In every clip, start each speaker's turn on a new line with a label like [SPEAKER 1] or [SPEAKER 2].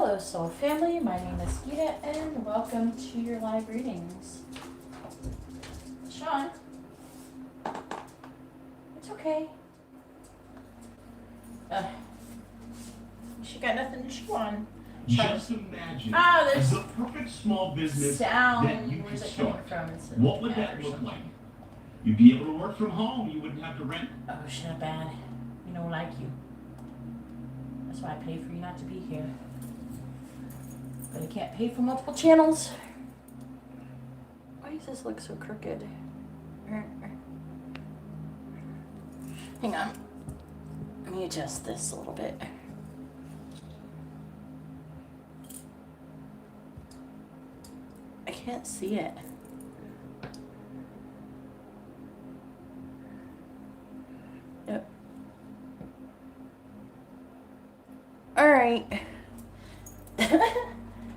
[SPEAKER 1] Hello, soul family. My name is Geeta, and welcome to your live readings. Sean, it's okay. She got nothing to chew on.
[SPEAKER 2] Just imagine
[SPEAKER 1] there's
[SPEAKER 2] the perfect small business
[SPEAKER 1] sound.
[SPEAKER 2] that you
[SPEAKER 1] Where's
[SPEAKER 2] could
[SPEAKER 1] it coming
[SPEAKER 2] start.
[SPEAKER 1] from?
[SPEAKER 2] What would that look like? You'd be able to work from home. You wouldn't have to rent.
[SPEAKER 1] Oh, shit, bad. You don't like you. That's why I pay for you not to be here. But I can't pay for multiple channels. Why does this look so crooked? Hang on. Let me adjust this a little bit. I can't see it. Yep. All right.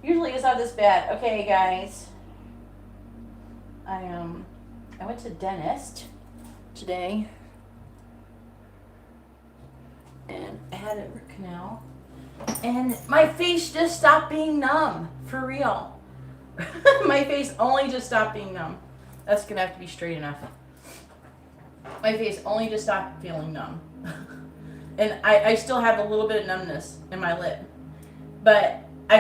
[SPEAKER 1] Usually it's not this bad. Okay, guys. I went to the dentist today, and I had a root canal, and my face just stopped being numb. For real. My face only just stopped being numb. That's gonna have to be straight enough. My face only just stopped feeling numb. And I still have a little bit of numbness in my lip. But I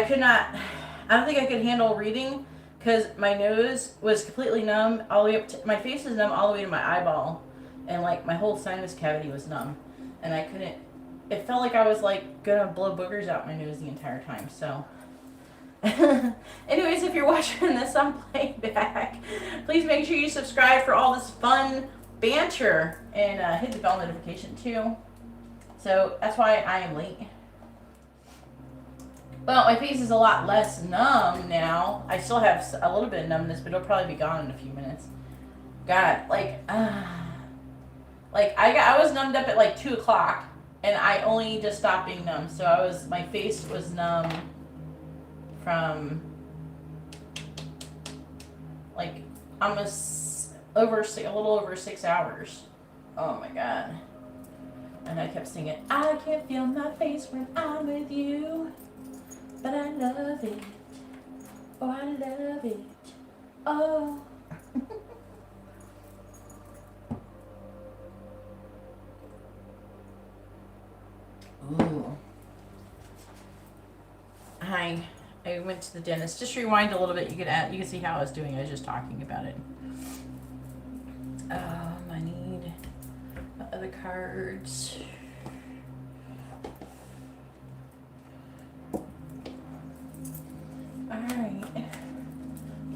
[SPEAKER 1] don't think I could handle reading because my nose was completely numb all the way up to, my face is numb all the way to my eyeball. And like my whole sinus cavity was numb. And I couldn't, it felt like I was like gonna blow boogers out my nose the entire time, so. Anyways, if you're watching this on playback, please make sure you subscribe for all this fun banter and hit the bell notification too. So that's why I am late. Well, my face is a lot less numb now. I still have a little bit of numbness, but it'll probably be gone in a few minutes. God, I was numbed up at like 2 o'clock, and I only just stopped being numb. So my face was numb from like almost a little over 6 hours. Oh my God. And I kept singing, I can't feel my face when I'm with you, but I love it. Oh, I love it. Oh. Ooh. Hi. I went to the dentist. Just rewind a little bit. You can see how I was doing. I was just talking about it. I need my other cards. Alright.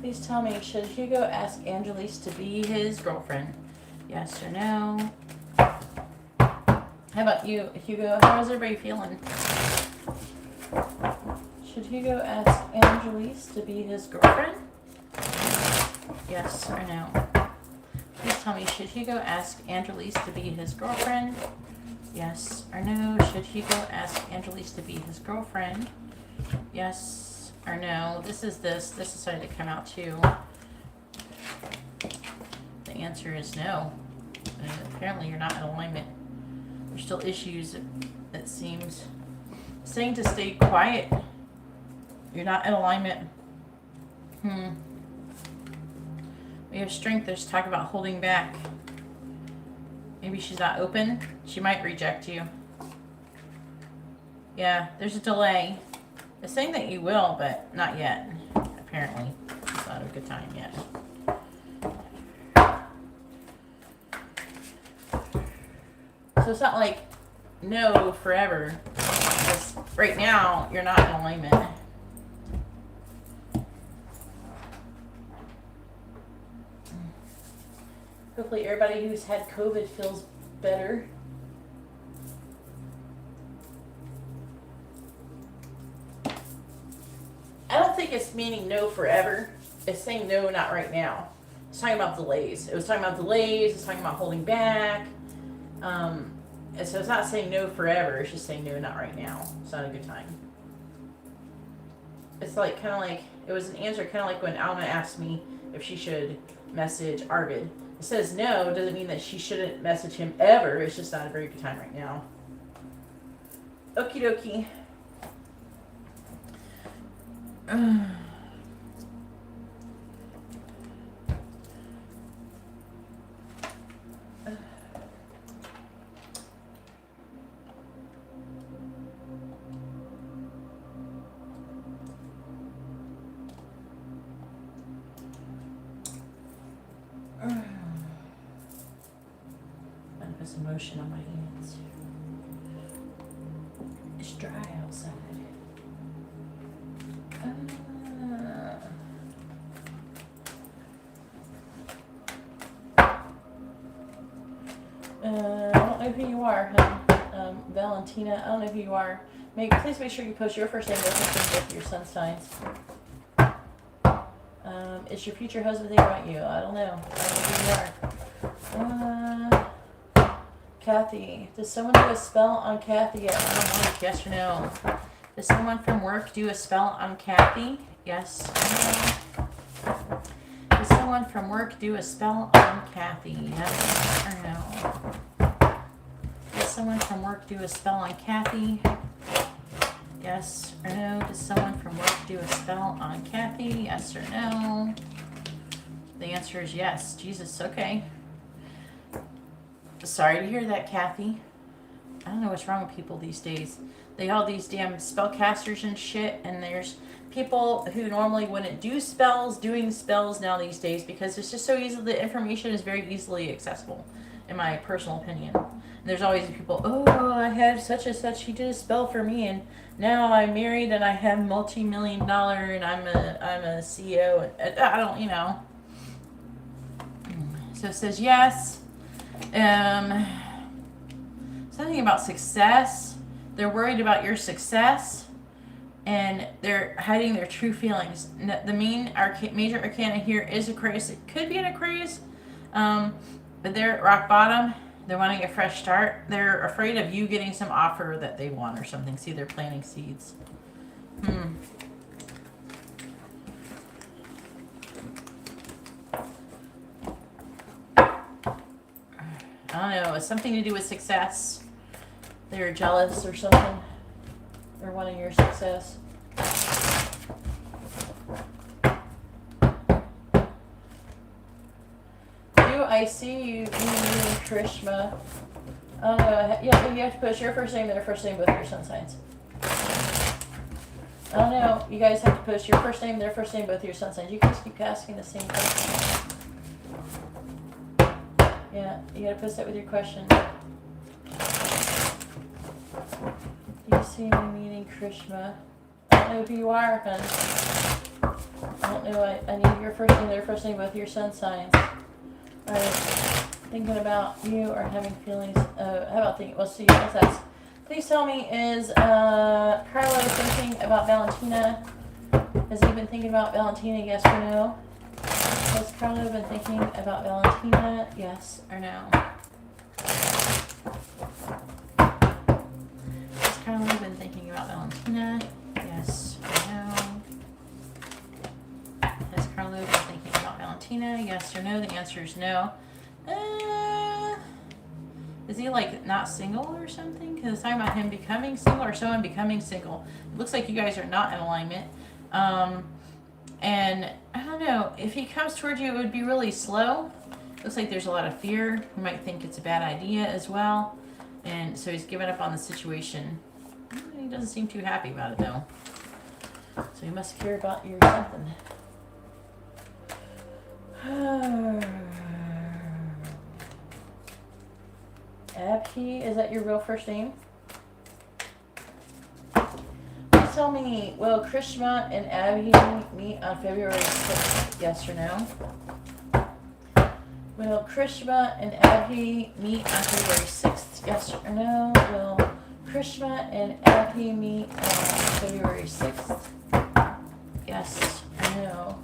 [SPEAKER 1] Please tell me, should Hugo ask Angelise to be his girlfriend? Yes or no? How about you, Hugo? How is everybody feeling? Should Hugo ask Angelise to be his girlfriend? Yes or no? Please tell me, should Hugo ask Angelise to be his girlfriend? Yes or no? Should Hugo ask Angelise to be his girlfriend? Yes or no? This decided to come out too. The answer is no. Apparently you're not in alignment. There's still issues, it seems. Saying to stay quiet. You're not in alignment. We have strength. There's talk about holding back. Maybe she's not open. She might reject you. Yeah, there's a delay. It's saying that you will, but not yet. Apparently. It's not a good time yet. So it's not like no forever. Because right now, you're not in alignment. Hopefully everybody who's had COVID feels better. I don't think it's meaning no forever. It's saying no, not right now. It's talking about delays. It was talking about delays. It's talking about holding back. And so it's not saying no forever. It's just saying no, not right now. It's not a good time. It's like kind of like it was an answer, kind of like when Alma asked me if she should message Arvid. It says no, doesn't mean that she shouldn't message him ever. It's just not a very good time right now. Okie dokie. Put some lotion on my hands. It's dry outside. I don't know who you are, Valentina. I don't know who you are. Please make sure you post your first name with your sun signs. Is your future husband thinking about you? I don't know. I don't know who you are. Kathy, does someone do a spell on Kathy at 1 Yes or no? Does someone from work do a spell on Kathy? Yes or no? Does someone from work do a spell on Kathy? Yes or no? Does someone from work do a spell on Kathy? Yes or no? Does someone from work do a spell on Kathy? Yes or no? The answer is yes. Jesus, okay. Sorry to hear that, Kathy. I don't know what's wrong with people these days. They all these damn spellcasters and shit, and there's people who normally wouldn't do spells doing spells now these days because it's just so easy. The information is very easily accessible, in my personal opinion. And there's always people, oh, I had such and such, he did a spell for me, and now I'm married and I have multi-million-dollar and I'm a CEO. And I don't, you know. So it says yes. Something about success. They're worried about your success, and they're hiding their true feelings. The major arcana here is Aquarius. It could be an Aquarius, but they're at rock bottom. They're wanting a fresh start. They're afraid of you getting some offer that they want or something. See, they're planting seeds. I don't know. It's something to do with success. They're jealous or something. They're wanting your success. I see you meeting Krishna. I don't know. Yeah, you have to put your first name and their first name, both your sun signs. I don't know. You guys have to post your first name, their first name, both your sun signs. You guys keep asking the same question. Yeah, you gotta post that with your question. You see me meeting Krishna. I don't know who you are, hon. I don't know. I need your first name, their first name, both your sun signs. Alright. Thinking about you or having feelings. How about thinking? Well, see, what's that? Please tell me, is Carlo thinking about Valentina? Has he been thinking about Valentina, yes or no? Has Carlo been thinking about Valentina, yes or no? Has Carlo been thinking about Valentina, yes or no? Has Carlo been thinking about Valentina, yes or no? The answer is no. Is he like not single or something? Because it's talking about him becoming single or someone becoming single. It looks like you guys are not in alignment. And I don't know, if he comes towards you, it would be really slow. Looks like there's a lot of fear. He might think it's a bad idea as well. And so he's given up on the situation. He doesn't seem too happy about it though. So he must care about you or something. Abhi, is that your real first name? Please tell me, will Krishna and Abhi meet on February 6th? Yes or no? Will Krishna and Abhi meet on February 6th? Yes or no? Will Krishna and Abhi meet on February 6th? Yes or no?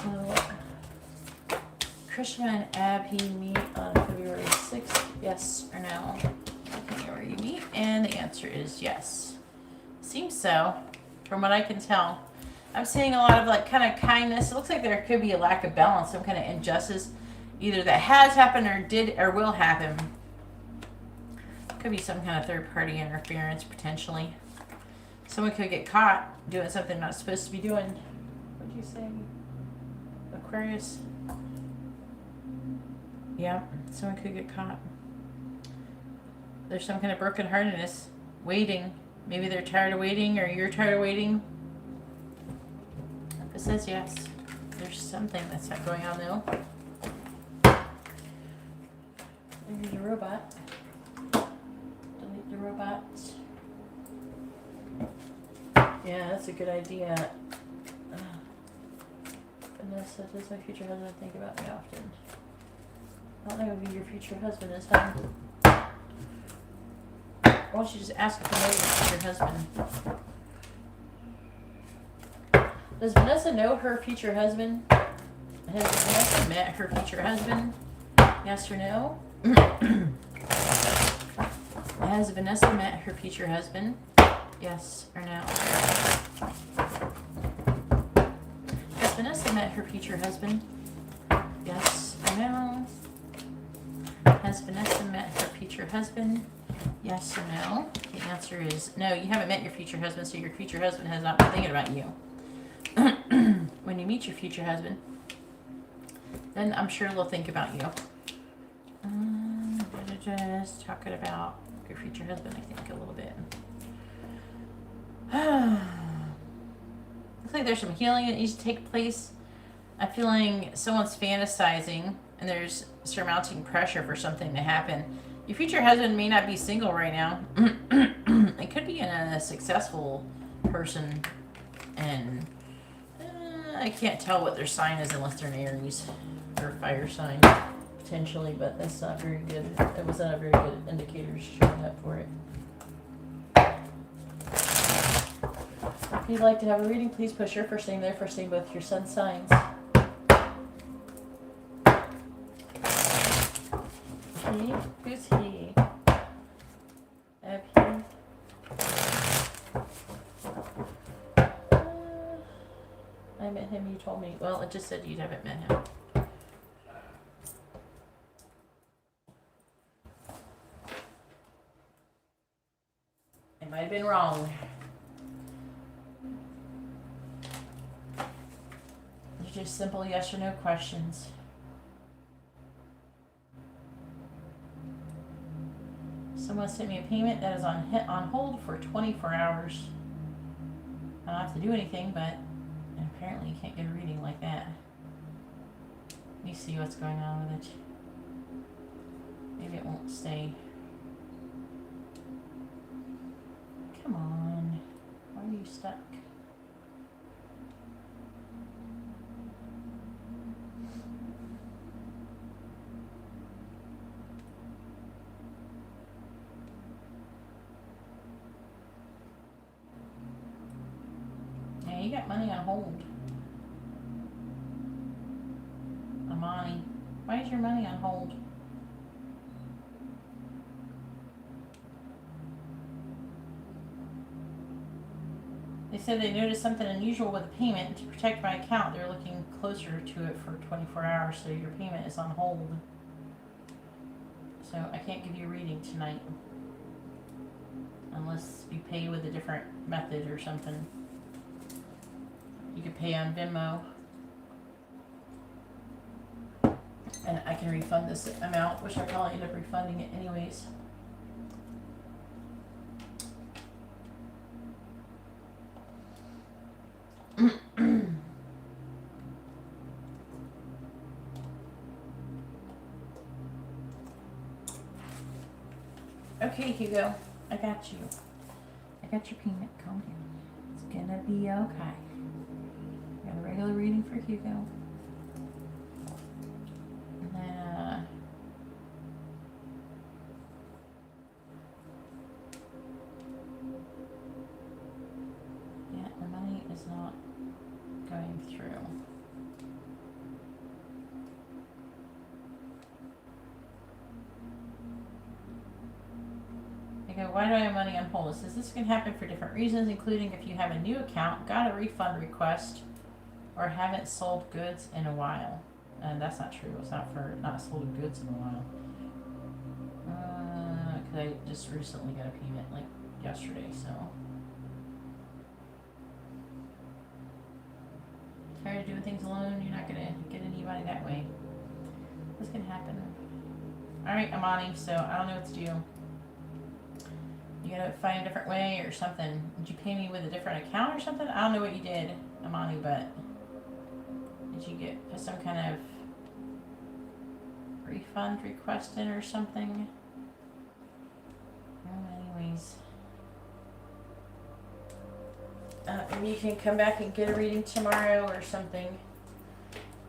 [SPEAKER 1] Will Krishna and Abhi meet on February 6th? Yes or no? Okay, where you meet, and the answer is yes. Seems so, from what I can tell. I'm seeing a lot of like kind of kindness. It looks like there could be a lack of balance, some kind of injustice, either that has happened or did or will happen. Could be some kind of third-party interference potentially. Someone could get caught doing something not supposed to be doing. What'd you say? Aquarius? Yeah, someone could get caught. There's some kind of brokenheartedness. Waiting. Maybe they're tired of waiting, or you're tired of waiting. If it says yes, there's something that's not going on though. There's a robot. Delete the robot. Yeah, that's a good idea. Vanessa, does my future husband think about me often? I don't know who your future husband is, huh? Why don't you just ask if you know your future husband? Does Vanessa know her future husband? Has Vanessa met her future husband? Yes or no? Has Vanessa met her future husband? Yes or no? Has Vanessa met her future husband? Yes or no? Has Vanessa met her future husband? Yes or no? The answer is no, you haven't met your future husband, so your future husband has not been thinking about you. When you meet your future husband, then I'm sure they'll think about you. Just talking about your future husband, I think, a little bit. Looks like there's some healing that needs to take place. I'm feeling someone's fantasizing, and there's surmounting pressure for something to happen. Your future husband may not be single right now. It could be a successful person, and I can't tell what their sign is unless they're an Aries or a fire sign, potentially, but that's not very good. It was not a very good indicator showing up for it. If you'd like to have a reading, please push your first name there, first name both your sun signs. He? Who's he? I met him, you told me. Well, it just said you haven't met him. I might have been wrong. They're just simple yes or no questions. Someone sent me a payment that is on hold for 24 hours. I don't have to do anything, but apparently you can't get a reading like that. Let me see what's going on with it. Maybe it won't stay. Come on. Why are you stuck? Yeah, you got money on hold. Amani, why is your money on hold? They said they noticed something unusual with the payment. To protect my account, they're looking closer to it for 24 hours, so your payment is on hold. So I can't give you a reading tonight. Unless you pay with a different method or something. You could pay on Venmo. And I can refund this amount, which I probably end up refunding it anyways. Okay, Hugo, I got you. I got your payment. Calm down. It's gonna be okay. Got a regular reading for Hugo. And then, yeah, the money is not going through. I go, why do I have money on hold? It says this can happen for different reasons, including if you have a new account, got a refund request, or haven't sold goods in a while. And that's not true. It's not for not sold goods in a while. Because I just recently got a payment like yesterday, so. Tired of doing things alone. You're not gonna get anybody that way. What's gonna happen? All right, Amani. So I don't know what to do. You gotta find a different way or something. Did you pay me with a different account or something? I don't know what you did, Amani, but did you get some kind of refund request in or something? Anyways. Maybe you can come back and get a reading tomorrow or something.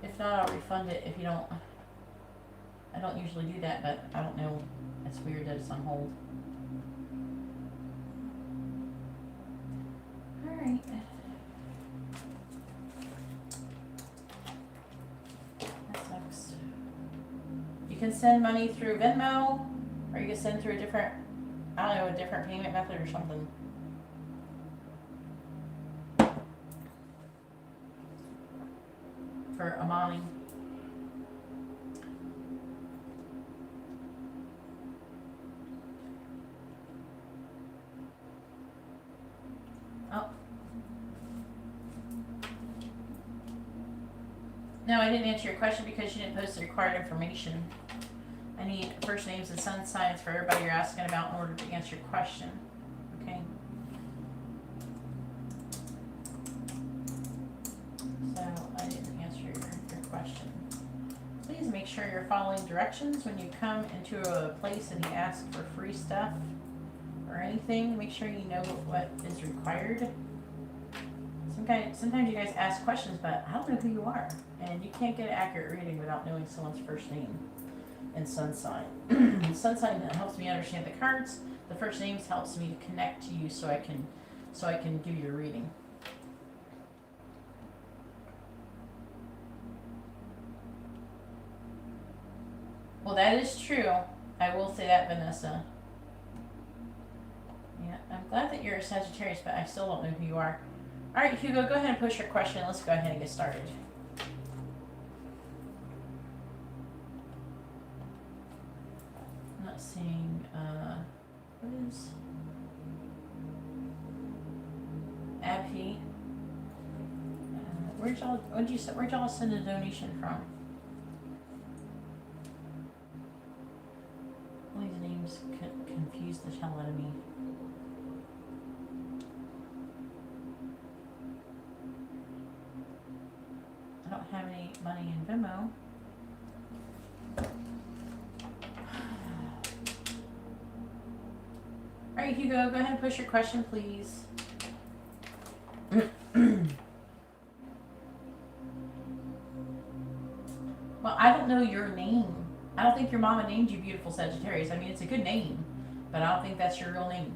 [SPEAKER 1] If not, I'll refund it if you don't. I don't usually do that, but I don't know. It's weird that it's on hold. Alright. That sucks. You can send money through Venmo, or you can send through a different, I don't know, a different payment method or something. For Amani. Oh. No, I didn't answer your question because you didn't post the required information. I need first names and sun signs for everybody you're asking about in order to answer your question. Okay. So I didn't answer your question. Please make sure you're following directions when you come into a place and you ask for free stuff or anything. Make sure you know what is required. Sometimes you guys ask questions, but I don't know who you are, and you can't get an accurate reading without knowing someone's first name and sun sign. Sun sign helps me understand the cards. The first names helps me to connect to you, so I can give you a reading. Well, that is true. I will say that, Vanessa. Yeah, I'm glad that you're a Sagittarius, but I still don't know who you are. All right, Hugo, go ahead and post your question. Let's go ahead and get started. I'm not seeing, what is Abhi? Where'd y'all send a donation from? All these names confuse the hell out of me. I don't have any money in Venmo. Alright, Hugo, go ahead and push your question, please. Well, I don't know your name. I don't think your mama named you Beautiful Sagittarius. I mean, it's a good name, but I don't think that's your real name.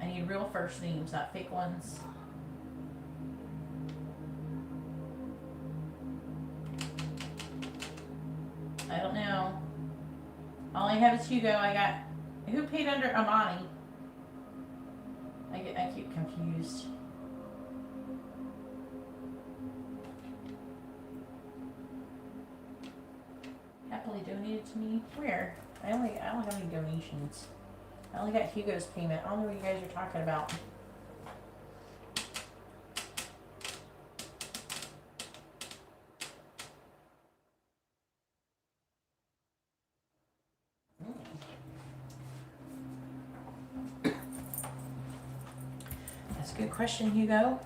[SPEAKER 1] I need real first names, not fake ones. I don't know. All I have is Hugo. I got... Who paid under Amani? I keep confused. Happily donated to me? Where? I don't have any donations. I only got Hugo's payment. I don't know what you guys are talking about. That's a good question, Hugo.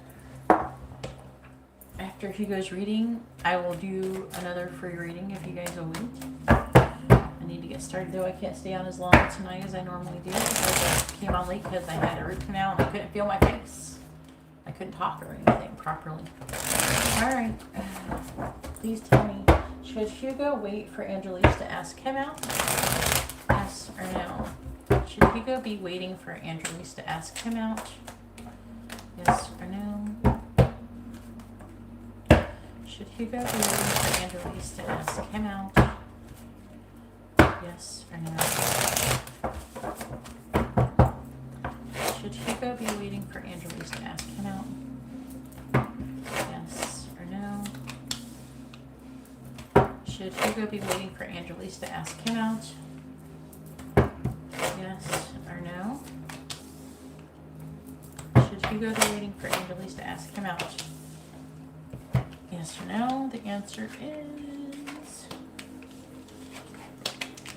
[SPEAKER 1] After Hugo's reading, I will do another free reading if you guys will wait. I need to get started though. I can't stay on as long tonight as I normally do because I came on late because I had a root canal and I couldn't feel my face. I couldn't talk or anything properly. Alright. Please tell me, should Hugo wait for Angelise to ask him out? Yes or no? Should Hugo be waiting for Angelise to ask him out? Yes or no? Should Hugo be waiting for Angelise to ask him out? Yes or no? Should Hugo be waiting for Angelise to ask him out? Yes or no? Should Hugo be waiting for Angelise to ask him out? Yes or no? Should Hugo be waiting for Angelise to ask him out? Yes Yes or no? The answer is...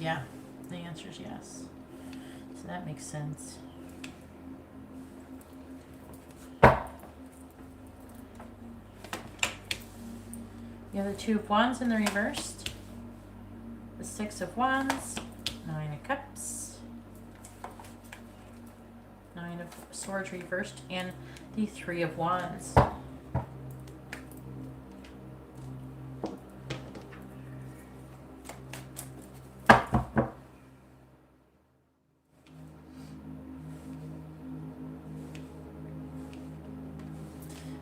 [SPEAKER 1] yeah, the answer is yes. So that makes sense. You have the 2 of Wands in the reversed, the 6 of Wands, 9 of Cups, 9 of Swords reversed, and the 3 of Wands.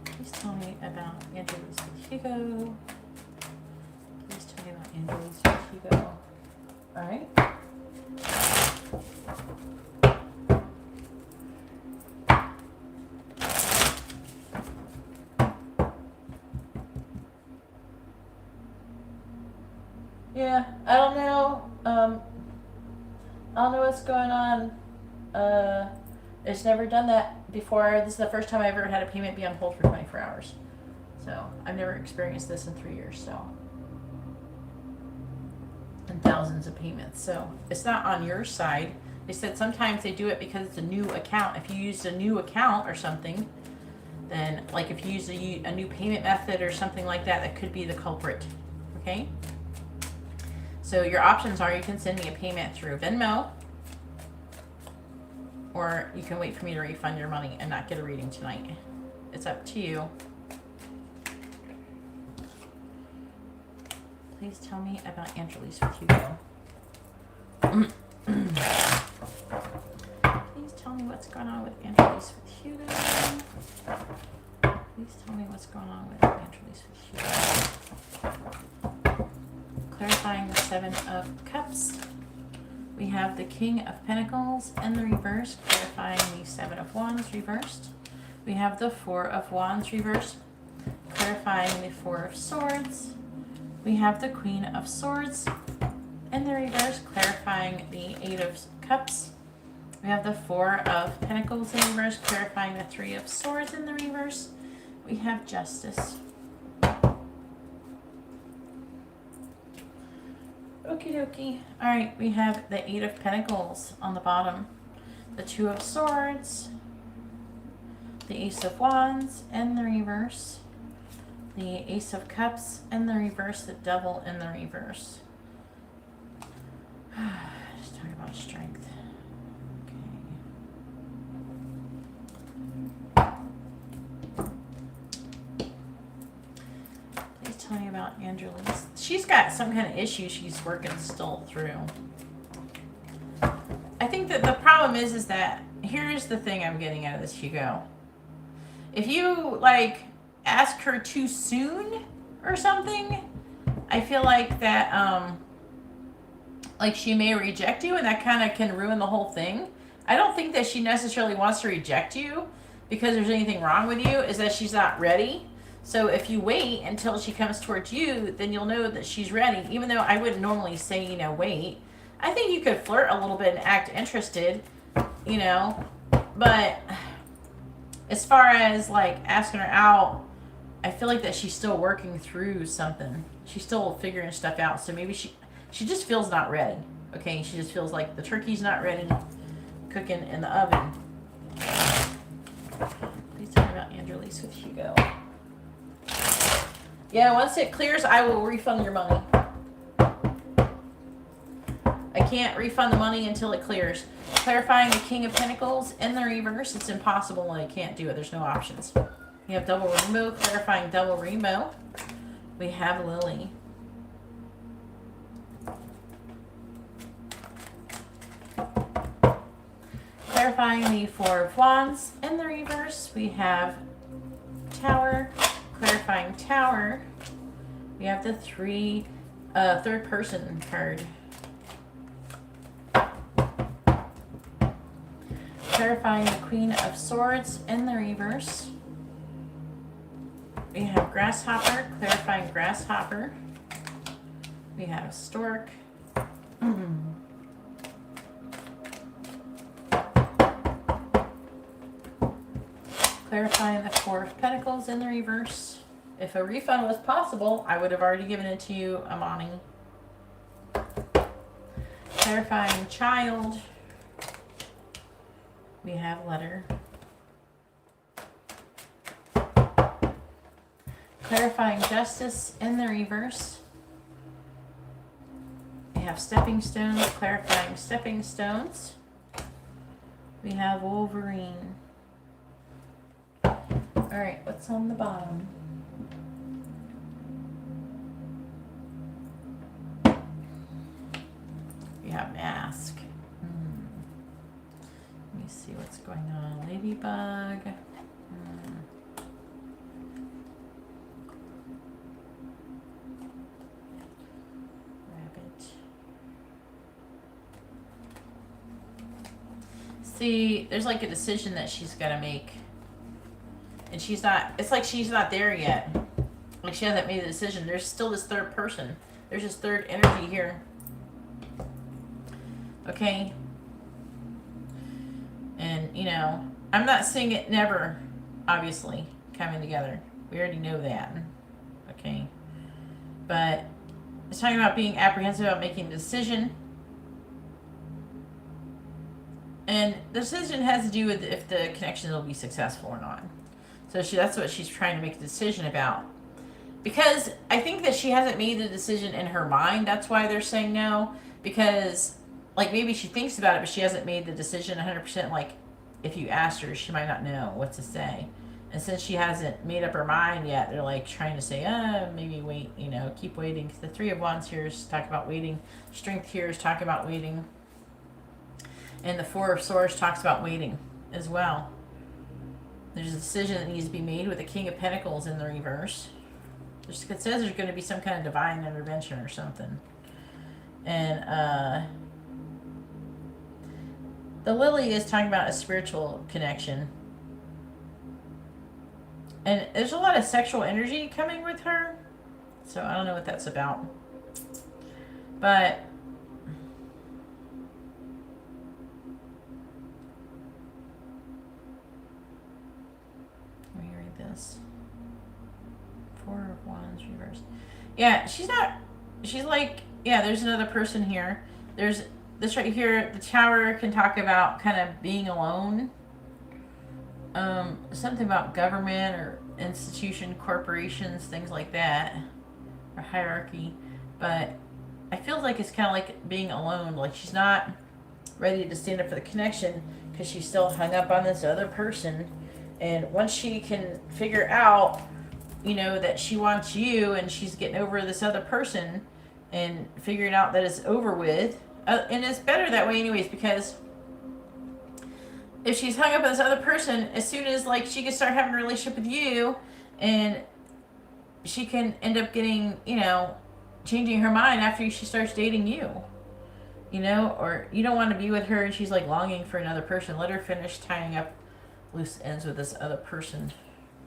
[SPEAKER 1] Please tell me about Angela's with Hugo. Please tell me about Angela's with Hugo. Alright. Yeah, I don't know. I don't know what's going on. It's never done that before. This is the first time I ever had a payment be on hold for 24 hours. So I've never experienced this in 3 years. So, and thousands of payments. So it's not on your side. They said sometimes they do it because it's a new account. If you used a new account or something, then like if you use a new payment method or something like that, that could be the culprit. Okay. So your options are you can send me a payment through Venmo, or you can wait for me to refund your money and not get a reading tonight. It's up to you. Please tell me about Angeli's with Hugo. Please tell me what's going on with Angeli's with Hugo. Please tell me what's going on with Angeli's with Hugo. Clarifying the 7 of Cups. We have the King of Pentacles in the reverse, clarifying the 7 of Wands reversed. We have the 4 of Wands reversed, clarifying the 4 of Swords. We have the Queen of Swords in the reverse, clarifying the 8 of Cups. We have the 4 of Pentacles in reverse, clarifying the 3 of Swords in the reverse. We have Justice. Okie dokie. Alright, we have the 8 of Pentacles on the bottom, the 2 of Swords, the Ace of Wands in the reverse, the Ace of Cups in the reverse, the Devil in the reverse. Just talk about strength. Tell me about Angela's. She's got some kind of issue she's working still through. I think that the problem is that here's the thing I'm getting out of this, Hugo. If you like ask her too soon or something, I feel like that like she may reject you, and that kind of can ruin the whole thing. I don't think that she necessarily wants to reject you because there's anything wrong with you. Is that she's not ready. So if you wait until she comes towards you, then you'll know that she's ready. Even though I wouldn't normally say, you know, wait. I think you could flirt a little bit and act interested, you know. But as far as like asking her out, I feel like that she's still working through something. She's still figuring stuff out. So maybe she just feels not ready. Okay, she just feels like the turkey's not ready, cooking in the oven. Please tell me about Angeli's with Hugo. Yeah, once it clears, I will refund your money. I can't refund the money until it clears. Clarifying the King of Pentacles in the reverse. It's impossible and I can't do it. There's no options. We have double rainbow. Clarifying double rainbow. We have Lily. Clarifying the 4 of Wands in the reverse. We have Tower. Clarifying Tower. We have the third person card. Clarifying the Queen of Swords in the reverse. We have Grasshopper. Clarifying Grasshopper. We have Stork. Clarifying the 4 of Pentacles in the reverse. If a refund was possible, I would have already given it to you, Amani. Clarifying child. We have letter. Clarifying justice in the reverse. We have stepping stones, clarifying stepping stones. We have Wolverine. Alright, what's on the bottom? We have mask. Let me see what's going on. Ladybug. Rabbit. See, there's like a decision that she's got to make. And she's not, it's like she's not there yet. Like she hasn't made a decision. There's still this third person. There's this third energy here. Okay? And, you know, I'm not saying it never, obviously, coming together. We already know that. Okay? But it's talking about being apprehensive about making a decision. And the decision has to do with if the connection will be successful or not. So that's what she's trying to make a decision about. Because I think that she hasn't made the decision in her mind. That's why they're saying no. Because, like, maybe she thinks about it, but she hasn't made the decision 100%. Like, if you asked her, she might not know what to say. And since she hasn't made up her mind yet, they're, like, trying to say, maybe wait, you know, keep waiting. Because the Three of Wands here is talking about waiting. Strength here is talking about waiting. And the Four of Swords talks about waiting as well. There's a decision that needs to be made with the King of Pentacles in the reverse. It says there's going to be some kind of divine intervention or something. And the Lily is talking about a spiritual connection. And there's a lot of sexual energy coming with her. So I don't know what that's about. But Four of Wands reversed. Yeah, she's not. She's like, yeah, there's another person here. There's this right here. The Tower can talk about kind of being alone. Something about government or institution, corporations, things like that, or hierarchy. But I feel like it's kind of like being alone. Like she's not ready to stand up for the connection because she's still hung up on this other person. And once she can figure out, you know, that she wants you and she's getting over this other person and figuring out that it's over with. And it's better that way anyways, because if she's hung up on this other person, as soon as, like, she can start having a relationship with you and she can end up getting, you know, changing her mind after she starts dating you. You know, or you don't want to be with her and she's, like, longing for another person. Let her finish tying up loose ends with this other person.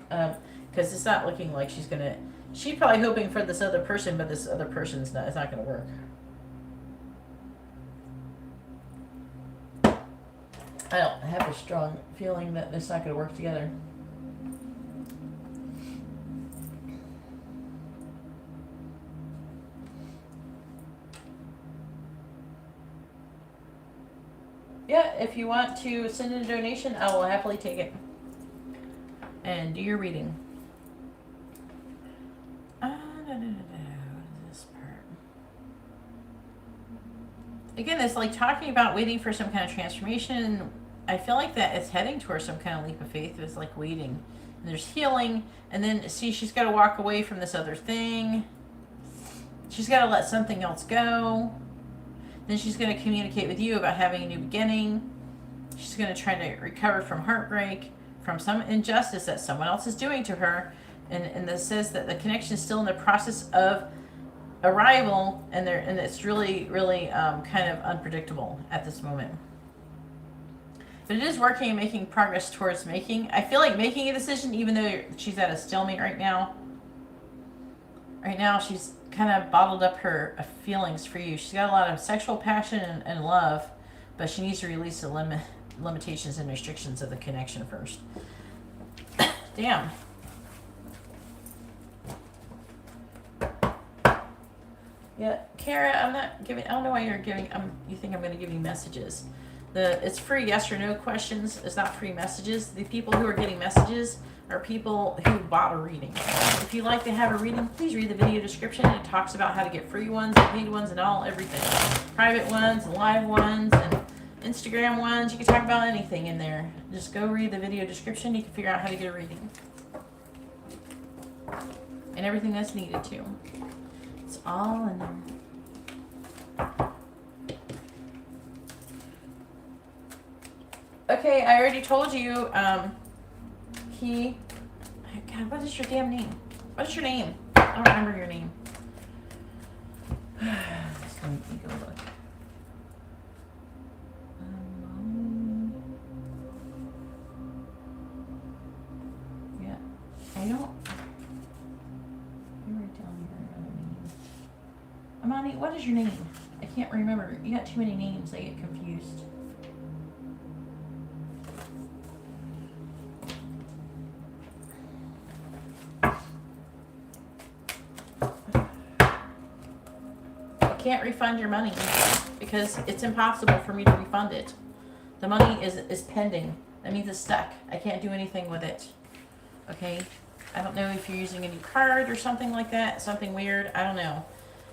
[SPEAKER 1] Because it's not looking like she's gonna. She's probably hoping for this other person, but this other person's not. It's not gonna work. I don't have a strong feeling that it's not gonna work together. Yeah, if you want to send in a donation, I will happily take it. And do your reading. What is this part? Again, it's like talking about waiting for some kind of transformation. I feel like that it's heading towards some kind of leap of faith. It's like waiting. And there's healing. And then, see, she's got to walk away from this other thing. She's got to let something else go. Then she's going to communicate with you about having a new beginning. She's going to try to recover from heartbreak, from some injustice that someone else is doing to her. And this says that the connection is still in the process of arrival, and it's really, really kind of unpredictable at this moment. But it is working and making progress towards making. I feel like making a decision, even though she's at a stalemate right now. Right now, she's kind of bottled up her feelings for you. She's got a lot of sexual passion and love, but she needs to release the limitations and restrictions of the connection first. Damn. Yeah, Kara, I'm not giving. I don't know why you're giving. You think I'm going to give you messages? It's free yes or no questions. It's not free messages. The people who are getting messages are people who bought a reading. If you'd like to have a reading, please read the video description. It talks about how to get free ones, and paid ones, and everything. Private ones, and live ones, and Instagram ones. You can talk about anything in there. Just go read the video description. You can figure out how to get a reading. And everything that's needed to. It's all in there. Okay, I already told you, God, what is your damn name? What is your name? I don't remember your name. Just let me go look. Yeah, I don't. You're right down here, another name. Amani, what is your name? I can't remember. You got too many names, I get confused. Can't refund your money because it's impossible for me to refund it. The money is pending. That means it's stuck. I can't do anything with it. Okay? I don't know if you're using a new card or something like that. Something weird. I don't know.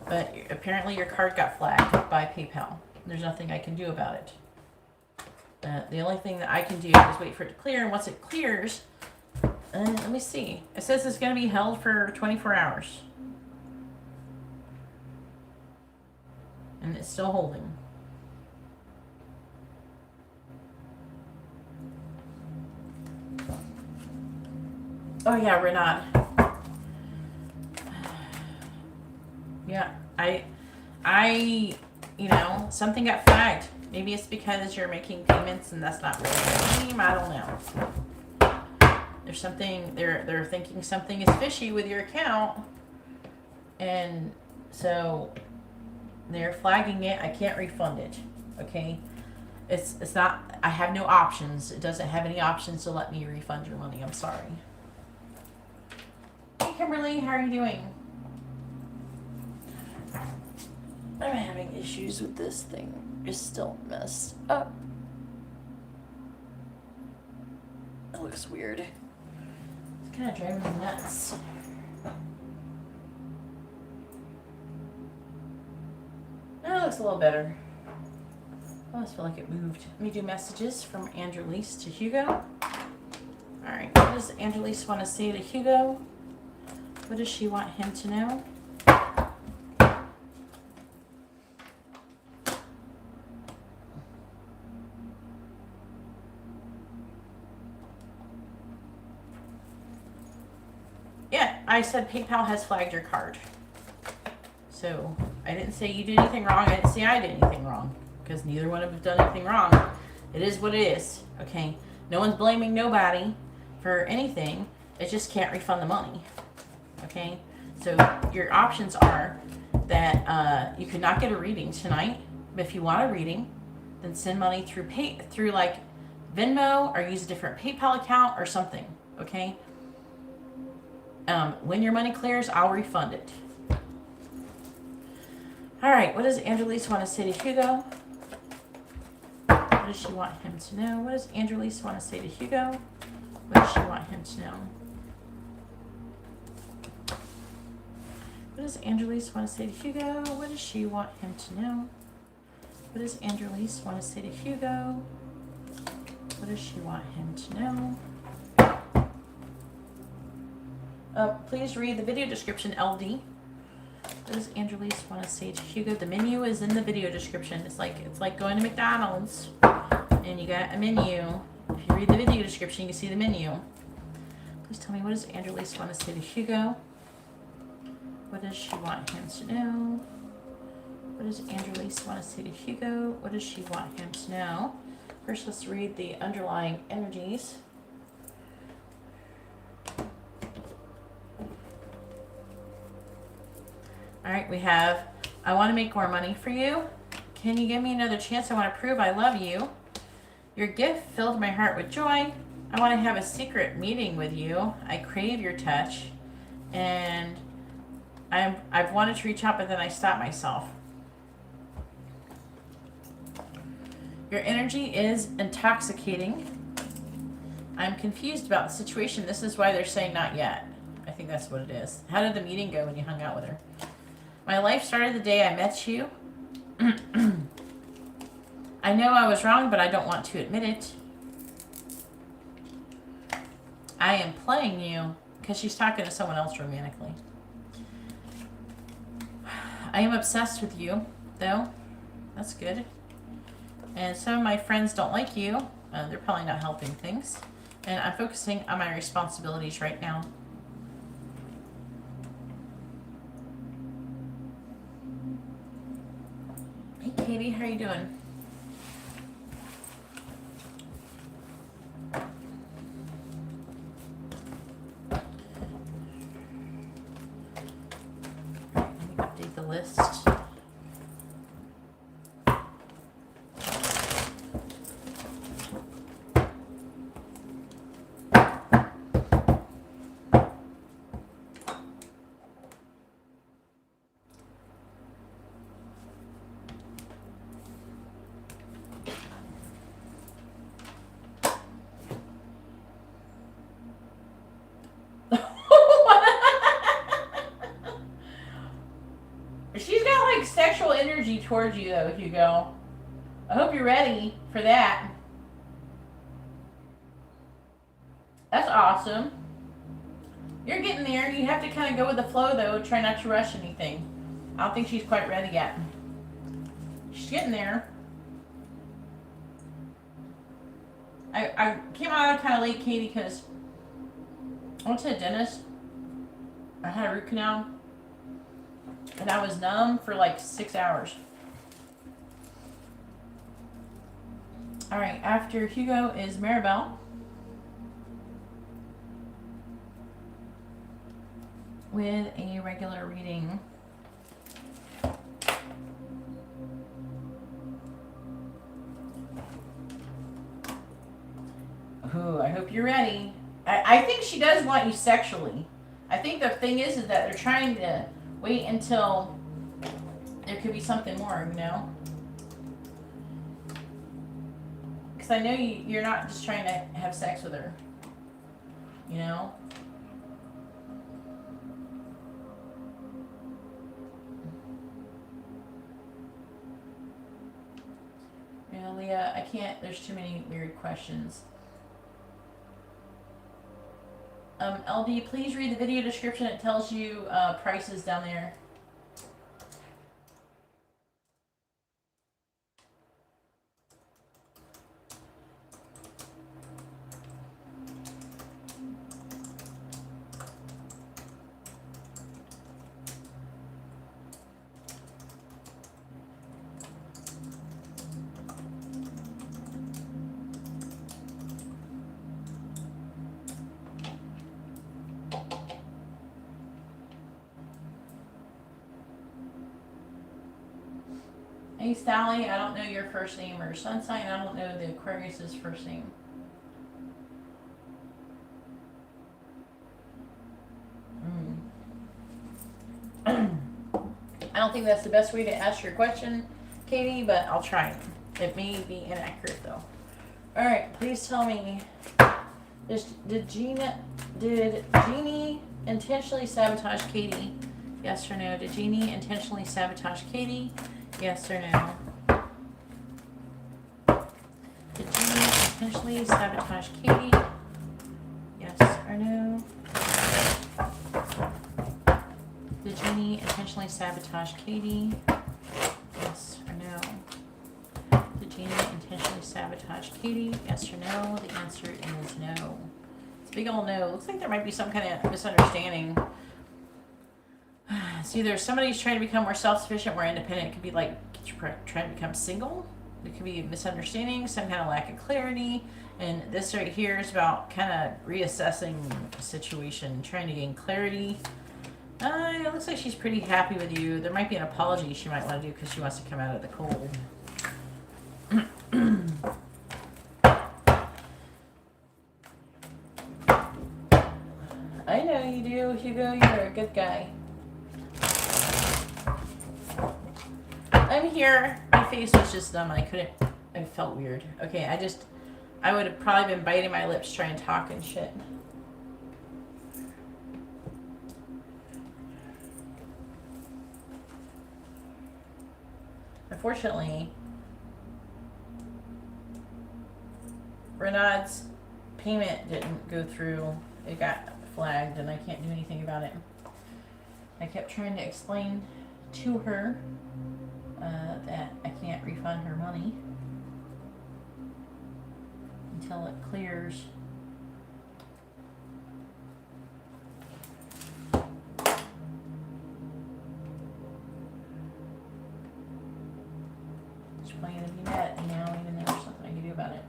[SPEAKER 1] But apparently your card got flagged by PayPal. There's nothing I can do about it. The only thing that I can do is wait for it to clear. And once it clears, let me see. It says it's going to be held for 24 hours. And it's still holding. Oh yeah, Renat. Yeah, I, something got flagged. Maybe it's because you're making payments and that's not really your name. I don't know. There's something, they're thinking something is fishy with your account. And so they're flagging it. I can't refund it. Okay? It's not, I have no options. It doesn't have any options to let me refund your money. I'm sorry. Hey Kimberly, how are you doing? I'm having issues with this thing. It's still messed up. It looks weird. It's kind of driving me nuts. That looks a little better. I almost feel like it moved. Let me do messages from Andrelise to Hugo. Alright, what does Andrelise want to say to Hugo? What does she want him to know? Yeah, I said PayPal has flagged your card. So, I didn't say you did anything wrong. I didn't say I did anything wrong. Because neither one of us done anything wrong. It is what it is. Okay? No one's blaming nobody for anything. It just can't refund the money. Okay? So, your options are that you could not get a reading tonight. But if you want a reading, then send money through like Venmo or use a different PayPal account or something. Okay? When your money clears, I'll refund it. Alright, what does Andrelise want to say to Hugo? What does she want him to know? What does Andrelise want to say to Hugo? What does she want him to know? What does Andrelise want to say to Hugo? What does she want him to know? What does Andrelise want to say to Hugo? What does she want him to know? Please read the video description, LD. What does Andrelise want to say to Hugo? The menu is in the video description. It's like going to McDonald's and you got a menu. If you read the video description, you can see the menu. Please tell me, what does Andrelise want to say to Hugo? What does she want him to know? What does Andrelise want to say to Hugo? What does she want him to know? First, let's read the underlying energies. All right, we have, I want to make more money for you. Can you give me another chance? I want to prove I love you. Your gift filled my heart with joy. I want to have a secret meeting with you. I crave your touch. And I've wanted to reach out, but then I stopped myself. Your energy is intoxicating. I'm confused about the situation. This is why they're saying not yet. I think that's what it is. How did the meeting go when you hung out with her? My life started the day I met you. I know I was wrong, but I don't want to admit it. I am playing you, because she's talking to someone else romantically. I am obsessed with you, though. That's good. And some of my friends don't like you. They're probably not helping things. And I'm focusing on my responsibilities right now. Hey, Katie, how are you doing? Let me update the list. She's got like sexual energy towards you though, Hugo. I hope you're ready for that. That's awesome. You're getting there. You have to kind of go with the flow though. Try not to rush anything. I don't think she's quite ready yet. She's getting there. I came out kind of late, Katie, because I went to the dentist. I had a root canal. And I was numb for like 6 hours. Alright, after Hugo is Maribel. With a regular reading. Ooh, I hope you're ready. I think she does want you sexually. I think the thing is that they're trying to wait until there could be something more, you know? Because I know you're not just trying to have sex with her, you know? You know, Leah, I can't, there's too many weird questions. LD, please read the video description. It tells you prices down there. Hey Sally, I don't know your first name or sun sign. I don't know the Aquarius's first name. I don't think that's the best way to ask your question, Katie, but I'll try. It may be inaccurate though. Alright, please tell me, did Jeannie intentionally sabotage Katie? Yes or no? Did Jeannie intentionally sabotage Katie? Yes or no? Did Jeannie intentionally sabotage Katie? Yes or no? Did Jeannie intentionally sabotage Katie? Yes or no? Did Jeannie intentionally sabotage Katie? Yes or no? The answer is no. It's a big old no. Looks like there might be some kind of misunderstanding. It's either somebody's trying to become more self-sufficient, more independent. It could be like trying to become single. It could be a misunderstanding, some kind of lack of clarity. And this right here is about kind of reassessing the situation, trying to gain clarity. It looks like she's pretty happy with you. There might be an apology she might want to do because she wants to come out of the cold. I know you do, Hugo. You're a good guy. in here, my face was just numb. I couldn't, it felt weird. Okay, I would have probably been biting my lips trying to talk and shit. Unfortunately, Renaud's payment didn't go through. It got flagged and I can't do anything about it. I kept trying to explain to her that I can't refund her money until it clears. It's probably gonna be met now, even though there's nothing I can do about it.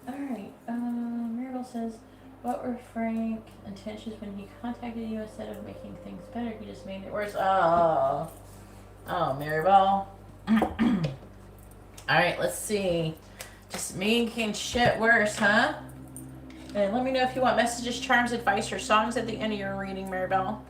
[SPEAKER 1] Alright, Maribel says, what were Frank's intentions when he contacted you? Instead of making things better, he just made it worse. Oh, Maribel. Alright, let's see. Just making shit worse, huh? And let me know if you want messages, charms, advice, or songs at the end of your reading, Maribel.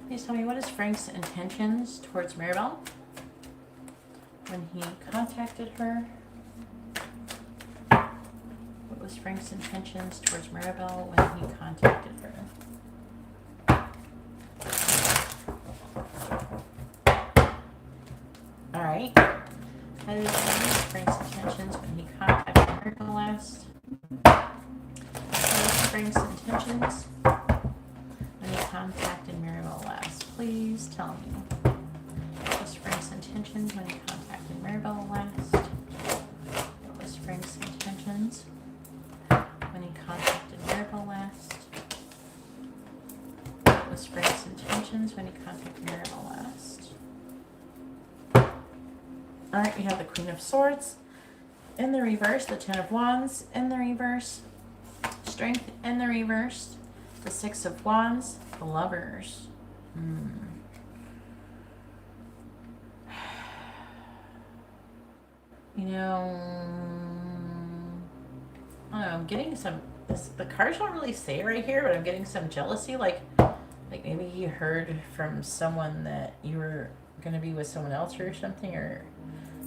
[SPEAKER 1] Please tell me, what is Frank's intentions towards Maribel when he contacted her? What was Frank's intentions towards Maribel when he contacted her? Alright. What is Frank's intentions when he contacted Maribel last? What was Frank's intentions when he contacted Maribel last? Please tell me. What was Frank's intentions when he contacted Maribel last? What was Frank's intentions when he contacted Maribel last? What was Frank's intentions when he contacted Maribel last? Alright, we have the Queen of Swords in the reverse, the Ten of Wands in the reverse, Strength in the reverse, the Six of Wands, the Lovers. You know, I don't know, I'm getting some, the cards don't really say right here, but I'm getting some jealousy, like maybe you heard from someone that you were going to be with someone else or something, or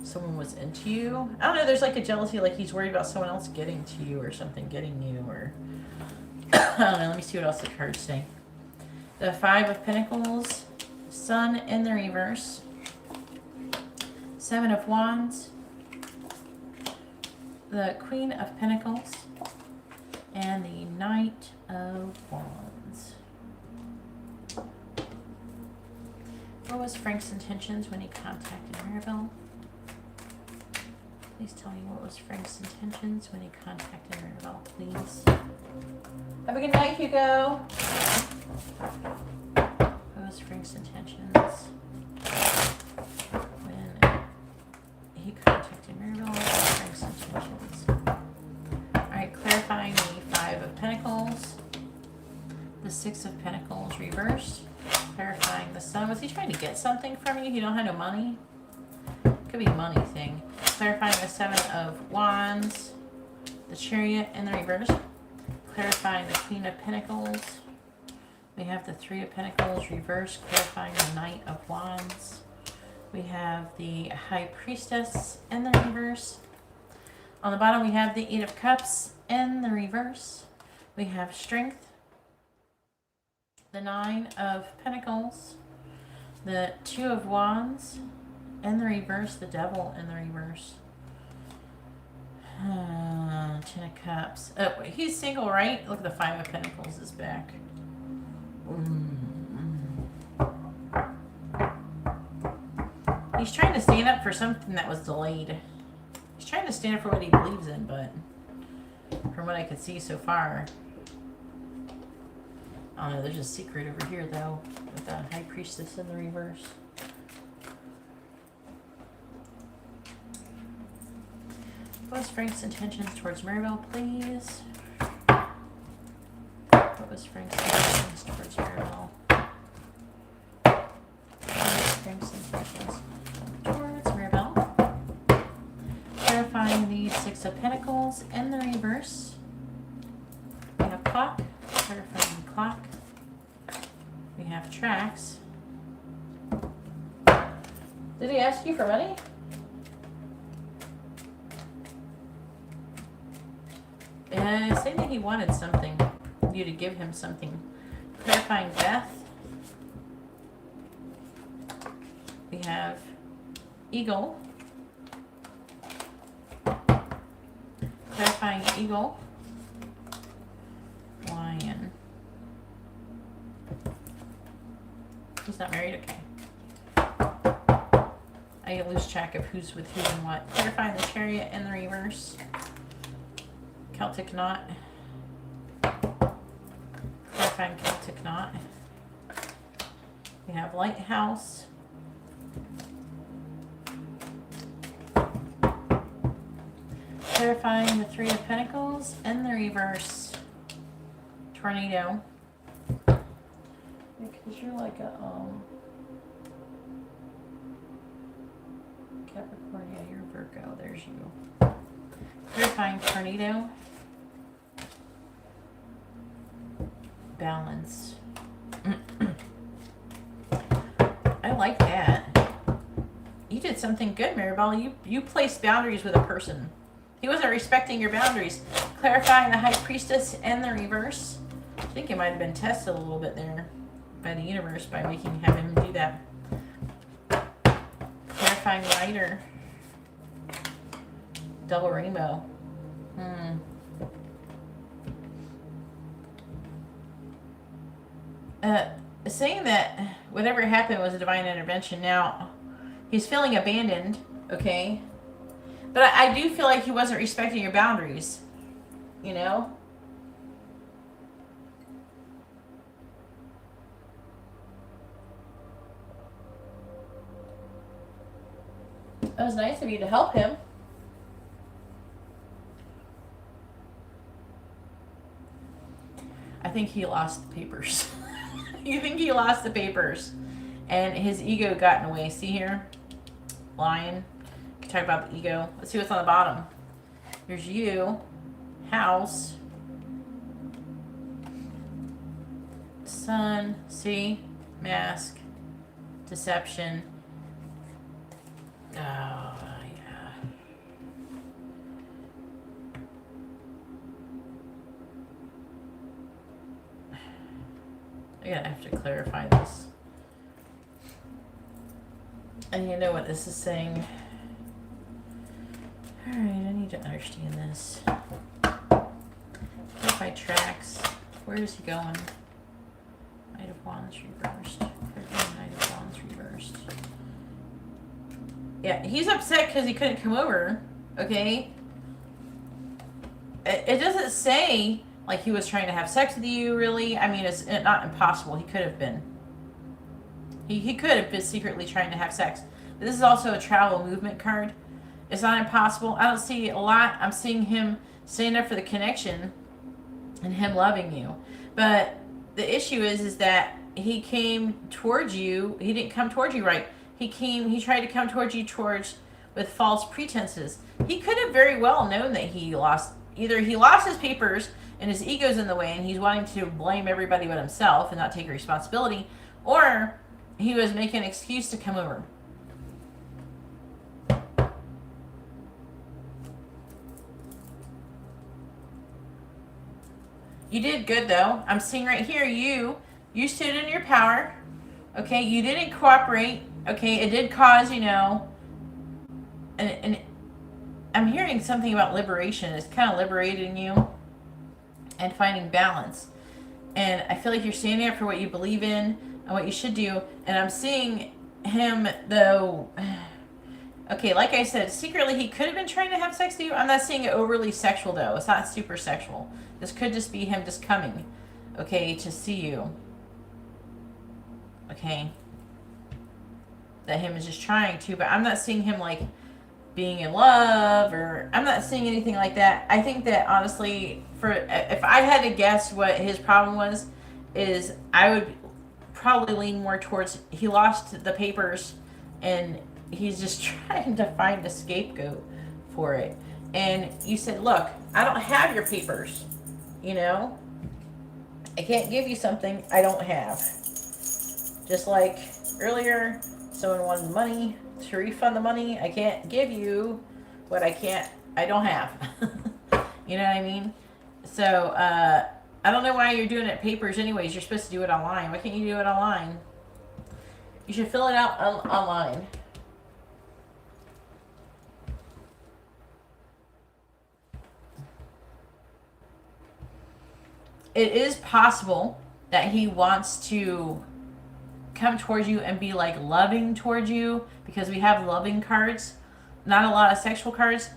[SPEAKER 1] someone was into you. I don't know, there's like a jealousy, like he's worried about someone else getting to you or something, getting you, or I don't know, let me see what else the cards say. The Five of Pentacles, Sun in the reverse, Seven of Wands, the Queen of Pentacles, and the Knight of Wands. What was Frank's intentions when he contacted Maribel? Please tell me, what was Frank's intentions when he contacted Maribel, please? Have a good night, Hugo. What was Frank's intentions when he contacted Maribel? What was Frank's intentions? Alright, clarifying the Five of Pentacles, the Six of Pentacles reversed, clarifying the Sun. Was he trying to get something from you? You don't have no money? Could be a money thing. Clarifying the Seven of Wands, the Chariot in the reverse, clarifying the Queen of Pentacles. We have the Three of Pentacles reversed, clarifying the Knight of Wands. We have the High Priestess in the reverse. On the bottom we have the Eight of Cups in the reverse. We have Strength, the Nine of Pentacles, the Two of Wands in the reverse, the Devil in the reverse. Ten of Cups. Oh, wait, he's single, right? Look, the Five of Pentacles is back. He's trying to stand up for something that was delayed. He's trying to stand up for what he believes in, but from what I could see so far, Oh no, there's a secret over here though, with the High Priestess in the reverse. What was Frank's intentions towards Maribel, please? What was Frank's intentions towards Maribel? Frank's intentions towards Maribel. Clarifying the Six of Pentacles in the reverse. We have clock. Clarifying the clock. We have tracks. Did he ask you for money? Saying that he wanted something. You to give him something. Clarifying death. We have eagle. Clarifying eagle. Lion. He's not married? Okay. I lose track of who's with who and what. Clarifying the Chariot in the reverse. Celtic knot. Clarifying Celtic knot. We have lighthouse. Clarifying the Three of Pentacles in the reverse. Tornado. Because you're like a Capricorn. Yeah, you're Virgo. There's you. Clarifying tornado. Balance. I like that. You did something good, Maribel. You placed boundaries with a person. He wasn't respecting your boundaries. Clarifying the High Priestess and the reverse. I think it might have been tested a little bit there by the universe by having him do that. Clarifying Rider. Double rainbow. Saying that whatever happened was a divine intervention. Now, he's feeling abandoned, okay? But I do feel like he wasn't respecting your boundaries, you know? It was nice of you to help him. I think he lost the papers. You think he lost the papers and his ego got in the way. See here? Lion. You can talk about the ego. Let's see what's on the bottom. Here's you. House. Sun. See? Mask. Deception. Oh, yeah. I gotta have to clarify this. And you know what this is saying. Alright, I need to understand this. Clarify tracks. Where is he going? Knight of Wands reversed. Knight of Wands reversed. Yeah, he's upset because he couldn't come over. Okay? It doesn't say like he was trying to have sex with you, really. I mean, it's not impossible. He could have been. He could have been secretly trying to have sex. But this is also a travel movement card. It's not impossible. I don't see a lot. I'm seeing him stand up for the connection and him loving you. But the issue is that he came towards you. He didn't come towards you right. He tried to come towards you with false pretenses. He could have very well known that either he lost his papers and his ego's in the way and he's wanting to blame everybody but himself and not take responsibility, or he was making an excuse to come over. You did good though. I'm seeing right here, you stood in your power. Okay, you didn't cooperate. Okay, it did cause, and I'm hearing something about liberation. It's kind of liberating you and finding balance. And I feel like you're standing up for what you believe in and what you should do. And I'm seeing him, though, okay, like I said, secretly he could have been trying to have sex with you. I'm not seeing it overly sexual, though. It's not super sexual. This could just be him just coming. okay, to see you. Okay. That him is just trying to, but I'm not seeing him like being in love, or I'm not seeing anything like that. I think that honestly, if I had to guess what his problem was, is I would probably lean more towards he lost the papers and he's just trying to find a scapegoat for it. And you said, look, I don't have your papers, you know? I can't give you something I don't have. Just like earlier, someone wanted money to refund the money. I can't give you what I don't have. You know what I mean? So, I don't know why you're doing it papers anyways. You're supposed to do it online. Why can't you do it online? You should fill it out online. It is possible that he wants to come towards you and be like loving towards you, because we have loving cards, not a lot of sexual cards.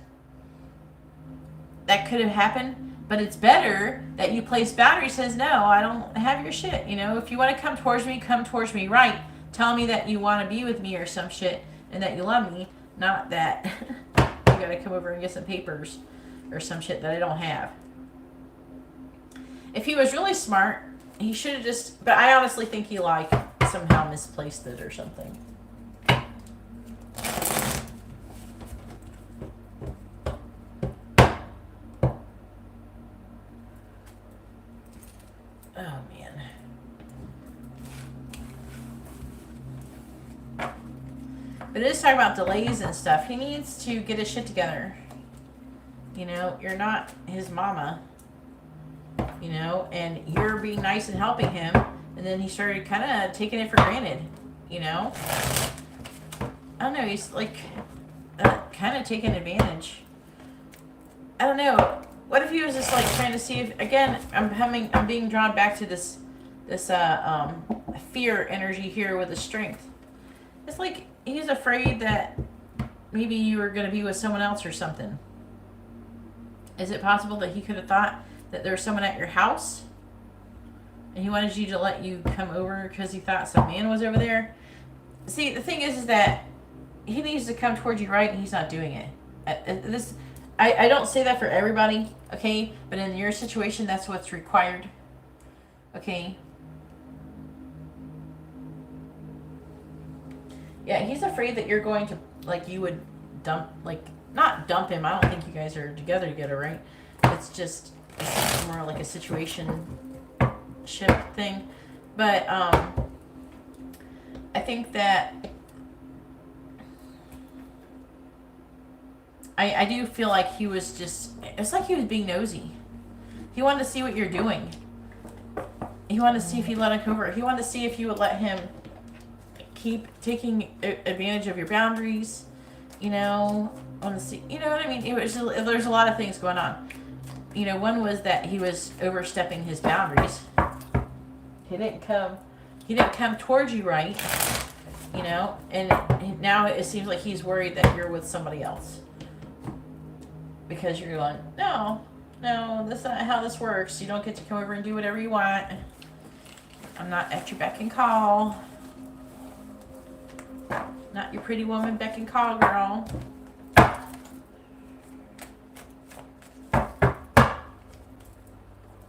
[SPEAKER 1] That could have happened, but it's better that you place boundaries. Says, no, I don't have your shit. You know, if you want to come towards me right. Tell me that you want to be with me or some shit and that you love me, not that you gotta come over and get some papers or some shit that I don't have. If he was really smart, he should have just, but I honestly think he like somehow misplaced it or something. Oh man. But it is talking about delays and stuff. He needs to get his shit together. You know, you're not his mama. You know, and you're being nice and helping him, and then he started kind of taking it for granted, you know? I don't know, he's like kind of taking advantage. I don't know. What if he was just like trying to see if, again, I'm being drawn back to this fear energy here with the strength. It's like he's afraid that maybe you were going to be with someone else or something. Is it possible that he could have thought that there was someone at your house and he wanted you to let you come over because he thought some man was over there? See, the thing is that he needs to come towards you, right? And he's not doing it. I don't say that for everybody, okay? But in your situation, that's what's required, okay? Yeah, he's afraid that you're going to, like, you would dump, like, not dump him. I don't think you guys are together, right? It's just more like a situation ship thing. But I think that I do feel like he was just, it's like he was being nosy. He wanted to see what you're doing. He wanted to see if you let him come over. He wanted to see if you would let him keep taking advantage of your boundaries. You know, want to see, you know what I mean? It was just, there's a lot of things going on. You know, one was that he was overstepping his boundaries. He didn't come towards you right, you know, and now it seems like he's worried that you're with somebody else. Because you're like, no, that's not how this works. You don't get to come over and do whatever you want. I'm not at your beck and call. Not your pretty woman beck and call, girl.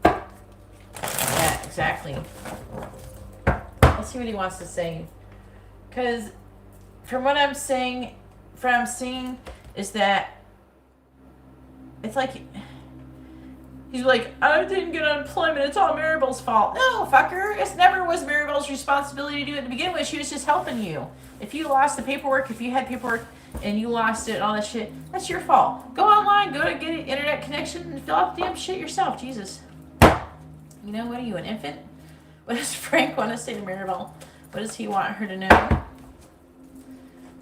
[SPEAKER 1] Yeah, exactly. Let's see what he wants to say. Because from what I'm saying, is that it's like he's like, I didn't get unemployment, it's all Maribel's fault. No, fucker, it never was Maribel's responsibility to do it to begin with. She was just helping you. If you lost the paperwork, if you had paperwork and you lost it and all that shit, that's your fault. Go online, go to get an internet connection and fill out the damn shit yourself. Jesus. You know, what are you, an infant? What does Frank want to say to Maribel? What does he want her to know?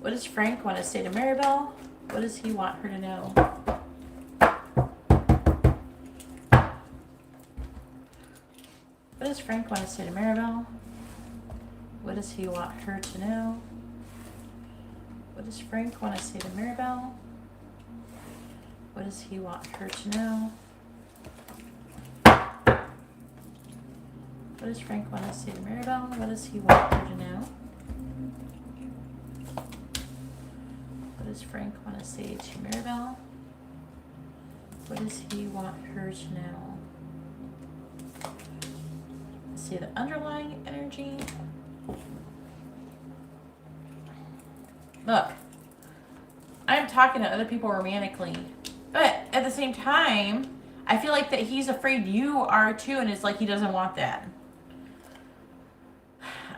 [SPEAKER 1] What does Frank want to say to Maribel? What does he want her to know? What does Frank want to say to Maribel? What does he want her to know? What does Frank want to say to Maribel? What does he want her to know? What does Frank want to say to Maribel? What does he want her to know? What does Frank want to say to Maribel? What does he want her to know? Let's see the underlying energy. Look, I'm talking to other people romantically, but at the same time, I feel like that he's afraid you are too, and it's like he doesn't want that.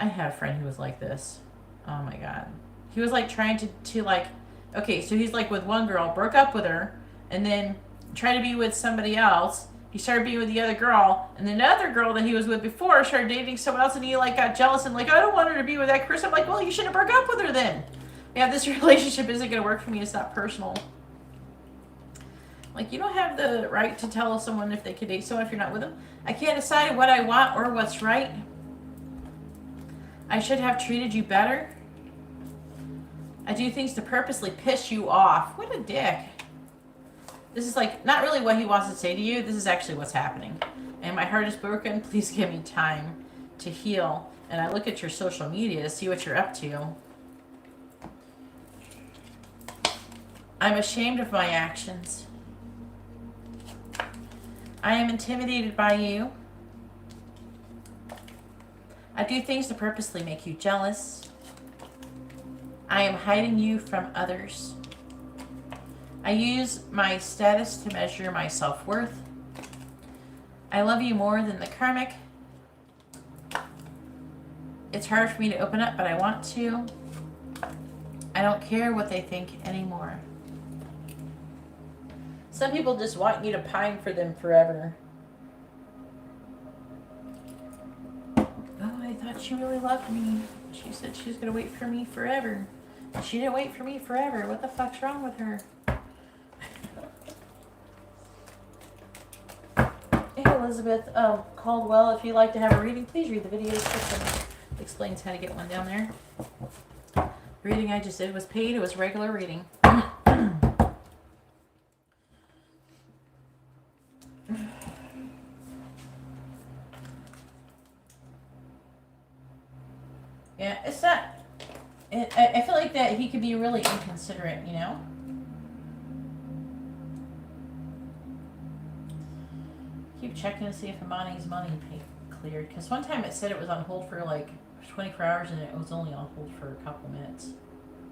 [SPEAKER 1] I had a friend who was like this. Oh my god. He was like trying to like, okay, so he's like with one girl, broke up with her, and then tried to be with somebody else. He started being with the other girl, and then the other girl that he was with before started dating someone else, and he like got jealous and like, I don't want her to be with that person. I'm like, well, you shouldn't have broke up with her then. Yeah, this relationship isn't going to work for me. It's not personal. Like, you don't have the right to tell someone if they could date someone if you're not with them. I can't decide what I want or what's right. I should have treated you better. I do things to purposely piss you off. What a dick. This is like not really what he wants to say to you. This is actually what's happening. And my heart is broken. Please give me time to heal. And I look at your social media to see what you're up to. I'm ashamed of my actions. I am intimidated by you. I do things to purposely make you jealous. I am hiding you from others. I use my status to measure my self-worth. I love you more than the karmic. It's hard for me to open up, but I want to. I don't care what they think anymore. Some people just want you to pine for them forever. Oh, I thought she really loved me. She said she was going to wait for me forever. She didn't wait for me forever. What the fuck's wrong with her? Hey, Elizabeth Caldwell, if you'd like to have a reading, please read the video description. It explains how to get one down there. The reading I just did was paid. It was regular reading. Yeah, it's not... I feel like that he could be really inconsiderate, you know? Keep checking to see if Imani's money cleared. Because one time it said it was on hold for like 24 hours and it was only on hold for a couple minutes.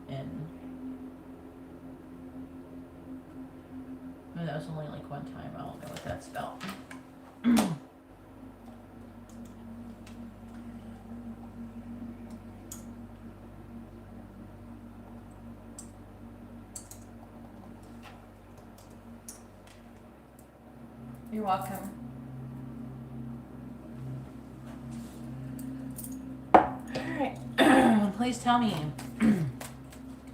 [SPEAKER 1] And... I mean, that was only like one time. I don't know what that's about. You're welcome. Alright. Please tell me.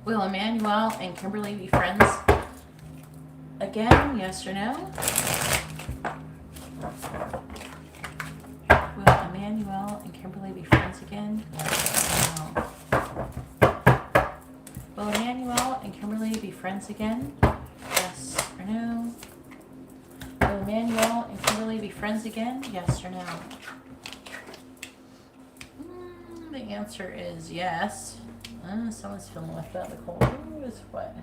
[SPEAKER 1] Will Emmanuel and Kimberly be friends again? Yes or no? Will Emmanuel and Kimberly be friends again? Yes or no? Will Emmanuel and Kimberly be friends again? Yes or no? Will Emmanuel and Kimberly be friends again? Yes or no? The answer is yes. Someone's feeling left out in the cold. Who is what?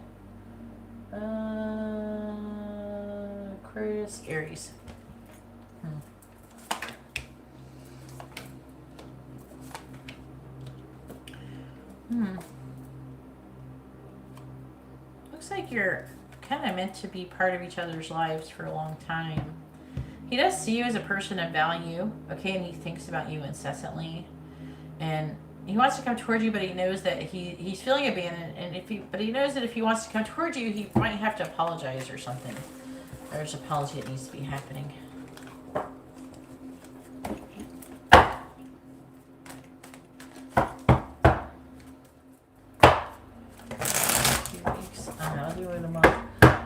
[SPEAKER 1] Aquarius, Aries. Looks like you're kind of meant to be part of each other's lives for a long time. He does see you as a person of value, okay, and he thinks about you incessantly, and he wants to come toward you, but he knows that he's feeling abandoned, and but he knows that if he wants to come toward you, he might have to apologize or something. There's an apology that needs to be happening.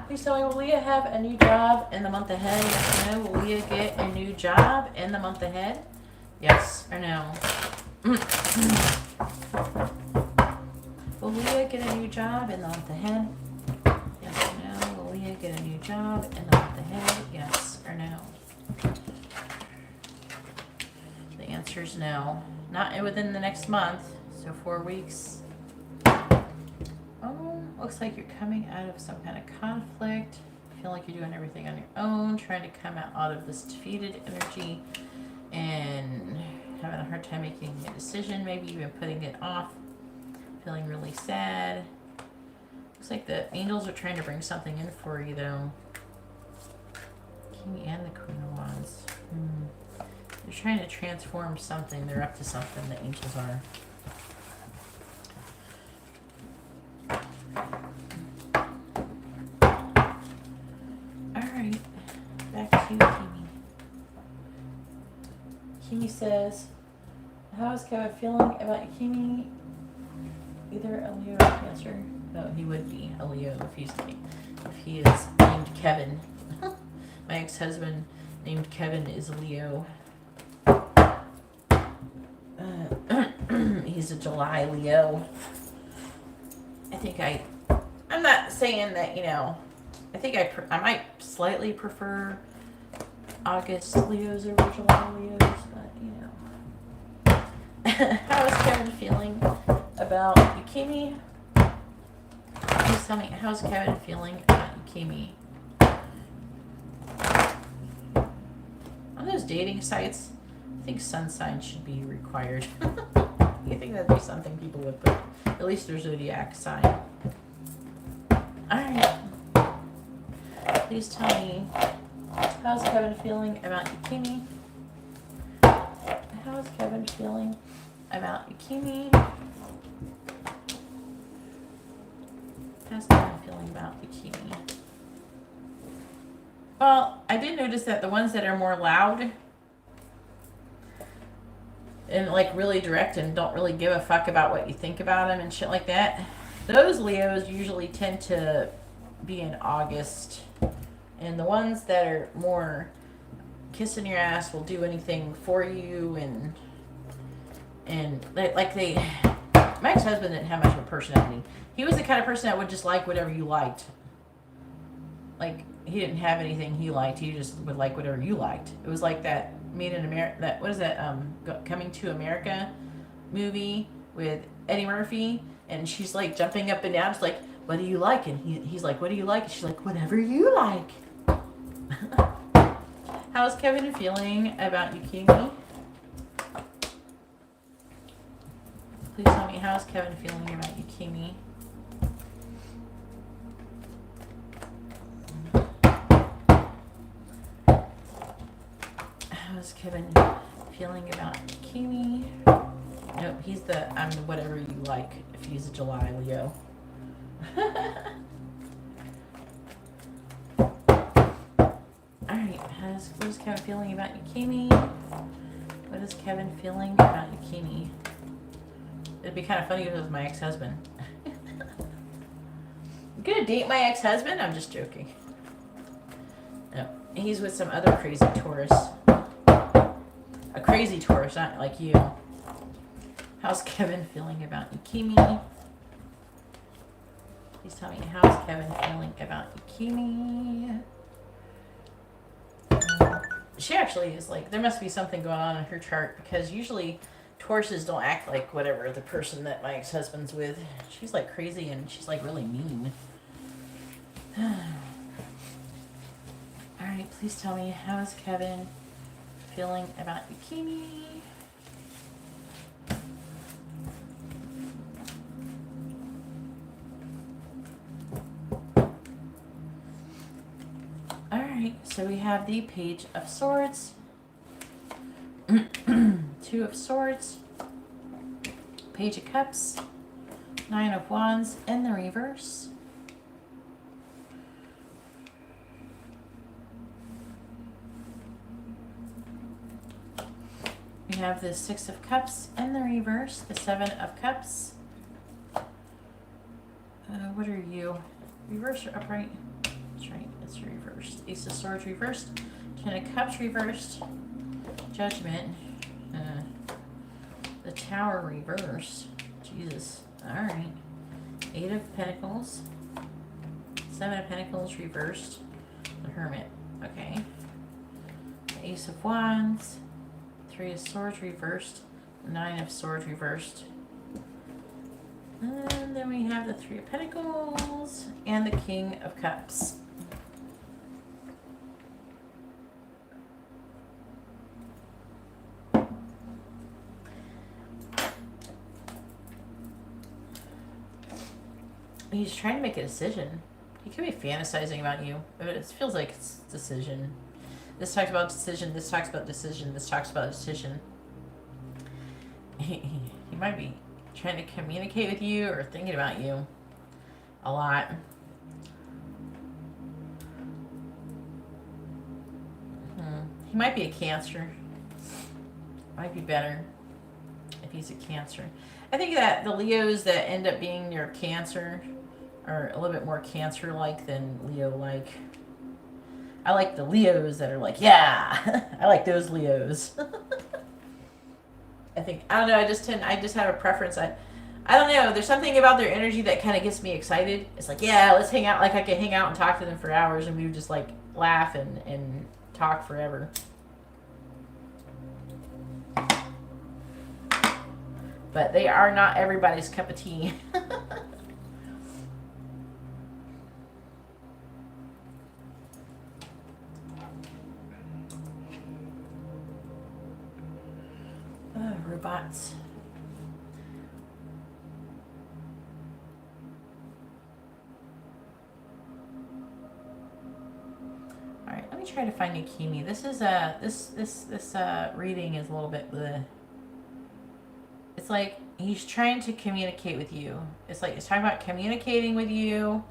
[SPEAKER 1] Please tell me, will Leah have a new job in the month ahead? Yes or no? Will Leah get a new job in the month ahead? Yes or no? Will Leah get a new job in the month ahead? Yes or no? Will Leah get a new job in the month ahead? Yes or no? The answer answers no. Not within the next month, so 4 weeks. Oh, looks like you're coming out of some kind of conflict. Feel like you're doing everything on your own, trying to come out of this defeated energy and having a hard time making a decision, maybe even putting it off, feeling really sad. Looks like the angels are trying to bring something in for you, though. King and the Queen of Wands. They're trying to transform something. They're up to something, the angels are. Alright, back to Kimi. Kimi says, how's Kevin feeling about Kimi? Either a Leo or Cancer. No, he would be a Leo if he is named Kevin. My ex-husband named Kevin is a Leo. He's a July Leo. I'm not saying that, I think I might slightly prefer August Leos over July Leos, but, How is Kevin feeling about Yukimi? Please tell me, how's Kevin feeling about Yukimi? On those dating sites, I think sun sign should be required. You think that'd be something people would put, at least their zodiac sign. Alright. Please tell me, how's Kevin feeling about Yukimi? How's Kevin feeling about Yukimi? How's Kevin feeling about Yukimi? Well, I did notice that the ones that are more loud and like really direct and don't really give a fuck about what you think about them and shit like that, those Leos usually tend to be in August. And the ones that are more kissing your ass, will do anything for you, and my ex-husband didn't have much of a personality. He was the kind of person that would just like whatever you liked. Like, he didn't have anything he liked. He just would like whatever you liked. It was like that Made in America, what is that, Coming to America movie with Eddie Murphy, and she's like jumping up and down, just like, what do you like? And he's like, what do you like? And she's like, whatever you like. How's Kevin feeling about Yukimi? Please tell me, how's Kevin feeling about Yukimi? How's Kevin feeling about Yukimi? Nope, he's I'm the whatever you like if he's a July Leo. Alright, what is Kevin feeling about Yukimi? What is Kevin feeling about Yukimi? It'd be kind of funny if it was my ex-husband. I'm gonna date my ex-husband? I'm just joking. No, he's with some other crazy Taurus. A crazy Taurus, not like you. How's Kevin feeling about Yukimi? Please tell me, how's Kevin feeling about Yukimi? She actually is like, there must be something going on in her chart, because usually Tauruses don't act like whatever the person that my ex-husband's with. She's like crazy and she's like really mean. Alright, please tell me, how is Kevin feeling about Yukimi? Alright, so we have the Page of Swords, Two of Swords, Page of Cups, Nine of Wands in the reverse. We have the Six of Cups in the reverse, the Seven of Cups. What are you? Reverse or upright? That's right, it's reversed. Ace of Swords reversed, Ten of Cups reversed, Judgment, the Tower reversed. Jesus. Alright. Eight of Pentacles, Seven of Pentacles reversed, the Hermit. Okay. The Ace of Wands, Three of Swords reversed. Nine of Swords reversed. And then we have the Three of Pentacles and the King of Cups. He's trying to make a decision. He could be fantasizing about you, but it feels like it's decision. This talks about decision, this talks about decision, this talks about decision. He might be trying to communicate with you or thinking about you a lot. He might be a Cancer. Might be better if he's a Cancer. I think that the Leos that end up being near Cancer are a little bit more Cancer-like than Leo-like. I like the Leos that are like, yeah, I like those Leos. I don't know, I just have a preference. I don't know, there's something about their energy that kind of gets me excited. It's like, yeah, let's hang out. Like I could hang out and talk to them for hours and we would just like laugh and talk forever. But they are not everybody's cup of tea. Robots. All right, let me try to find Yukimi. This is this reading is a little bit bleh. It's like he's trying to communicate with you. It's like he's talking about communicating with you.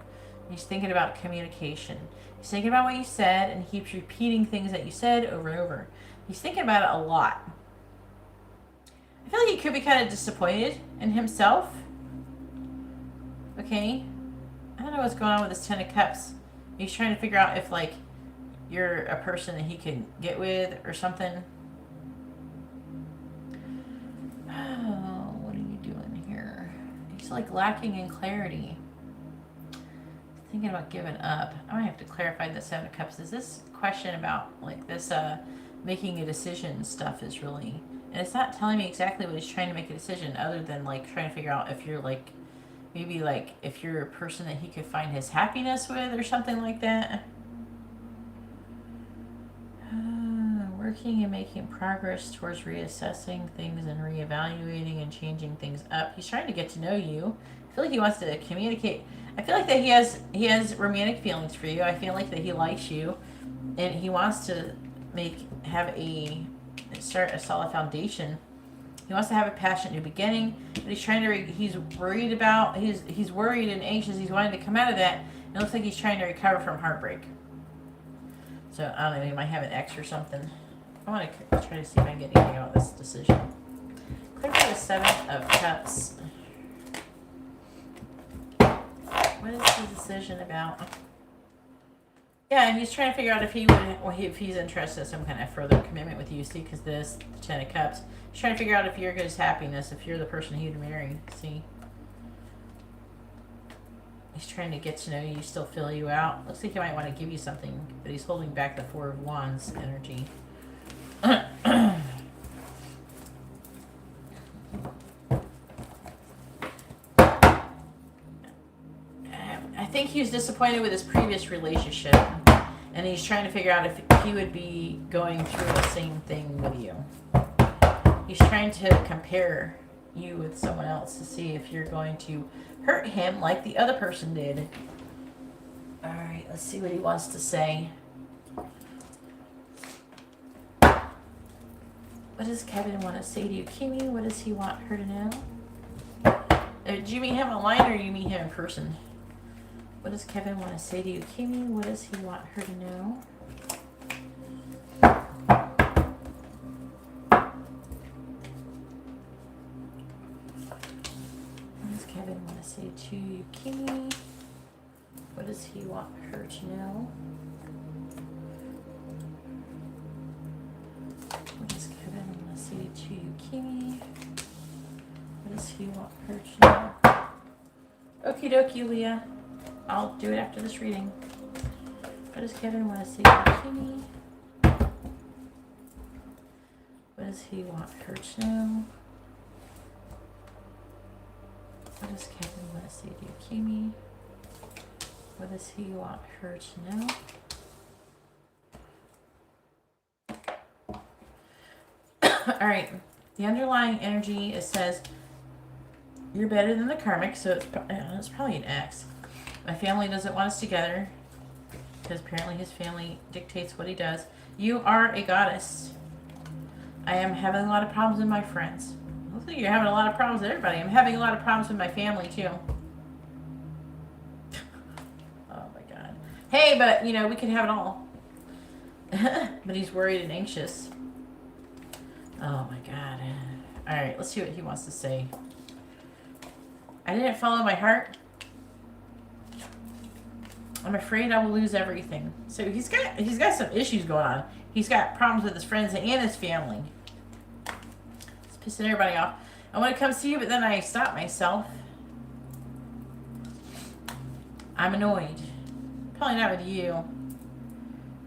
[SPEAKER 1] He's thinking about communication. He's thinking about what you said and he keeps repeating things that you said over and over. He's thinking about it a lot. I feel like he could be kind of disappointed in himself. Okay. I don't know what's going on with this Ten of Cups. He's trying to figure out if, like, you're a person that he can get with or something. Oh, what are you doing here? He's, like, lacking in clarity. Thinking about giving up. I might have to clarify the Seven of Cups. Is this question about, like, this, making a decision stuff is really... And it's not telling me exactly what he's trying to make a decision other than, like, trying to figure out if you're, like, maybe, like, if you're a person that he could find his happiness with or something like that. Working and making progress towards reassessing things and reevaluating and changing things up. He's trying to get to know you. I feel like he wants to communicate. I feel like that he has romantic feelings for you. I feel like that he likes you. And he wants to start a solid foundation. He wants to have a passionate new beginning, but he's worried and anxious. He's wanting to come out of that. It looks like he's trying to recover from heartbreak. So I don't know, he might have an ex or something. I want to try to see if I can get anything out of this decision. Clear for the Seven of Cups. What is the decision about? Yeah, and he's trying to figure out if he's interested in some kind of further commitment with you. See, because the Ten of Cups. He's trying to figure out if you're his happiness, if you're the person he'd marry. See, he's trying to get to know you, still fill you out. Looks like he might want to give you something, but he's holding back the Four of Wands energy. I think he was disappointed with his previous relationship, and he's trying to figure out if he would be going through the same thing with you. He's trying to compare you with someone else to see if you're going to hurt him like the other person did. All right, let's see what he wants to say. What does Kevin want to say to you, Kimmy? What does he want her to know? Did you meet him online or do you meet him in person? What does Kevin want to say to you, Kimmy? What does he want her to know? What does Kevin want to say to you, Kimmy? What does he want her to know? What does Kevin want to say to you, Kimmy? What does he want her to know? Okie dokie, Leah. I'll do it after this reading. What does Kevin want to say to Kimmy? What does he want her to know? What does Kevin want to say to Kimi? What does he want her to know? All right. The underlying energy, it says, you're better than the karmic, so it's probably an X. My family doesn't want us together because apparently his family dictates what he does. You are a goddess. I am having a lot of problems with my friends. Looks like you're having a lot of problems with everybody. I'm having a lot of problems with my family too. Oh my god. Hey, but you know, we can have it all. But he's worried and anxious. Oh my god. Alright, let's see what he wants to say. I didn't follow my heart. I'm afraid I will lose everything. So he's got some issues going on. He's got problems with his friends and his family. It's pissing everybody off. I want to come see you, but then I stop myself. I'm annoyed. Probably not with you.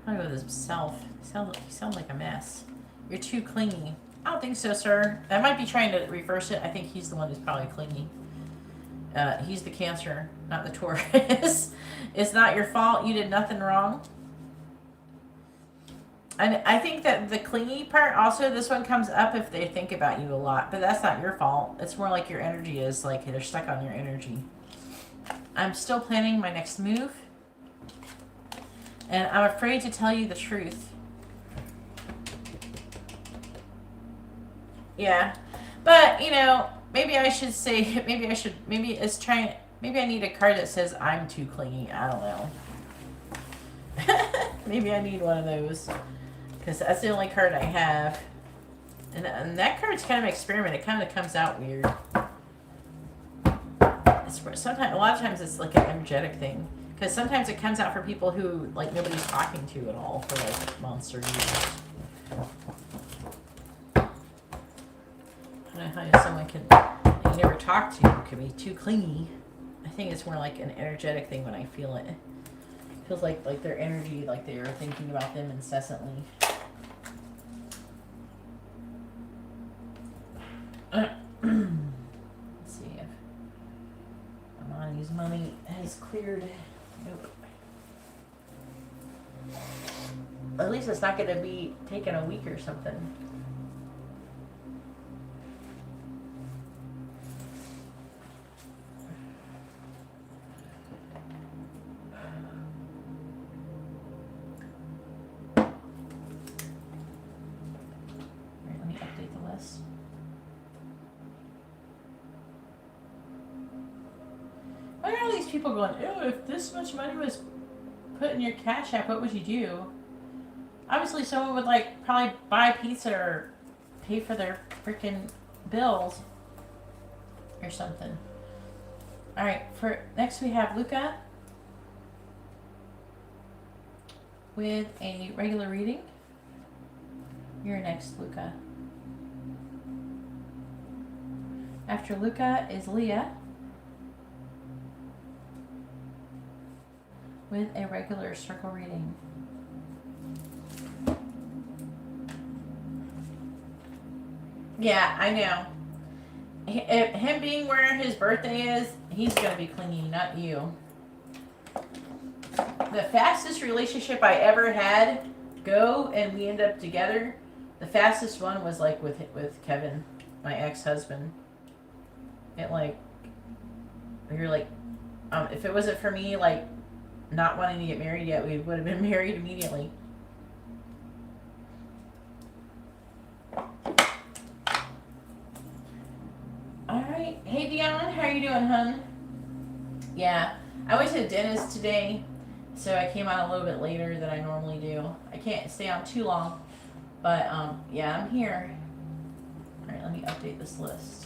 [SPEAKER 1] Probably with himself. He sounds like a mess. You're too clingy. I don't think so, sir. I might be trying to reverse it. I think he's the one who's probably clingy. He's the Cancer, not the Taurus. It's not your fault. You did nothing wrong. And I think that the clingy part, also, this one comes up if they think about you a lot. But that's not your fault. It's more like your energy is, like they're stuck on your energy. I'm still planning my next move. And I'm afraid to tell you the truth. Yeah. But, you know, maybe I should say, maybe I need a card that says I'm too clingy. I don't know. Maybe I need one of those. Because that's the only card I have. And that card's kind of an experiment. It kind of comes out weird. Sometimes, a lot of times it's like an energetic thing. Because sometimes it comes out for people who, like, nobody's talking to at all for, like, months or years. I don't know how someone can, you never talk to, could be too clingy. I think it's more like an energetic thing when I feel it. It feels like their energy, like they are thinking about them incessantly. Let's see if Amani's money has cleared. Nope. At least it's not going to be taking a week or something. Why are all these people going, ew, if this much money was put in your Cash App, what would you do? Obviously, someone would, like, probably buy pizza or pay for their freaking bills or something. Alright, for next we have Luca with a regular reading. You're next, Luca. After Luca is Leah with a regular circle reading. Yeah, I know. Him being where his birthday is, he's going to be clingy, not you. The fastest relationship I ever had go and we end up together, the fastest one was like with Kevin, my ex-husband. It like, we were like, if it wasn't for me, like, not wanting to get married yet, we would have been married immediately. Alright. Hey, Dion. How are you doing, hun? Yeah. I went to the dentist today, so I came on a little bit later than I normally do. I can't stay on too long, but, yeah, I'm here. Alright, let me update this list.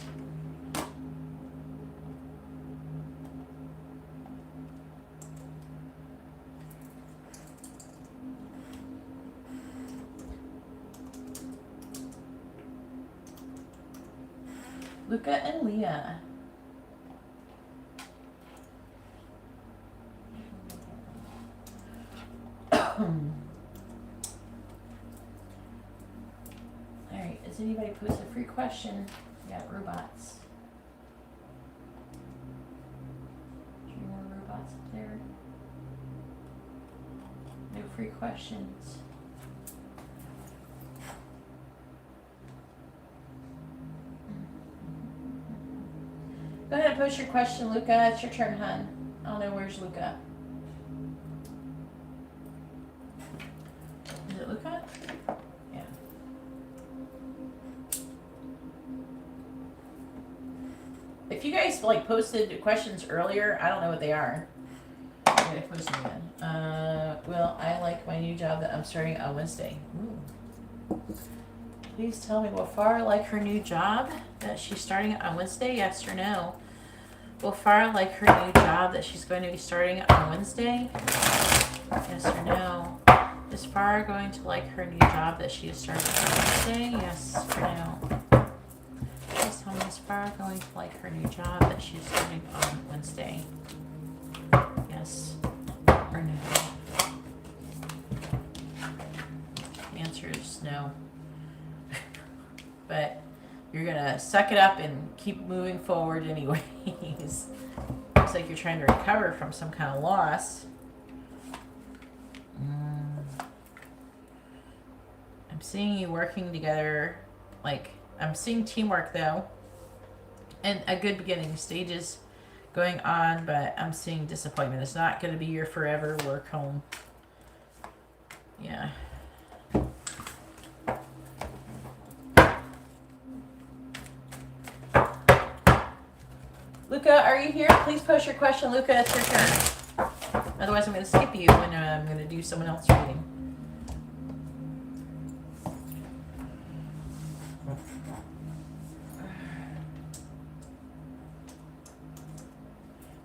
[SPEAKER 1] Luca and Leah. Alright, Does anybody post a free question? We got robots. Three more robots up there. No free questions. Go ahead and post your question, Luca. It's your turn, hon. I don't know, where's Luca? Is it Luca? Yeah. If you guys like posted questions earlier, I don't know what they are. I'm gonna post them again. Well, I like my new job that I'm starting on Wednesday. Ooh. Please tell me, will Farah like her new job that she's starting on Wednesday? Yes or no? Will Farah like her new job that she's going to be starting on Wednesday? Yes or no? Is Farah going to like her new job that she is starting on Wednesday? Yes or no? Please tell me, is Farah going to like her new job that she is starting on Wednesday? Yes or no? The answer is no. But you're gonna suck it up and keep moving forward anyways. Looks like you're trying to recover from some kind of loss. I'm seeing you working together. Like, I'm seeing teamwork though. And a good beginning stages going on, but I'm seeing disappointment. It's not gonna be your forever work home. Yeah. Luca, are you here? Please post your question, Luca. It's your turn. Otherwise, I'm going to skip you when I'm going to do someone else reading.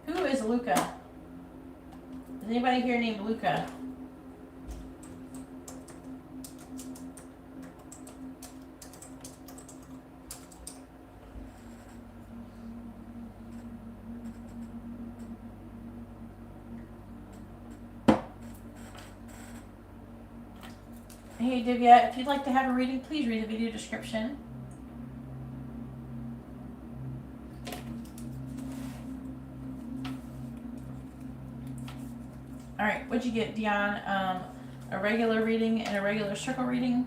[SPEAKER 1] Who is Luca? Is anybody here named Luca? Hey Divya, if you'd like to have a reading, please read the video description. Alright, what'd you get, Dion? A regular reading and a regular circle reading?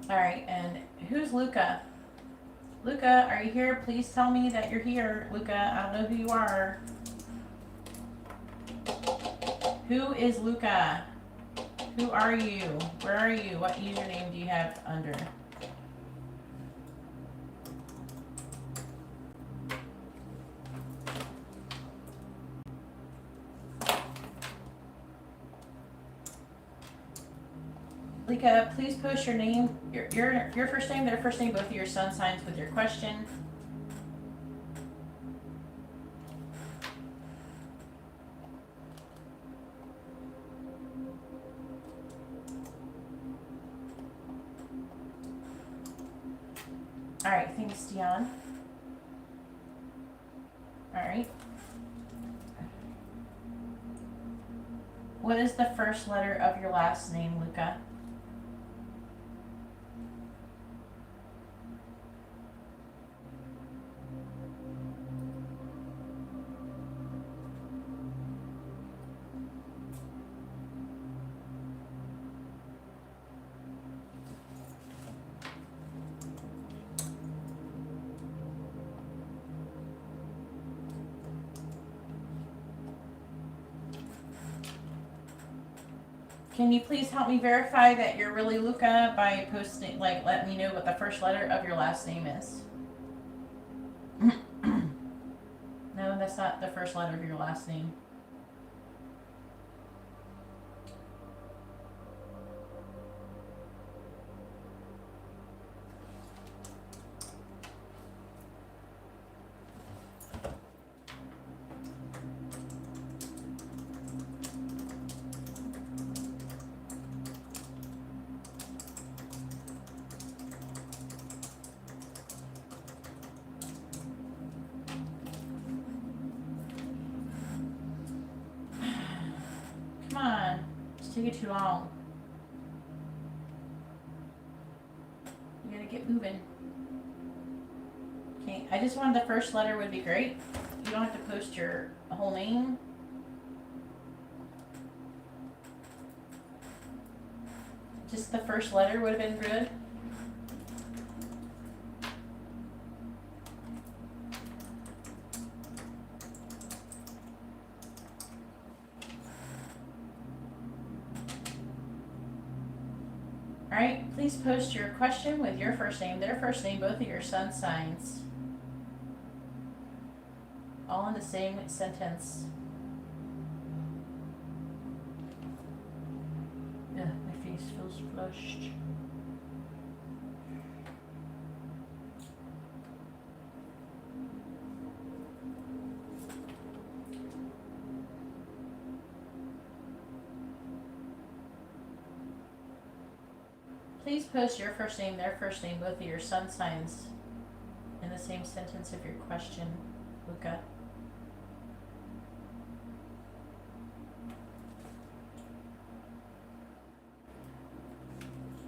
[SPEAKER 1] Alright, and who's Luca? Luca, are you here? Please tell me that you're here. Luca, I don't know who you are. Who is Luca? Who are you? Where are you? What username do you have under? Luca, please post your name, your first name, their first name, both of your sun signs with your question. All right, thanks, Dion. All right. What is the first letter of your last name, Luca? Can you please help me verify that you're really Luca by posting, like, let me know what the first letter of your last name is? No, that's not the first letter of your last name. on. It's taking too long. You gotta get moving. Okay, I just wanted the first letter would be great. You don't have to post your whole name. Just the first letter would have been good. Alright, please post your question with your first name, their first name, both of your sun signs. All in the same sentence. Ugh, my face feels flushed. Please post your first name, their first name, both of your sun signs in the same sentence of your question, Luca.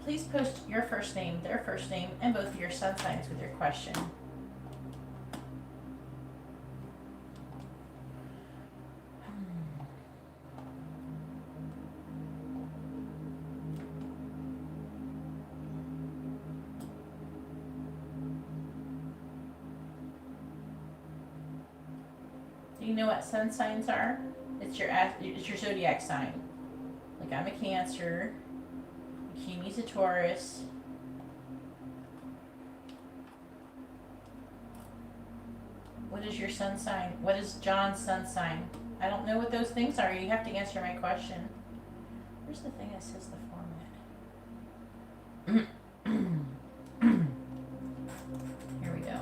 [SPEAKER 1] Please post your first name, their first name, and both of your sun signs with your question. Do you know what sun signs are? It's your zodiac sign. Like I'm a Cancer. Kimi's a Taurus. What is your sun sign? What is John's sun sign? I don't know what those things are. You have to answer my question. Where's the thing that says the format? Here we go.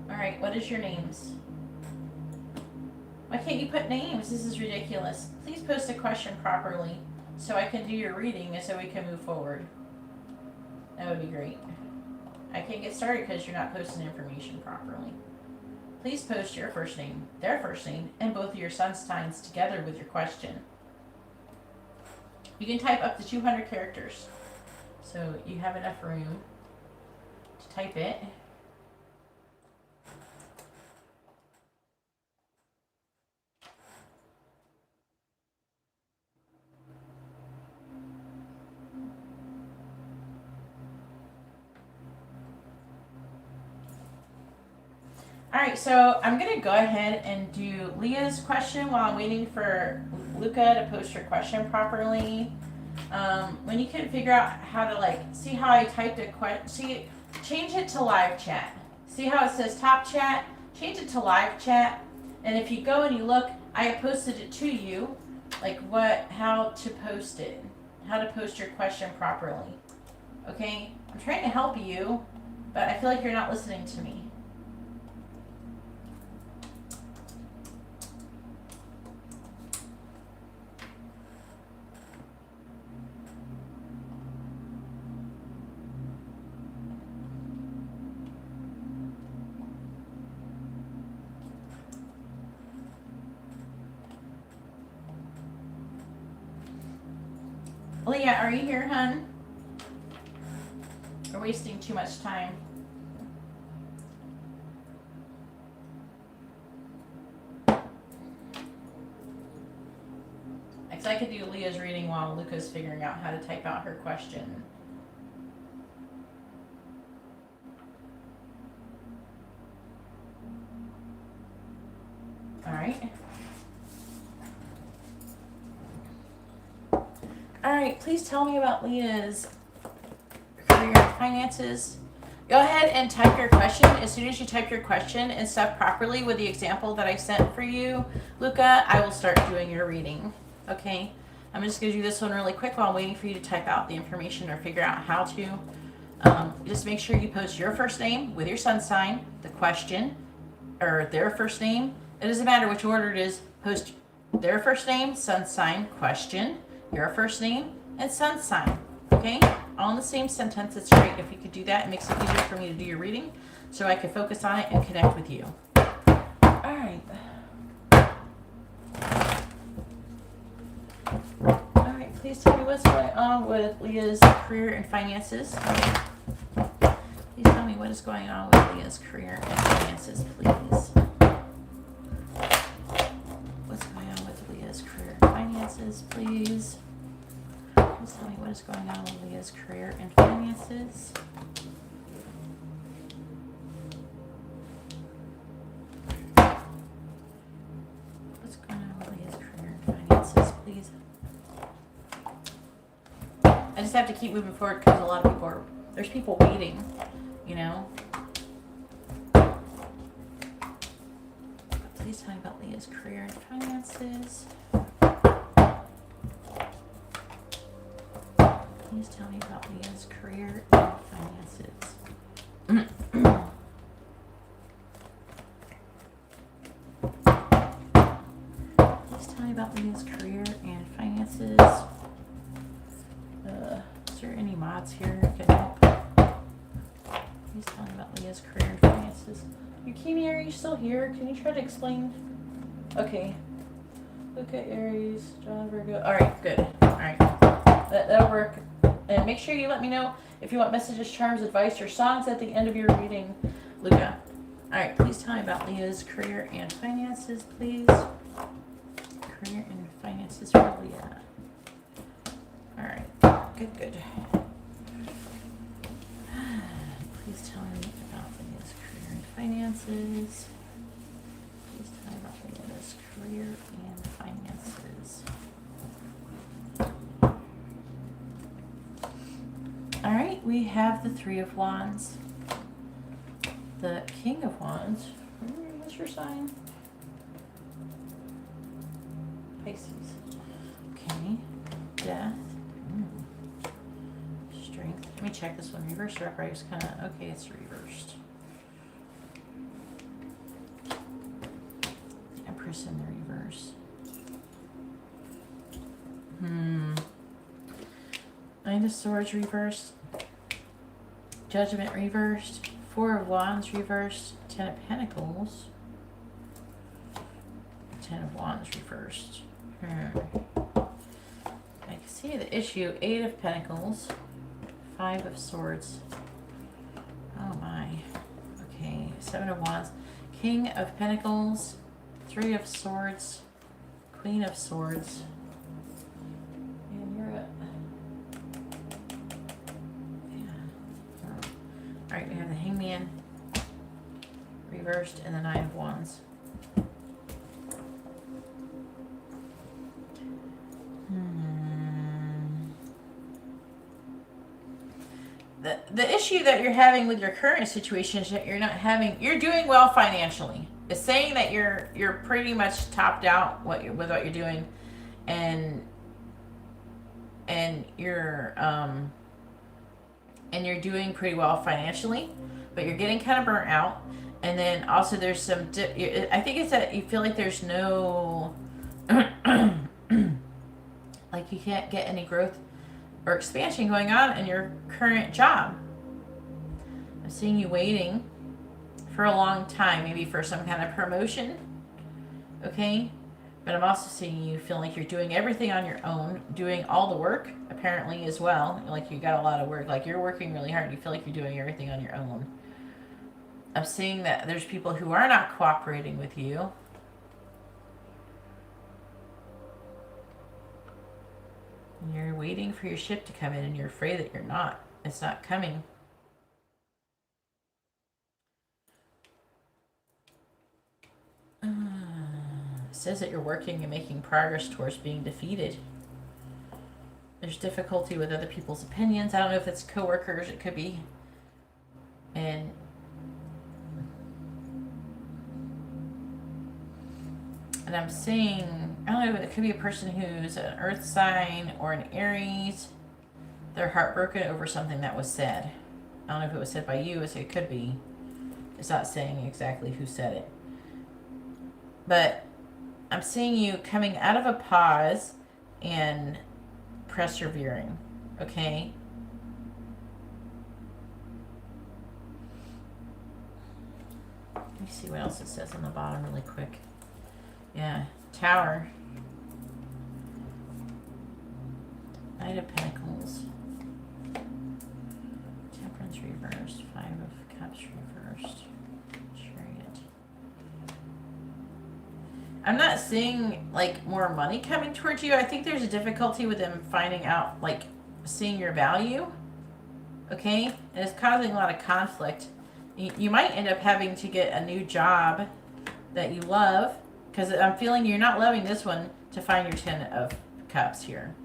[SPEAKER 1] Alright, what is your names? Why can't you put names? This is ridiculous. Please post a question properly so I can do your reading and so we can move forward. That would be great. I can't get started because you're not posting information properly. Please post your first name, their first name, and both of your sun signs together with your question. You can type up to 200 characters. So you have enough room to type it. Alright, so I'm going to go ahead and do Leah's question while I'm waiting for Luca to post her question properly. When you can figure out how to see how I typed a question, change it to live chat. See how it says top chat? Change it to live chat. And if you go and you look, I posted it to you, how to post it, how to post your question properly. Okay? I'm trying to help you, but I feel like you're not listening to me. Leah, are you here, hun? We're wasting too much time. Because I could do Leah's reading while Luca's figuring out how to type out her question. All right. Alright, please tell me about Leah's career and finances. Go ahead and type your question. As soon as you type your question and stuff properly with the example that I sent for you, Luca, I will start doing your reading. Okay? I'm just going to do this one really quick while I'm waiting for you to type out the information or figure out how to. Just make sure you post your first name with your sun sign, the question, or their first name. It doesn't matter which order it is. Post their first name, sun sign, question, your first name, and sun sign. Okay? all in the same sentence. It's great if you could do that. It makes it easier for me to do your reading so I can focus on it and connect with you. All right. All right, please tell me what's going on with Leah's career and finances. Please tell me what is going on with Leah's career and finances, please. What's going on with Leah's career and finances, please? Please tell me what is going on with Leah's career and finances. What's going on with Leah's career and finances, please? I just have to keep moving forward because a lot of people there's people waiting, you know. Please tell me about Leah's career and finances. Please tell me about Leah's career and finances. Please tell me about Leah's career and finances. Is there any mods here that can help? Please tell me about Leah's career and finances. Yukimi, are you still here? Can you try to explain? Okay. Look at Aries, John Virgo. Alright, good. Alright. That'll work. And make sure you let me know if you want messages, charms, advice, or songs at the end of your reading, Luca. Alright, please tell me about Leah's career and finances, please. Career and finances for Leah. Alright, good. Please tell me about Leah's career and finances. Please tell me about Leah's career and finances. Alright, we have the Three of Wands. The King of Wands. What's your sign? Pisces. Okay. Death. Strength. Let me check this one. Reversed or upright? It's kind of okay. It's reversed. Empress in the reverse. Nine of Swords reversed. Judgment reversed. Four of Wands reversed. Ten of Pentacles. Ten of Wands reversed. I can see the issue. Eight of Pentacles. Five of Swords. Oh my. Okay. Seven of Wands. King of Pentacles. Three of Swords. Queen of Swords. And you're up. Alright, we have the Hangman reversed and the Nine of Wands. The issue that you're having with your current situation is that you're doing well financially. It's saying that you're pretty much topped out with what you're doing, and you're doing pretty well financially, but you're getting kind of burnt out. And then also there's some I think it's that you feel like there's no like you can't get any growth or expansion going on in your current job. I'm seeing you waiting for a long time, maybe for some kind of promotion, okay? But I'm also seeing you feel like you're doing everything on your own, doing all the work, apparently, as well. Like you got a lot of work, like you're working really hard. You feel like you're doing everything on your own. I'm seeing that there's people who are not cooperating with you. And you're waiting for your ship to come in, and you're afraid that it's not coming. It says that you're working and making progress towards being defeated. There's difficulty with other people's opinions. I don't know if it's coworkers, it could be. And I'm seeing, I don't know, it could be a person who's an earth sign or an Aries. They're heartbroken over something that was said. I don't know if it was said by you, it could be. It's not saying exactly who said it. But I'm seeing you coming out of a pause and persevering, okay? me see what else it says on the bottom really quick. Yeah, Tower. Knight of Pentacles. Temperance reversed. Five of Cups reversed. Chariot. I'm not seeing like more money coming towards you. I think there's a difficulty with them finding out, like seeing your value. Okay? And it's causing a lot of conflict. You might end up having to get a new job that you love, because I'm feeling you're not loving this one to find your 10 of Cups here.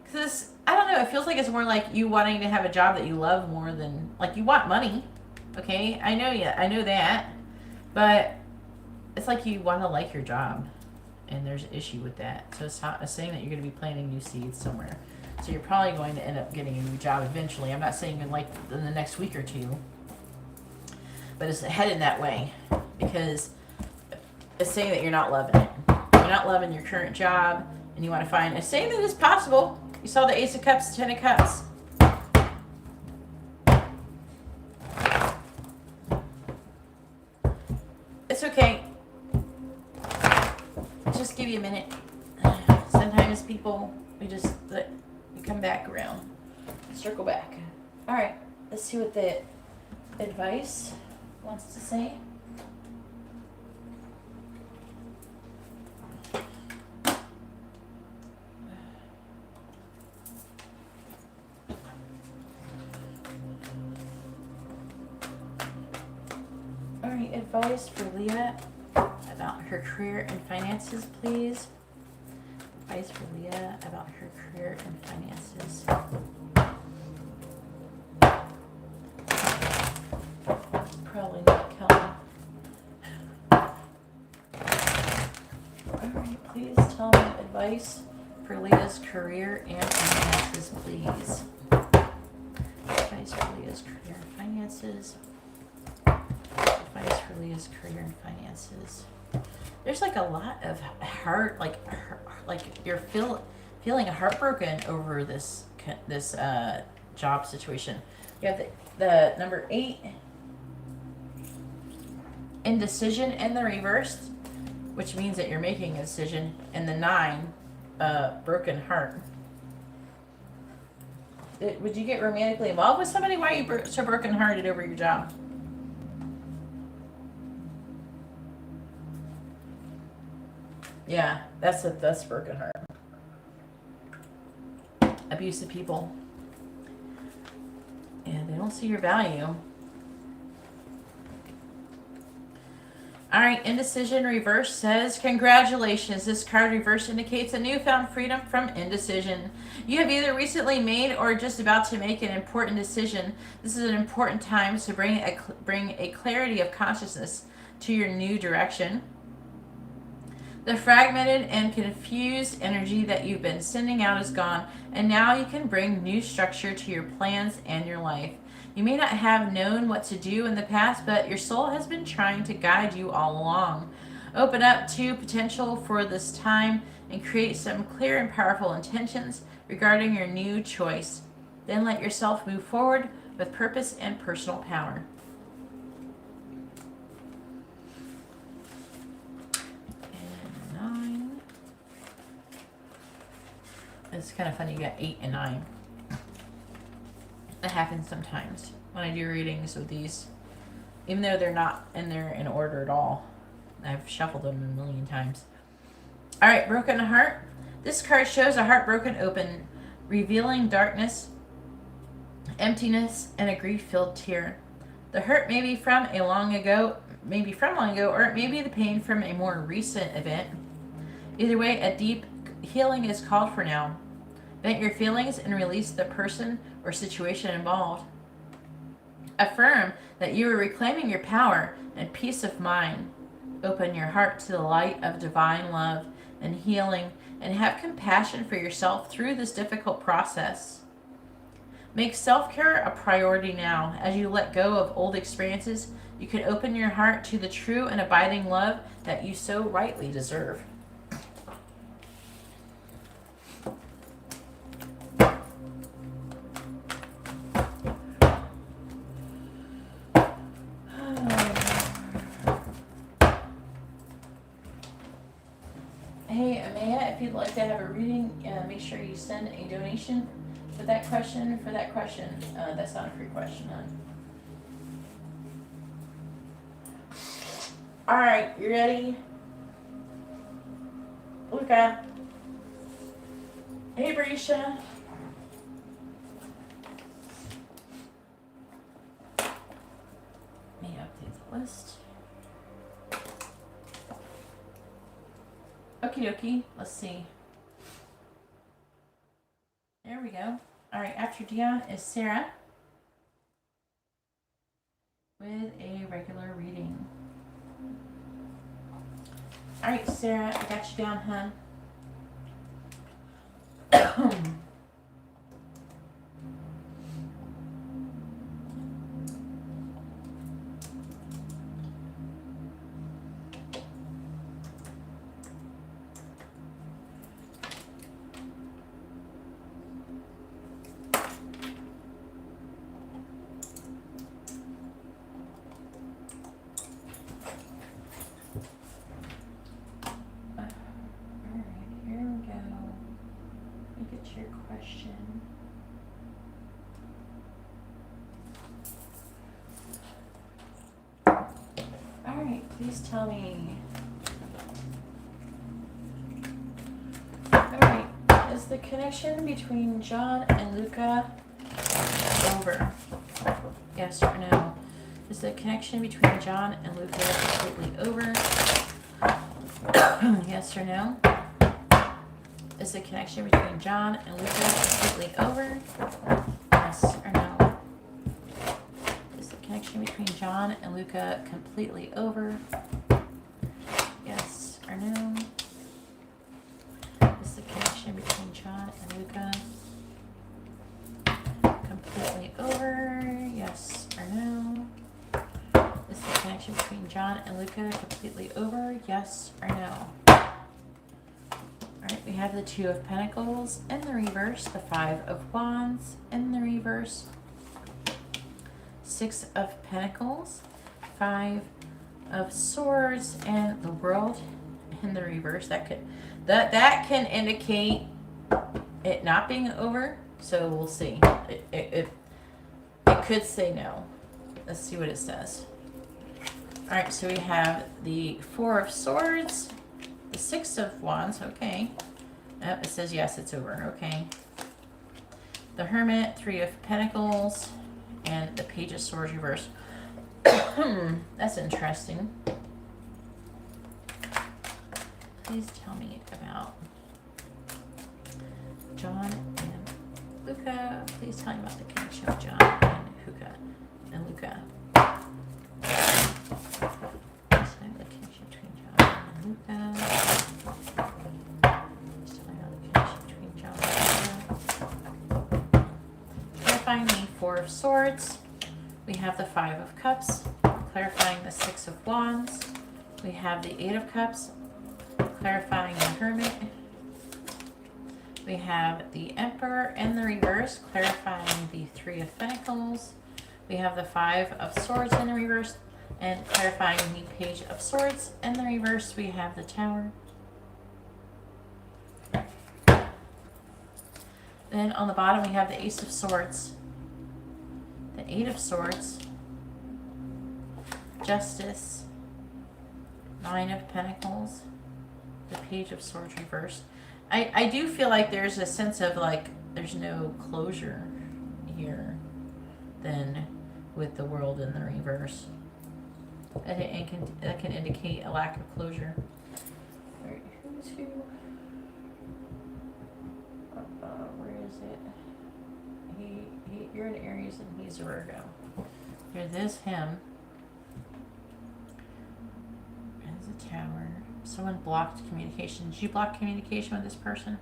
[SPEAKER 1] Because I don't know, it feels like it's more like you wanting to have a job that you love more than, like, you want money. Okay? I know that. But it's like you want to like your job, and there's an issue with that. So it's saying that you're going to be planting new seeds somewhere. So you're probably going to end up getting a new job eventually. I'm not saying in the next week or two, but it's headed that way, because it's saying that you're not loving it. You're not loving your current job, and you want to find. It's saying that it's possible. You saw the Ace of Cups, 10 of Cups. It's okay. Just give you a minute. Sometimes people, we come back around. Circle back. All right, let's see what the advice wants to say. All right, advice for Leah about her career and finances, please. Advice for Leah about her career and finances. Probably not Kelly. Alright, please tell me advice for Leah's career and finances, please. Advice for Leah's career and finances. Advice for Leah's career and finances. There's like a lot of heart, like you're feeling heartbroken over this job situation. You have the number 8, indecision in the reverse, which means that you're making a decision, and the 9, broken heart. Would you get romantically involved with somebody? Why are you so broken-hearted over your job? Yeah, that's broken heart. Abusive people. And they don't see your value. Alright, indecision reverse says, congratulations. This card reverse indicates a newfound freedom from indecision. You have either recently made or just about to make an important decision. This is an important time to bring a clarity of consciousness to your new direction. The fragmented and confused energy that you've been sending out is gone, and now you can bring new structure to your plans and your life. You may not have known what to do in the past, but your soul has been trying to guide you all along. Open up to potential for this time and create some clear and powerful intentions regarding your new choice. Then let yourself move forward with purpose and personal power. It's kind of funny, you got 8 and 9. That happens sometimes when I do readings with these. Even though they're not in order at all. I've shuffled them a million times. Alright, broken heart. This card shows a heart broken open, revealing darkness, emptiness, and a grief-filled tear. The hurt may be from long ago, or it may be the pain from a more recent event. Either way, a deep healing is called for now. Vent your feelings and release the person or situation involved. Affirm that you are reclaiming your power and peace of mind. Open your heart to the light of divine love and healing, and have compassion for yourself through this difficult process. Make self-care a priority now. As you let go of old experiences, you can open your heart to the true and abiding love that you so rightly deserve. if you'd like to have a reading, make sure you send a donation for that question. That's not a free question, huh? Alright, you ready? Luca. Hey, Brisha. Let me update the list. Okie dokie, let's see. There we go. Alright, after Dion is Sarah with a regular reading. Alright, Sarah, I got you down, hun. Your question. Alright, please tell me. Alright, is the connection between John and Luca over? Yes or no? Is the connection between John and Luca completely over? Yes or no? Is the connection between John and Luca completely over? Yes or no? Is the connection between John and Luca completely over? Yes or no? Is the connection between John and Luca completely over? Yes or no? Is the connection between John and Luca completely over? Yes or no? Alright, we have the Two of Pentacles in the reverse, the Five of Wands in the reverse, Six of Pentacles, Five of Swords, and the World in the reverse. That can indicate it not being over, so we'll see. It could say no. Let's see what it says. Alright, so we have the Four of Swords, the Six of Wands, okay. It says yes, it's over, okay. The Hermit, Three of Pentacles, and the Page of Swords reversed. That's interesting. Please tell me about John and Luca. Please tell me about the connection of John and Luca. The connection between John and Luca. Clarifying the Four of Swords. We have the Five of Cups. Clarifying the Six of Wands. We have the Eight of Cups. Clarifying the Hermit. We have the Emperor in the reverse. Clarifying the Three of Pentacles. We have the Five of Swords in the reverse. And clarifying the Page of Swords in the reverse. We have the Tower. Then on the bottom we have the Ace of Swords, the Eight of Swords, Justice, Nine of Pentacles, the Page of Swords reversed. I do feel like there's a sense of like there's no closure here than with the World in the reverse. That can indicate a lack of closure. All right, who's who? Where is it? You're an Aries and he's a Virgo. You're this, him. There's a Tower. Someone blocked communication. Did you block communication with this person?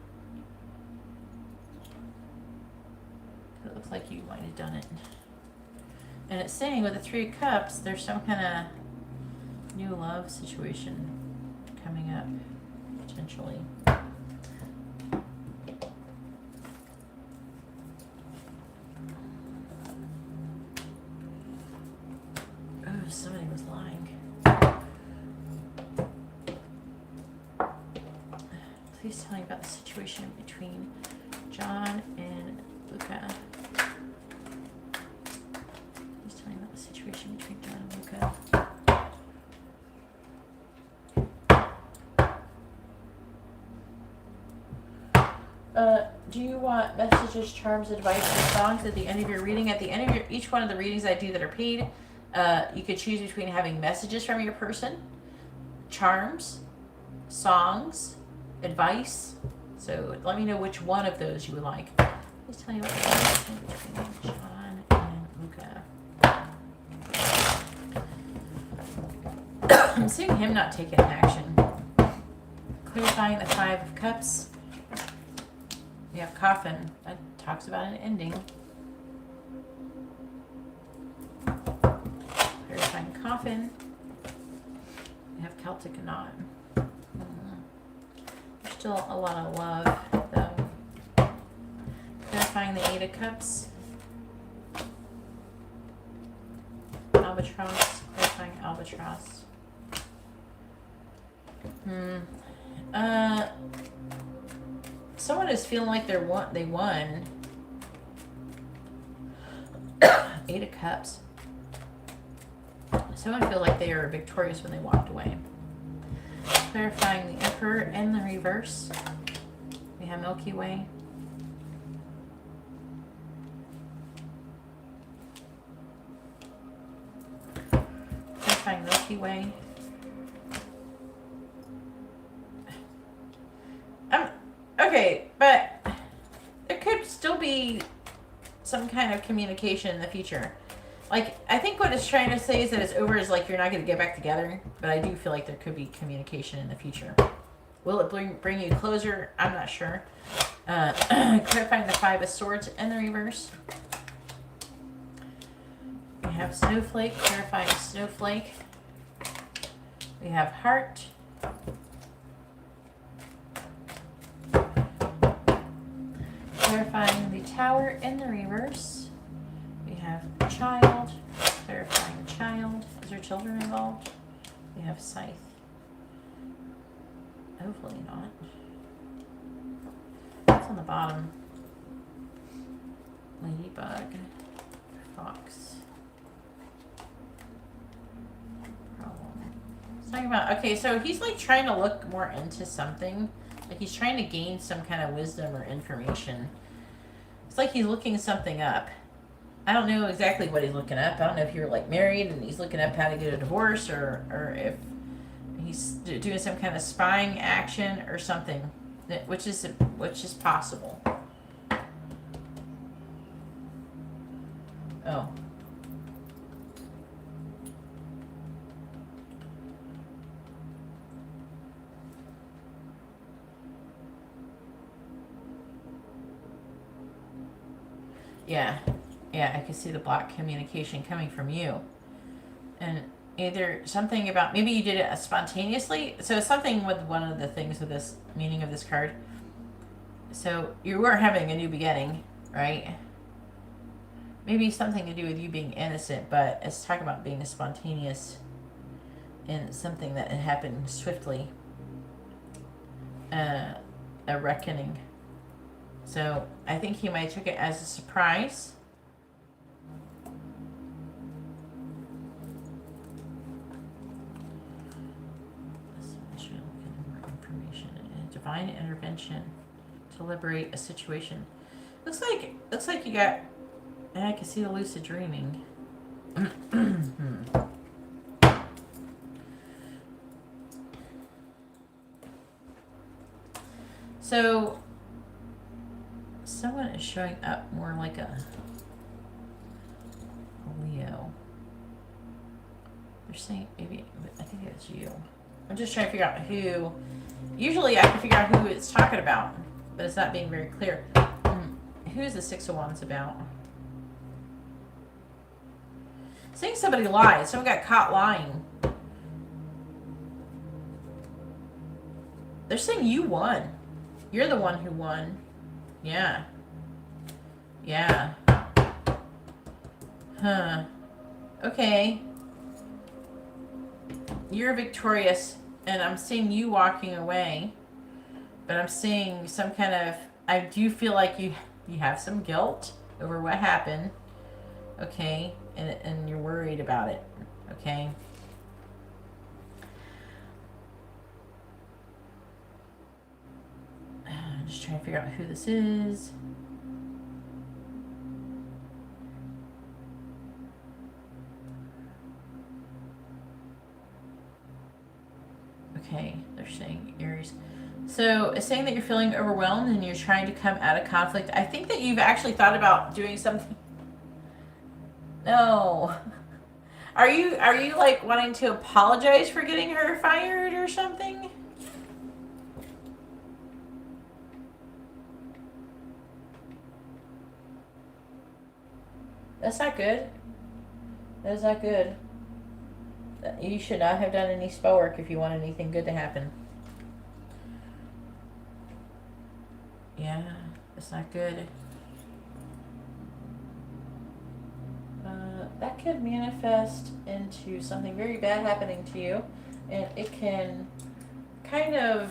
[SPEAKER 1] It looks like you might have done it. And it's saying with the Three of Cups, there's some kind of new love situation coming up, potentially. Oh, somebody was lying. Please tell me about the situation between John and Luca. Please tell me about the situation between John and Luca. Do you want messages, charms, advice, and songs at the end of your reading? At the end of each one of the readings I do that are paid, you could choose between having messages from your person, charms, songs, advice. So let me know which one of those you would like. Please tell me what the between John and Luca. I'm seeing him not taking action. Clarifying the Five of Cups. We have Coffin. That talks about an ending. Clarifying Coffin. We have Celtic Knot. There's still a lot of love, though. Clarifying the Eight of Cups. Albatross. Clarifying Albatross. Someone is feeling like they won. Eight of Cups. Someone feels like they are victorious when they walked away. Clarifying the Emperor in the reverse. We have Milky Way. Clarifying Milky Way. Okay, but there could still be some kind of communication in the future. Like, I think what it's trying to say is that it's over is like you're not going to get back together, but I do feel like there could be communication in the future. Will it bring you closer? I'm not sure. Clarifying the Five of Swords in the reverse. We have Snowflake, clarifying Snowflake. We have Heart. Clarifying the Tower in the reverse. We have Child. Clarifying Child. Is there children involved? We have Scythe. Hopefully not. What's on the bottom? Ladybug. Fox. Problem. It's talking about, okay, so he's like trying to look more into something. Like he's trying to gain some kind of wisdom or information. It's like he's looking something up. I don't know exactly what he's looking up. I don't know if you're like married and he's looking up how to get a divorce, or if he's doing some kind of spying action or something, which is possible. Oh. Yeah, I can see the block communication coming from you. And either something about, maybe you did it spontaneously. So something with one of the things with this meaning of this card. So you were having a new beginning, right? Maybe something to do with you being innocent, but it's talking about being spontaneous in something that had happened swiftly. A reckoning. So I think he might have took it as a surprise. Divine intervention to liberate a situation. Looks like you got. And I can see the lucid dreaming. So someone is showing up more like a Leo. They're saying maybe, I think it's you. I'm just trying to figure out who. Usually I can figure out who it's talking about, but it's not being very clear. Who's the Six of Wands about? Saying somebody lied. Someone got caught lying. They're saying you won. You're the one who won. Yeah. Yeah. Huh. Okay. You're victorious, and I'm seeing you walking away. But I'm seeing some kind of, I do feel like you have some guilt over what happened, okay, and you're worried about it, okay. I'm just trying to figure out who this is. Okay, they're saying Aries. So it's saying that you're feeling overwhelmed and you're trying to come out of conflict. I think that you've actually thought about doing something. No. Are you like wanting to apologize for getting her fired or something? That's not good. That is not good. You should not have done any spell work if you want anything good to happen. Yeah, it's not good. That could manifest into something very bad happening to you. And it can kind of,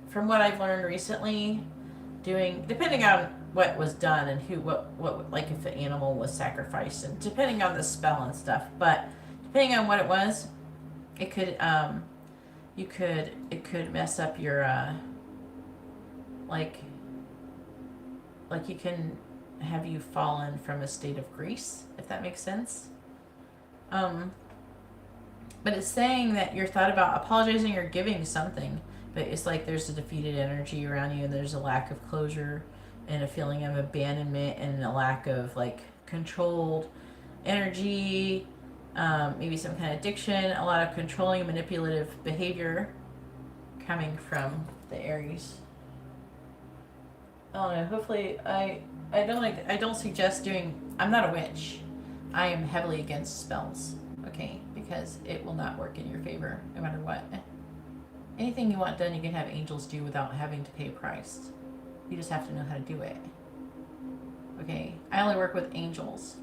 [SPEAKER 1] from what I've learned recently, depending on what was done and what like if the animal was sacrificed and depending on the spell and stuff, but depending on what it was, it could, it could mess up your, like you can have you fallen from a state of grace, if that makes sense. But it's saying that you're thought about apologizing or giving something, but it's like there's a defeated energy around you and there's a lack of closure and a feeling of abandonment and a lack of like controlled energy, maybe some kind of addiction, a lot of controlling manipulative behavior coming from the Aries. I don't know, hopefully I don't suggest doing, I'm not a witch. I am heavily against spells, okay? Because it will not work in your favor no matter what. Anything you want done, you can have angels do without having to pay a price. You just have to know how to do it. Okay, I only work with angels.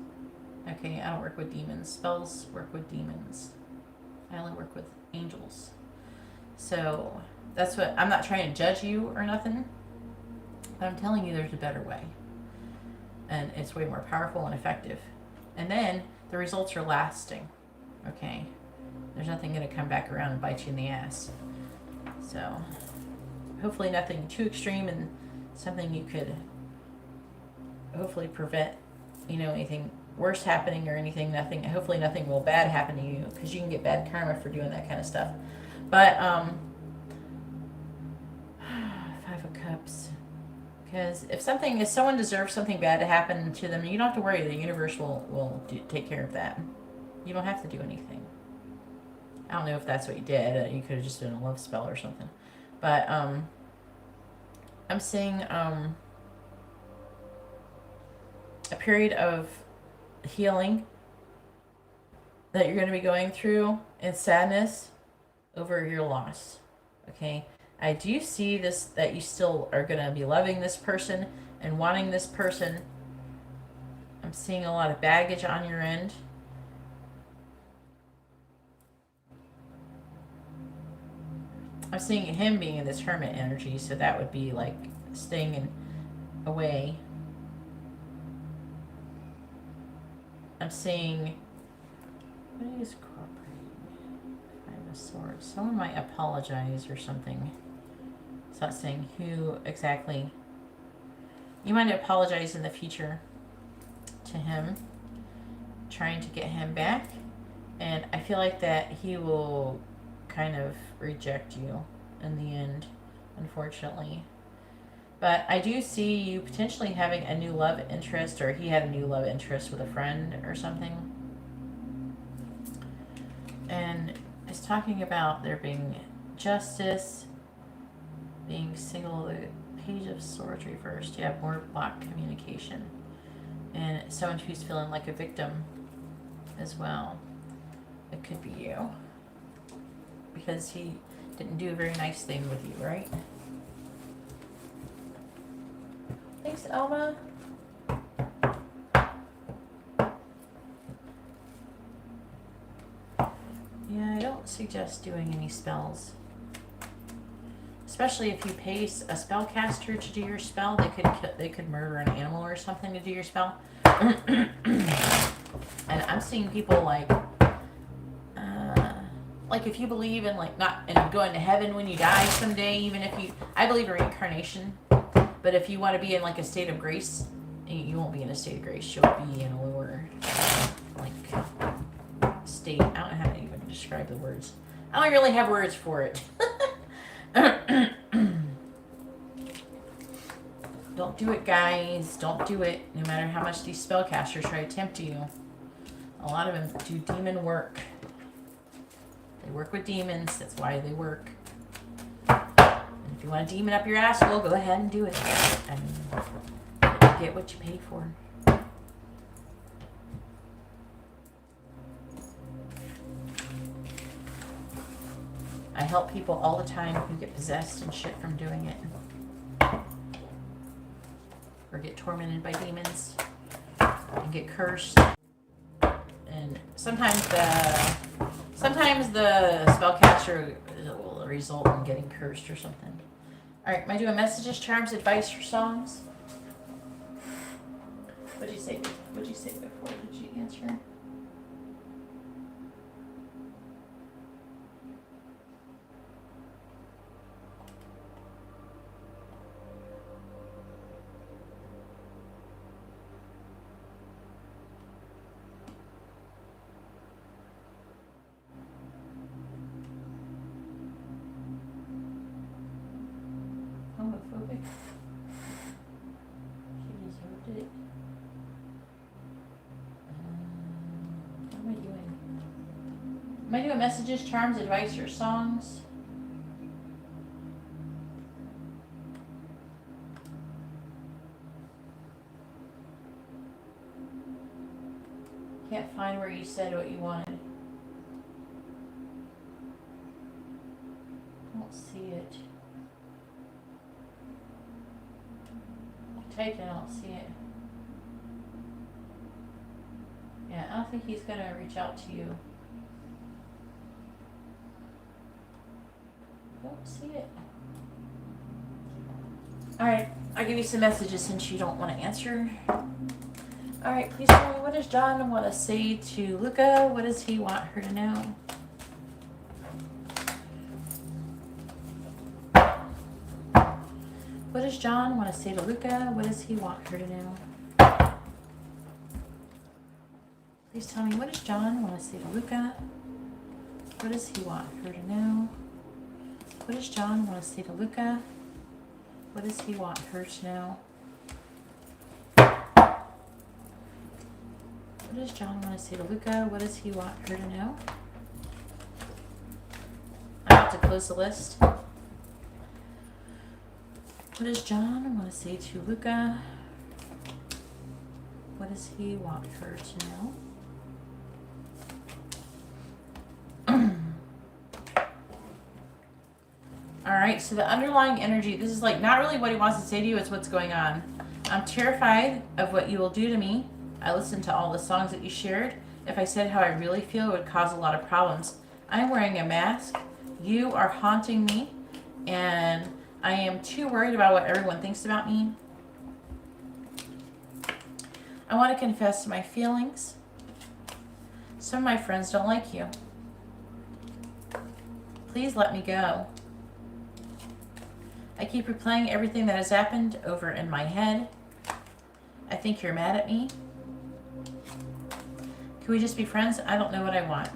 [SPEAKER 1] Okay, I don't work with demons. Spells work with demons. I only work with angels. So that's what, I'm not trying to judge you or nothing, but I'm telling you there's a better way. And it's way more powerful and effective. And then the results are lasting. Okay? There's nothing going to come back around and bite you in the ass. So hopefully nothing too extreme and something you could hopefully prevent, anything worse happening or anything. Hopefully nothing will bad happen to you, because you can get bad karma for doing that kind of stuff. But 5 of Cups. Because if someone deserves something bad to happen to them, you don't have to worry. The universe will take care of that. You don't have to do anything. I don't know if that's what you did. You could have just done a love spell or something. But I'm seeing a period of healing that you're going to be going through and sadness over your loss. Okay? I do see this, that you still are going to be loving this person and wanting this person. I'm seeing a lot of baggage on your end. I'm seeing him being in this hermit energy, so that would be like staying away. I'm seeing, what is cooperating? 5 of Swords. Someone might apologize or something. It's not saying who exactly. You might apologize in the future to him, trying to get him back. And I feel like that he will kind of reject you in the end, unfortunately. But I do see you potentially having a new love interest, or he had a new love interest with a friend or something. And it's talking about there being justice, being single, the Page of Swords reversed. You have more blocked communication. And someone who's feeling like a victim as well. It could be you. Because he didn't do a very nice thing with you, right? Thanks, Elma. Yeah, I don't suggest doing any spells. especially if you pay a spellcaster to do your spell, they could murder an animal or something to do your spell. And I'm seeing people like if you believe in not in going to heaven when you die someday, even if you, I believe in reincarnation, but if you want to be in a state of grace, you won't be in a state of grace. You'll be in a lower state. I don't know how to even describe the words. I don't really have words for it. Don't do it, guys. Don't do it. No matter how much these spellcasters try to tempt you. A lot of them do demon work. They work with demons. That's why they work. And if you want a demon up your ass, well, go ahead and do it. And get what you pay for. I help people all the time who get possessed and shit from doing it. Or get tormented by demons. And get cursed. And sometimes the spellcaster will result in getting cursed or something. Alright, am I doing messages, charms, advice, or songs? What'd you say before? Did you answer? Homophobic. She deserved it. What am I doing? Am I doing messages, charms, advice, or songs? Can't find where you said what you wanted. Don't see it. Typed it, I don't see it. Yeah, I don't think he's gonna reach out to you. Don't see it. Alright, I'll give you some messages since you don't want to answer. Alright, please tell me, what does John want to say to Luca? What does he want her to know? What does John want to say to Luca? What does he want her to know? Please tell me, what does John want to say to Luca? What does he want her to know? What does John want to say to Luca? What does he want her to know? What does John want to say to Luca? What does he want her to know? I have to close the list. What does John want to say to Luca? What does he want her to know? Alright, so the underlying energy, this is not really what he wants to say to you, it's what's going on. I'm terrified of what you will do to me. I listened to all the songs that you shared. If I said how I really feel, it would cause a lot of problems. I'm wearing a mask. You are haunting me. And I am too worried about what everyone thinks about me. I want to confess my feelings. Some of my friends don't like you. Please let me go. I keep replaying everything that has happened over in my head. I think you're mad at me. Can we just be friends? I don't know what I want.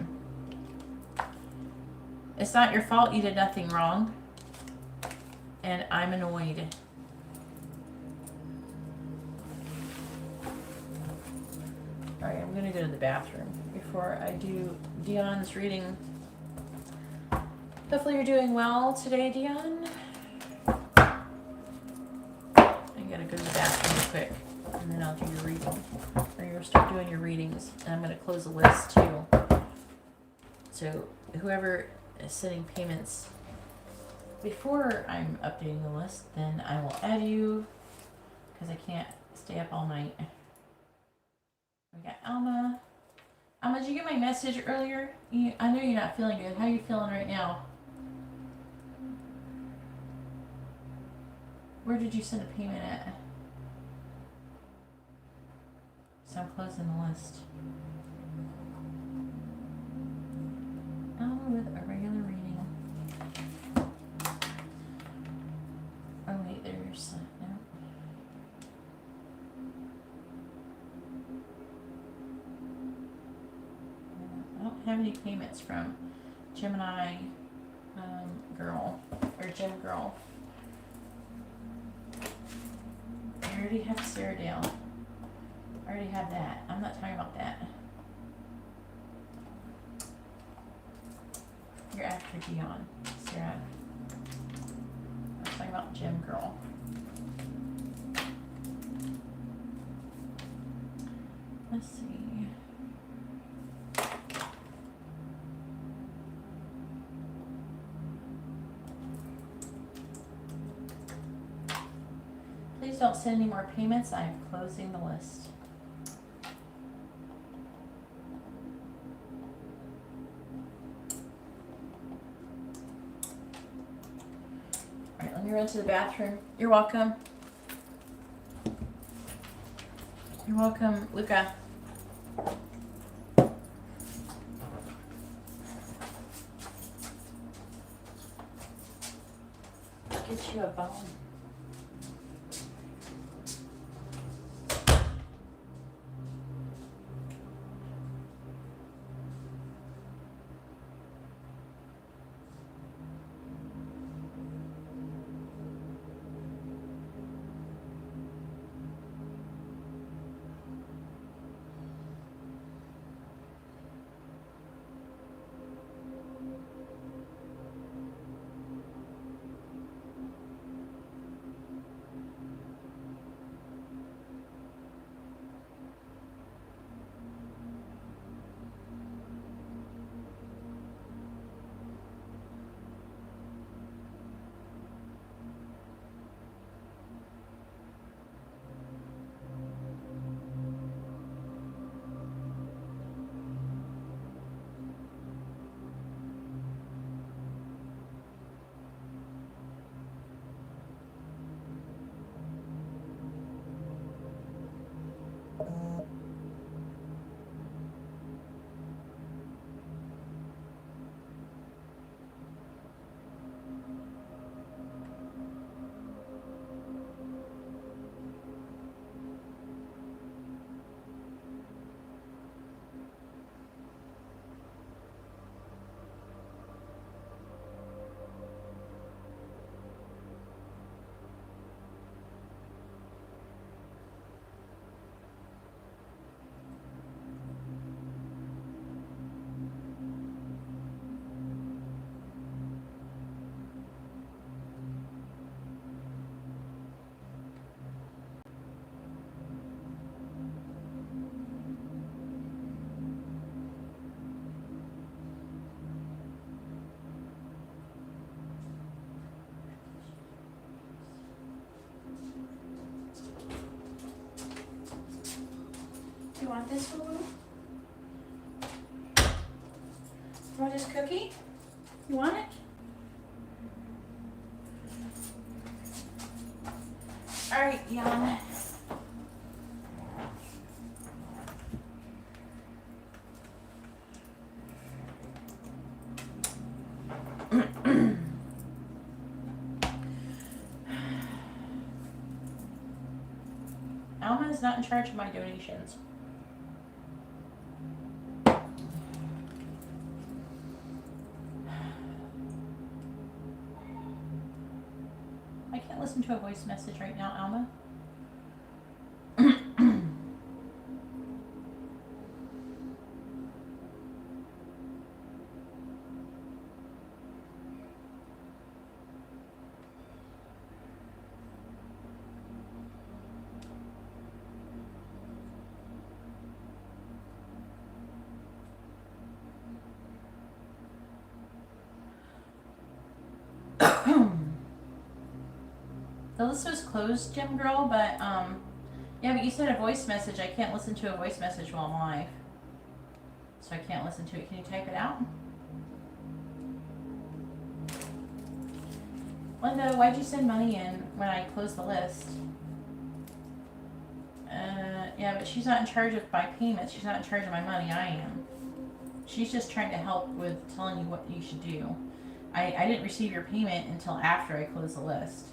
[SPEAKER 1] It's not your fault. You did nothing wrong. And I'm annoyed. Alright, I'm going to go to the bathroom before I do Dion's reading. Hopefully you're doing well today, Dion. I gotta go to the bathroom real quick, and then I'll do your reading. Or you'll start doing your readings. And I'm going to close the list too. So whoever is sending payments before I'm updating the list, then I will add you, because I can't stay up all night. We got Alma. Alma, did you get my message earlier? I know you're not feeling good. How are you feeling right now? Where did you send a payment at? So I'm closing the list. With a regular reading. Oh wait, there's no. I don't have any payments from Gemini girl or Gem girl. I already have Sarah Dale. I already have that. I'm not talking about that. You're after Dion, Sarah. I'm talking about Gem girl. Let's see. Please don't send any more payments. I am closing the list. All right, let me run to the bathroom. You're welcome. You're welcome, Luca. Get you a bone. You want this, Lulu? You want this cookie? You want it? All right, Jan. Alma is not in charge of my donations. I can't listen to a voice message right now, Alma. The list was closed, Jim Girl, but yeah, but you said a voice message. I can't listen to a voice message while I'm live. So I can't listen to it. Can you type it out? Linda, why'd you send money in when I closed the list? Yeah, but she's not in charge of my payments. She's not in charge of my money. I am. She's just trying to help with telling you what you should do. I didn't receive your payment until after I closed the list.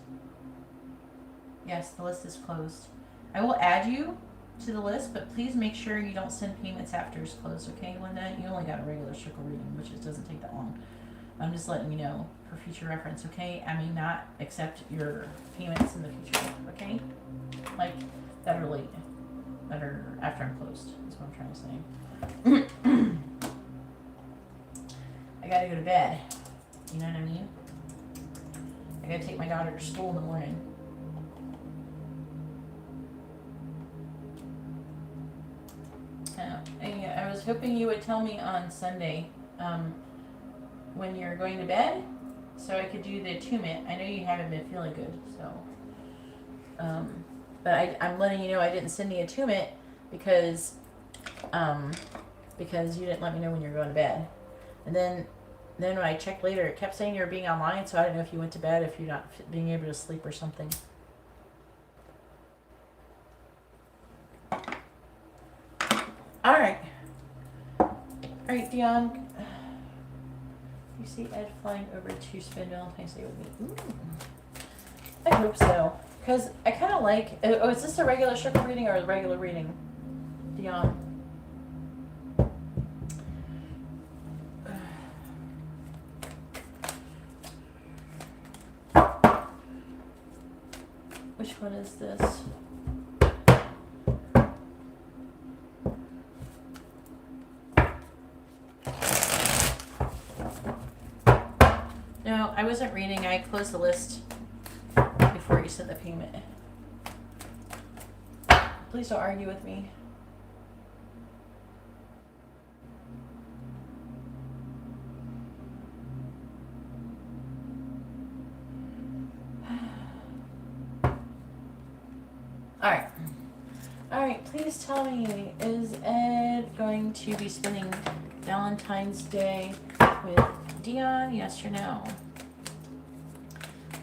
[SPEAKER 1] Yes, the list is closed. I will add you to the list, but please make sure you don't send payments after it's closed, okay, Linda? You only got a regular circle reading, which it doesn't take that long. I'm just letting you know for future reference, okay? I may not accept your payments in the future, okay? Like, that are late. That are after I'm closed, is what I'm trying to say. I gotta go to bed. You know what I mean? I gotta take my daughter to school in the morning. I was hoping you would tell me on Sunday when you're going to bed so I could do the attunement. I know you haven't been feeling good, so. But I'm letting you know I didn't send the attunement because you didn't let me know when you're going to bed. And then when I checked later, it kept saying you were being online, so I don't know if you went to bed, if you're not being able to sleep or something. All right, Dion. You see Ed flying over to spend Valentine's Day with me? Ooh. I hope so, because I kind of like. Oh, is this a regular circle reading or a regular reading, Dion? Which one is this? No, I wasn't reading. I closed the list before you sent the payment. Please don't argue with me. All right, please tell me, is Ed going to be spending Valentine's Day with Dion? Yes or no?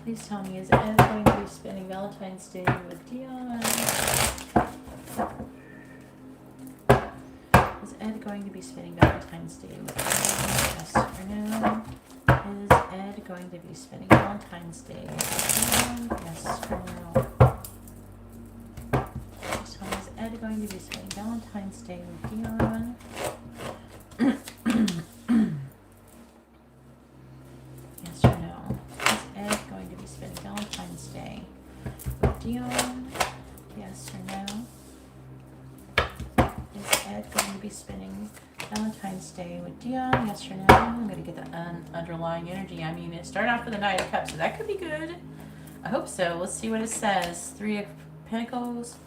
[SPEAKER 1] Please tell me, is Ed going to be spending Valentine's Day with Dion? Is Ed going to be spending Valentine's Day with Dion? Yes or no? Is Ed going to be spending Valentine's Day with Dion? Yes or no? Ed going to be spending Valentine's Day with Dion? Yes or no? Is Ed going to be spending Valentine's Day with Dion? Yes or no? Is Ed going to be spending Valentine's Day with Dion? Yes or no? I'm going to get the underlying energy. I mean, it started off with the Knight of Cups, so that could be good. I hope so. Let's see what it says. 3 of Pentacles.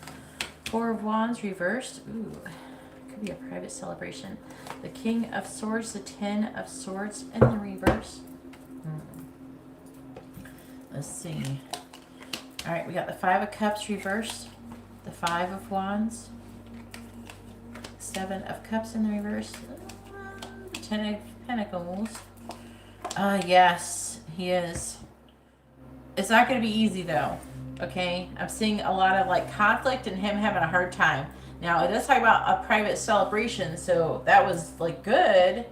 [SPEAKER 1] 4 of Wands reversed. Ooh, could be a private celebration. The King of Swords, the 10 of Swords in the reverse. Let's see. All right, we got the 5 of Cups reversed. The 5 of Wands. 7 of Cups in the reverse. 10 of Pentacles. Yes, he is. It's not going to be easy though. Okay, I'm seeing a lot of like conflict and him having a hard time. Now it does talk about a private celebration, so that was like good.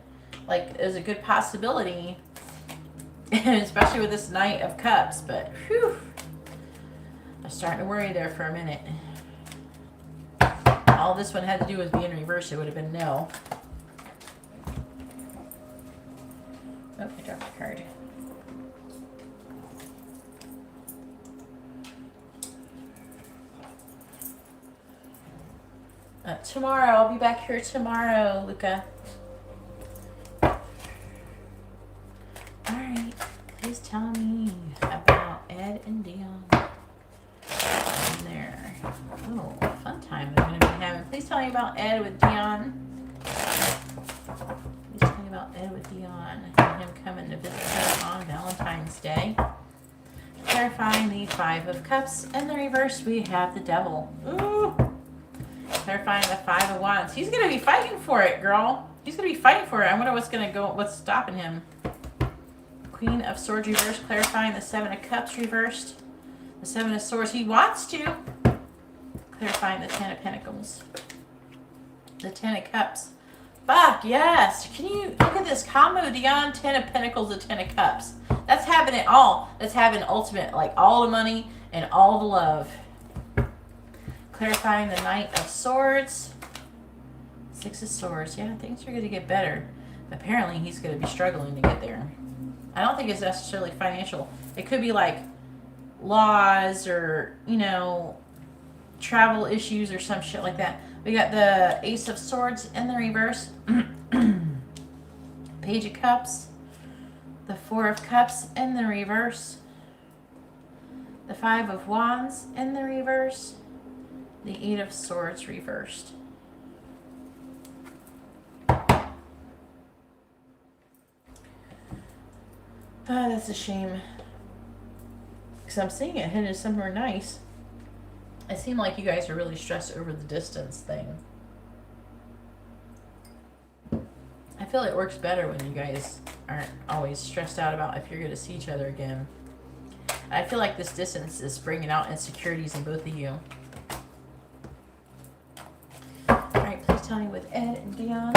[SPEAKER 1] Like there's a good possibility, especially with this Knight of Cups. But whew, I'm starting to worry there for a minute. All this one had to do with being reversed. It would have been no. Oh, I dropped a card. Tomorrow, I'll be back here tomorrow, Luca. Alright, please tell me about Ed and Dion. In there. Oh, fun time we're going to be having. Please tell me about Ed with Dion. Please tell me about Ed with Dion and him coming to visit her on Valentine's Day. Clarifying the 5 of Cups. In the reverse, we have the Devil. Ooh! Clarifying the 5 of Wands. He's going to be fighting for it, girl. He's going to be fighting for it. I wonder what's stopping him. Queen of Swords reversed, clarifying the Seven of Cups reversed. The Seven of Swords, he wants to. Clarifying the Ten of Pentacles. The Ten of Cups. Fuck, yes. Can you look at this combo, Dion? Ten of Pentacles, the Ten of Cups. That's having it all. That's having ultimate, like all the money and all the love. Clarifying the Knight of Swords. Six of Swords. Yeah, things are going to get better. Apparently, he's going to be struggling to get there. I don't think it's necessarily financial. It could be like laws or, you know, travel issues or some shit like that. We got the Ace of Swords in the reverse. Page of Cups. The Four of Cups in the reverse. The Five of Wands in the reverse. The Eight of Swords reversed. Ah, that's a shame. Because I'm seeing it headed somewhere nice. It seemed like you guys are really stressed over the distance thing. I feel it works better when you guys aren't always stressed out about if you're going to see each other again. I feel like this distance is bringing out insecurities in both of you. Alright, please tell me with Ed and Dion.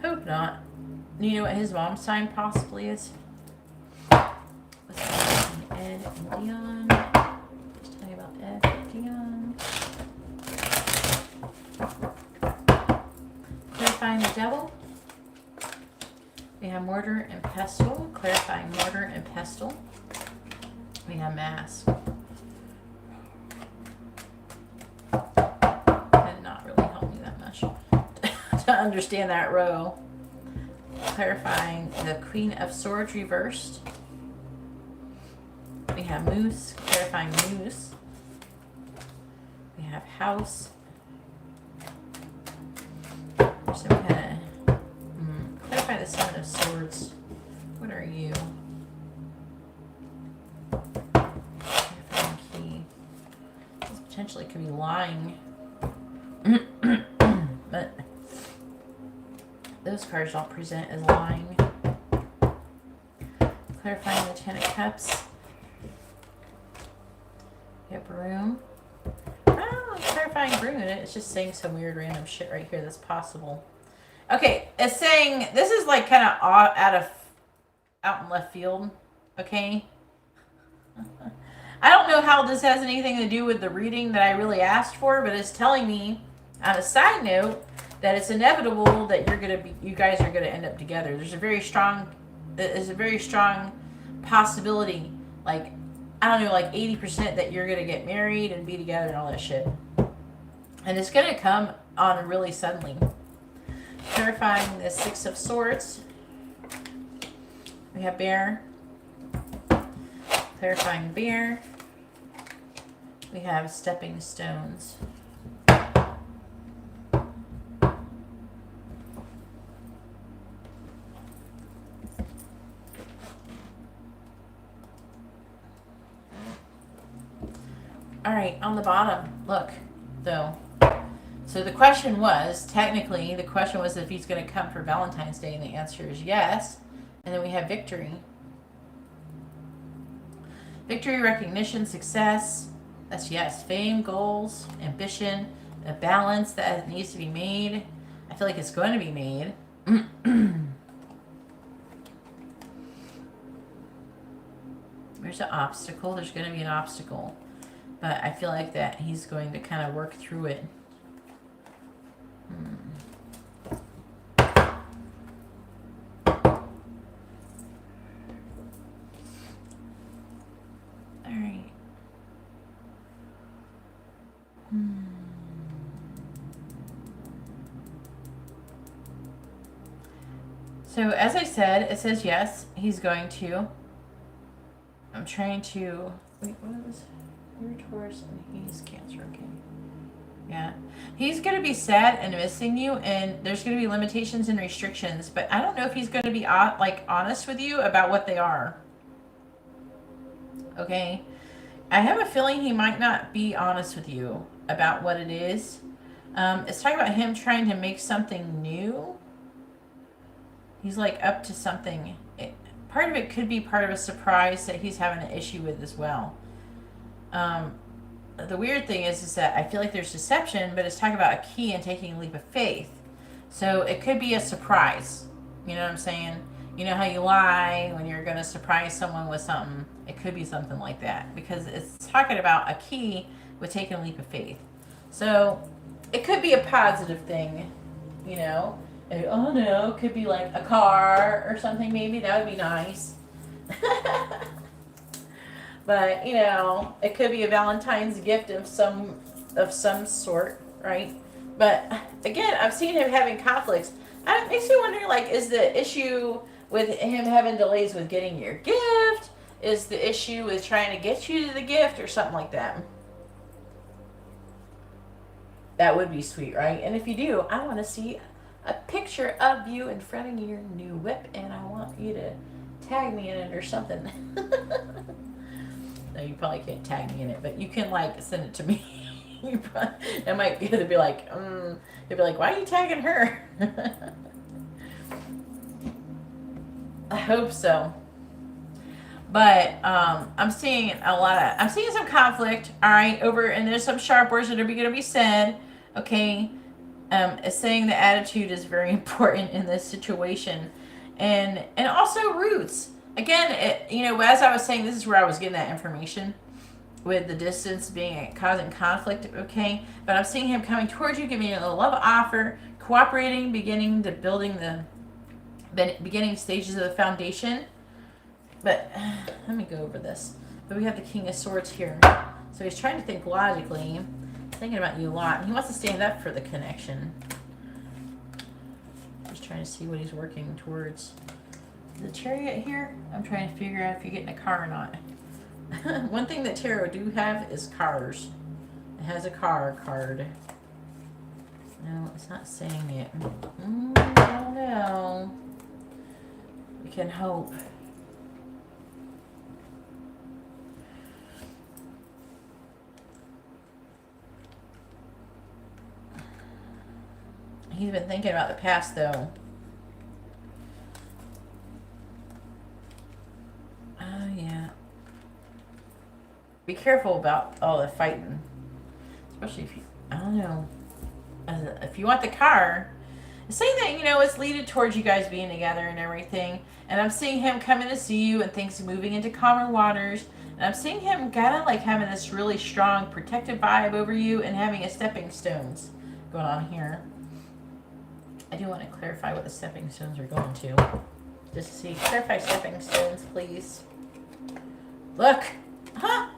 [SPEAKER 1] Hope not. Do you know what his mom's sign possibly is? Ed and Dion. Just tell me about Ed and Dion. Clarifying the Devil. We have Mortar and Pestle. Clarifying Mortar and Pestle. We have Mask. Did not really help me that much to understand that row. Clarifying the Queen of Swords reversed. We have Moose, clarifying Moose. We have House. So we kind of clarify the Seven of Swords. What are you? Clarifying Key. This potentially could be lying. But those cards don't present as lying. Clarifying the Ten of Cups. Yep, Broom. Oh, clarifying Broom in it. It's just saying some weird random shit right here that's possible. Okay, it's saying this is like kind of out in left field. Okay. I don't know how this has anything to do with the reading that I really asked for, but it's telling me on a side note that it's inevitable that you guys are gonna end up together. There's a very strong possibility, like I don't know, like 80% that you're gonna get married and be together and all that shit. And it's gonna come on really suddenly. Clarifying the Six of Swords. We have Bear. Clarifying Bear. We have Stepping Stones. All right, on the bottom, look, though. So the question was, technically, the question was if he's going to come for Valentine's Day, and the answer is yes. And then we have Victory. Victory, recognition, success. That's yes. Fame, goals, ambition, a balance that needs to be made. I feel like it's going to be made. There's an obstacle. There's going to be an obstacle. But I feel like that he's going to kind of work through it. All right. So as I said, it says yes, he's going to. I'm trying to. Wait, what was? You're Taurus and he's Cancer. Okay. Yeah. He's going to be sad and missing you, and there's going to be limitations and restrictions, but I don't know if he's going to be like honest with you about what they are. Okay. I have a feeling he might not be honest with you about what it is. It's talking about him trying to make something new. He's like up to something. Part of it could be part of a surprise that he's having an issue with as well. The weird thing is that I feel like there's deception, but it's talking about a key and taking a leap of faith. So it could be a surprise. You know what I'm saying? You know how you lie when you're going to surprise someone with something? It could be something like that, because it's talking about a key with taking a leap of faith. So it could be a positive thing, you know? Oh no, it could be like a car or something maybe. That would be nice. But, you know, it could be a Valentine's gift of some sort, right? But again, I've seen him having conflicts. And it makes me wonder, like, is the issue with him having delays with getting your gift? Is the issue with trying to get you to the gift or something like that? That would be sweet, right? And if you do, I want to see a picture of you in front of your new whip, and I want you to tag me in it or something. No, you probably can't tag me in it, but you can, like, send it to me. It might either be like, they'd be like, why are you tagging her? I hope so. But I'm seeing I'm seeing some conflict, all right, and there's some sharp words that are going to be said, okay? It's saying the attitude is very important in this situation. And also roots. Again, you know, as I was saying, this is where I was getting that information with the distance causing conflict, okay? But I'm seeing him coming towards you, giving you a love offer, cooperating, beginning stages of the foundation. But let me go over this. But we have the King of Swords here. So he's trying to think logically, thinking about you a lot. And he wants to stand up for the connection. Just trying to see what he's working towards. The Chariot here, I'm trying to figure out if you get in a car or not. One thing that tarot do have is cars. It has a car card. No, it's not saying it. I don't know. We can hope. He's been thinking about the past, though. Oh, yeah. Be careful about all the fighting. Especially if you, I don't know. If you want the car, it's saying that, you know, it's leading towards you guys being together and everything. And I'm seeing him coming to see you and things moving into calmer waters. And I'm seeing him kind of like having this really strong protective vibe over you and having a stepping stones going on here. I do want to clarify what the stepping stones are going to. Just to see. Clarify stepping stones, please. Look! Huh?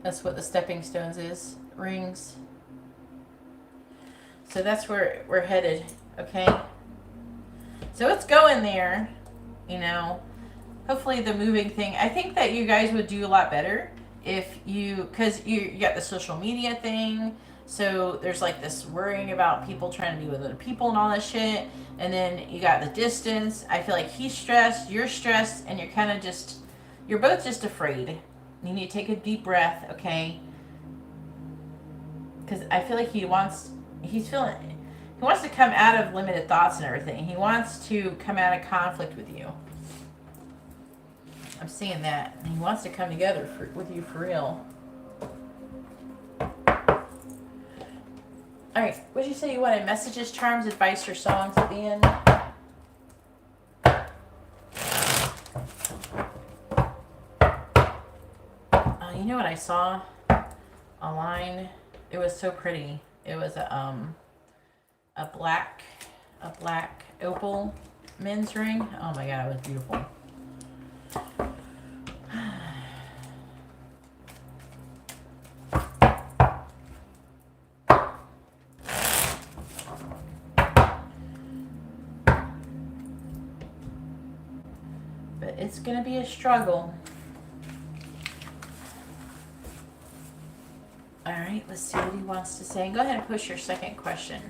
[SPEAKER 1] That's what the stepping stones is. Rings. So that's where we're headed, okay? So it's going there, you know. Hopefully the moving thing. I think that you guys would do a lot better if because you got the social media thing. So there's like this worrying about people trying to be with other people and all that shit. And then you got the distance. I feel like he's stressed, you're stressed, and you're kind of you're both just afraid. You need to take a deep breath, okay? Because I feel like he wants to come out of limited thoughts and everything. He wants to come out of conflict with you. I'm seeing that. And he wants to come together with you for real. Alright, what did you say you wanted? Messages, charms, advice, or songs at the end? You know what I saw online? It was so pretty. It was a black opal men's ring. Oh my god, it was beautiful. But it's gonna be a struggle. All right, let's see what he wants to say. Go ahead and push your second question.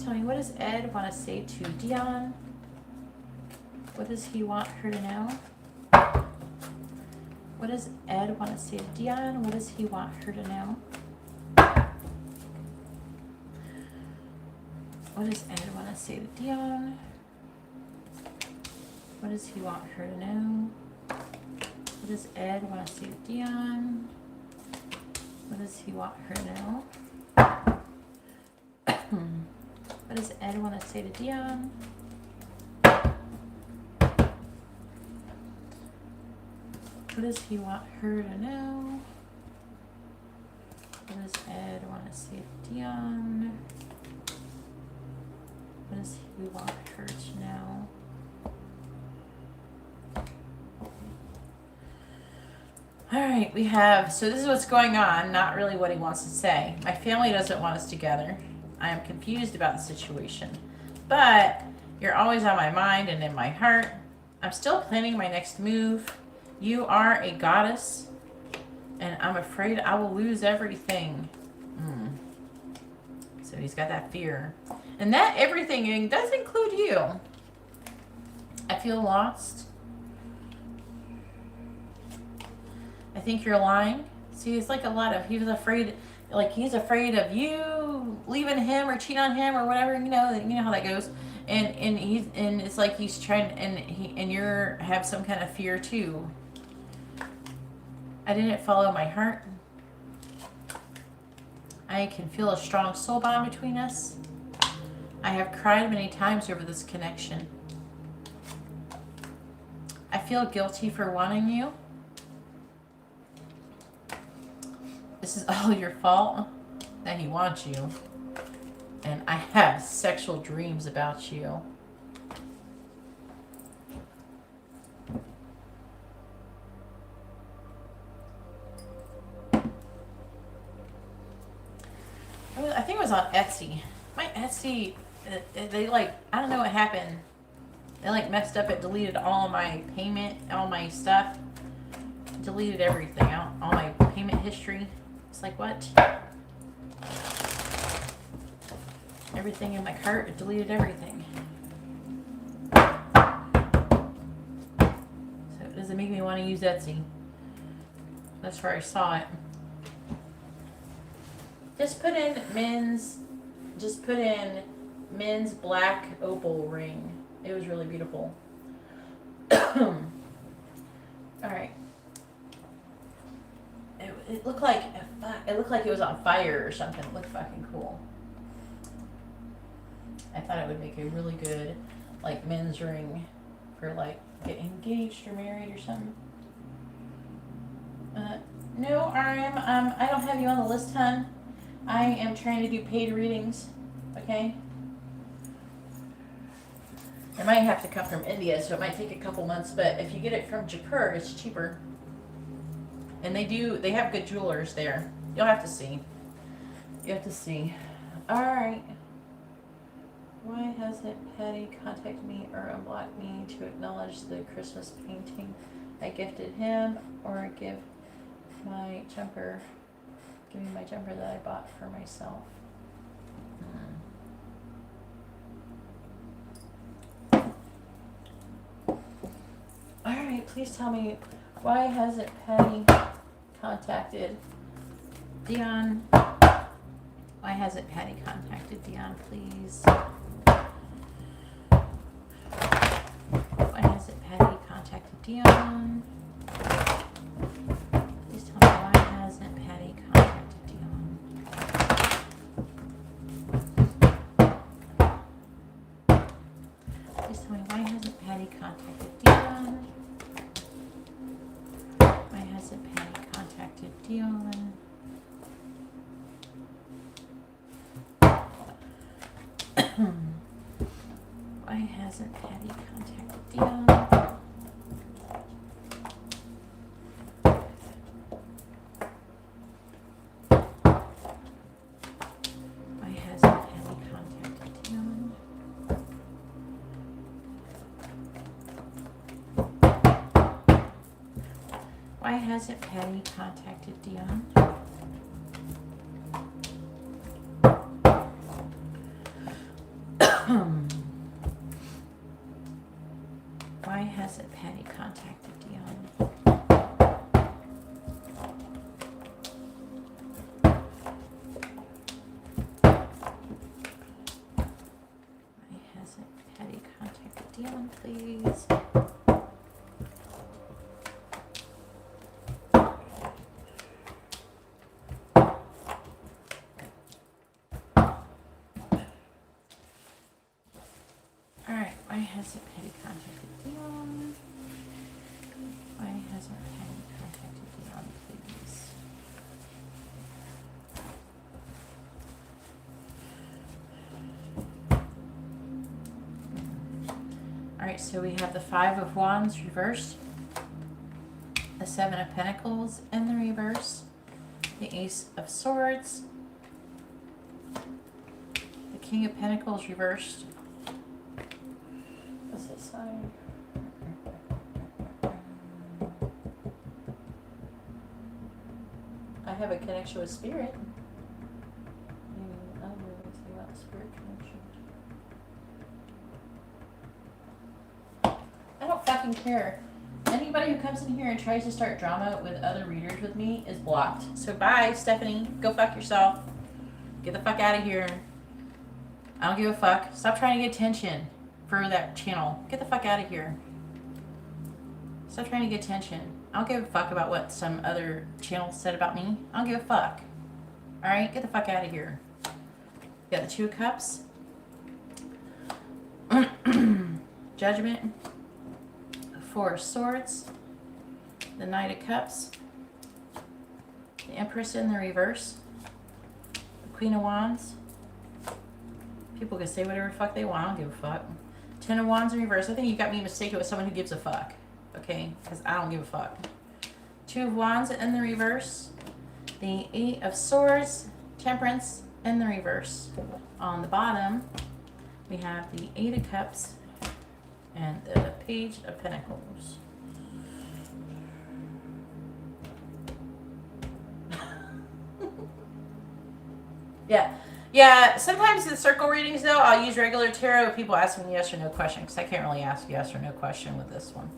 [SPEAKER 1] tell me, what does Ed want to say to Dion? What does he want her to know? What does Ed want to say to Dion? What does he want her to know? What does Ed want to say to Dion? What does he want her to know? What does Ed want to say to Dion? What does he want her to know? What does Ed want to say to Dion? What does he want her to know? What does Ed want to say to Dion? What does he want her to know? All right, we have, so this is what's going on, not really what he wants to say. My family doesn't want us together. I am confused about the situation, but you're always on my mind and in my heart. I'm still planning my next move. You are a goddess, and I'm afraid I will lose everything. So he's got that fear. And that everything does include you. I feel lost. I think you're lying. See, it's like a lot of, he was afraid, like he's afraid of you leaving him or cheating on him or whatever, you know how that goes. And it's like he's trying, and you're have some kind of fear too. I didn't follow my heart. I can feel a strong soul bond between us. I have cried many times over this connection. I feel guilty for wanting you. This is all your fault that he wants you. And I have sexual dreams about you. I think it was on Etsy. My Etsy, they like, I don't know what happened. They like messed up. It deleted all my payment, all my stuff. Deleted everything out, all my payment history. It's like, what? Everything in my cart, it deleted everything. So it doesn't make me want to use Etsy. That's where I saw it. Just put in men's black opal ring. It was really beautiful. All right. It looked like it was on fire or something. It looked fucking cool. I thought it would make a really good like men's ring for like getting engaged or married or something. No, RM, I don't have you on the list, hon. I am trying to do paid readings, okay? It might have to come from India, so it might take a couple months, but if you get it from Jaipur, it's cheaper. And they have good jewelers there. You'll have to see. You have to see. Alright. Why hasn't Patty contacted me or unblocked me to acknowledge the Christmas painting I gifted him or give me my jumper that I bought for myself? Alright, please tell me, why hasn't Patty contacted Dion? Why hasn't Patty contacted Dion, please? Why hasn't Patty contacted Dion? Please tell me, why hasn't Patty contacted Dion? Please tell me, why hasn't Patty contacted Dion? Why hasn't Patty contacted Dion? Why hasn't Patty contacted Dion? Why hasn't Patty contacted Dion? Why hasn't Patty contacted Dion? Why hasn't Patty contacted Dion? Why hasn't Patty contacted Dion, please? Alright, why hasn't Patty contacted Dion? Why hasn't Patty contacted Dion, please? Alright, so we have the Five of Wands reversed, the Seven of Pentacles in the reverse, the Ace of Swords, the King of Pentacles reversed. What's this sign? I have a connection with Spirit. I don't really think about Spirit connection. I don't fucking care. Anybody who comes in here and tries to start drama with other readers with me is blocked. So bye, Stephanie. Go fuck yourself. Get the fuck out of here. I don't give a fuck. Stop trying to get attention for that channel. Get the fuck out of here. Stop trying to get attention. I don't give a fuck about what some other channel said about me. I don't give a fuck. Alright? Get the fuck out of here. Got the Two of Cups. Judgment. Four of Swords. The Knight of Cups. The Empress in the reverse. The Queen of Wands. People can say whatever the fuck they want. I don't give a fuck. Ten of Wands in reverse. I think you got me mistaken with someone who gives a fuck. Okay? Because I don't give a fuck. Two of Wands in the reverse. The Eight of Swords. Temperance in the reverse. On the bottom, we have the Eight of Cups and the Page of Pentacles. Yeah, sometimes in circle readings, though, I'll use regular tarot if people ask me yes or no question, because I can't really ask yes or no question with this one.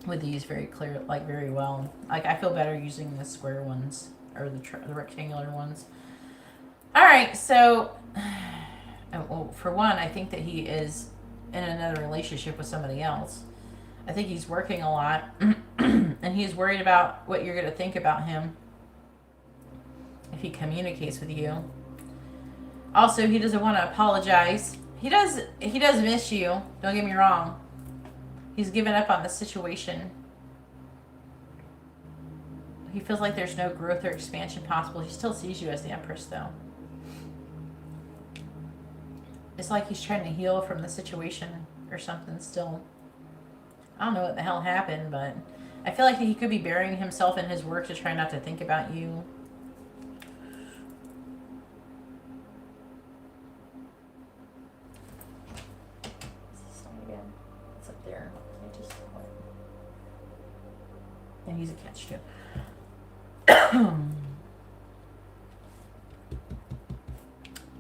[SPEAKER 1] With these very clear, like very well. Like, I feel better using the square ones, or the rectangular ones. Alright, so, well, for one, I think that he is in another relationship with somebody else. I think he's working a lot, and he's worried about what you're going to think about him if he communicates with you. Also, he doesn't want to apologize. He does miss you. Don't get me wrong. He's given up on the situation. He feels like there's no growth or expansion possible. He still sees you as the Empress, though. It's like he's trying to heal from the situation or something still. I don't know what the hell happened, but I feel like he could be burying himself in his work to try not to think about you. It's up there. And he's a catch too.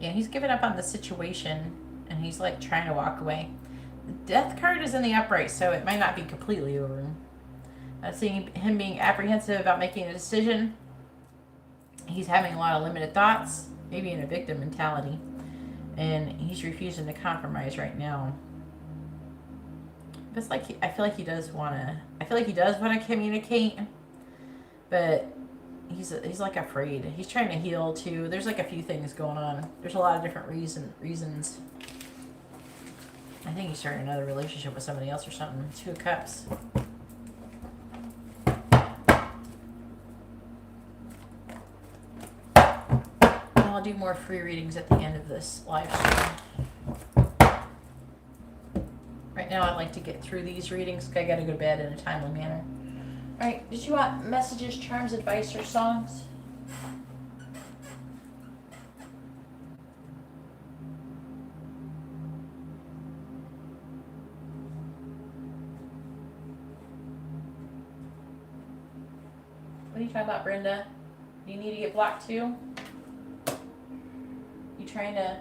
[SPEAKER 1] Yeah, he's given up on the situation, and he's like trying to walk away. The Death card is in the upright, so it might not be completely over. I'm seeing him being apprehensive about making a decision. He's having a lot of limited thoughts, maybe in a victim mentality, and he's refusing to compromise right now. But it's like I feel like he does want to communicate, but he's like afraid. He's trying to heal too. There's like a few things going on. There's a lot of different reasons. I think he's starting another relationship with somebody else or something. Two of Cups. I'll do more free readings at the end of this live stream. Right now I'd like to get through these readings because I gotta go to bed in a timely manner. Alright, did you want messages, charms, advice, or songs? What are you talking about, Brenda? Do you need to get blocked too? You trying to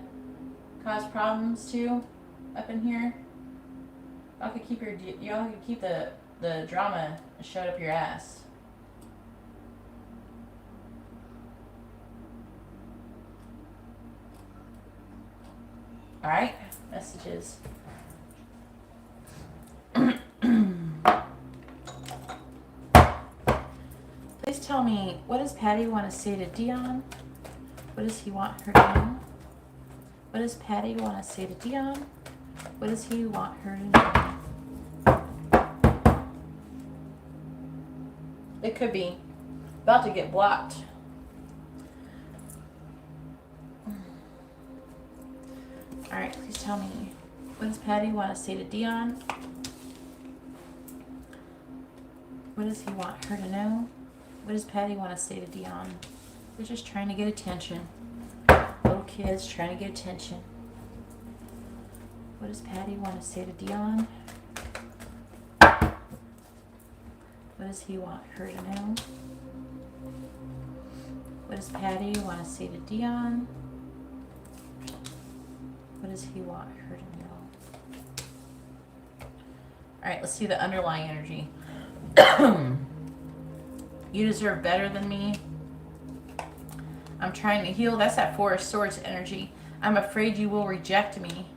[SPEAKER 1] cause problems too up in here? Y'all could keep y'all could keep the drama shoved up your ass. All right, messages. Please tell me, what does Patty want to say to Dion? What does he want her to know? What does Patty want to say to Dion? What does he want her to know? It could be about to get blocked. All right, please tell me, what does Patty want to say to Dion? What does he want her to know? What does Patty want to say to Dion? They're just trying to get attention. Little kids trying to get attention. What does Patty want to say to Dion? What does he want her to know? What does Patty want to say to Dion? What does he want her to know? All right, let's see the underlying energy. You deserve better than me. I'm trying to heal. That's that Four of Swords energy. I'm afraid you will reject me.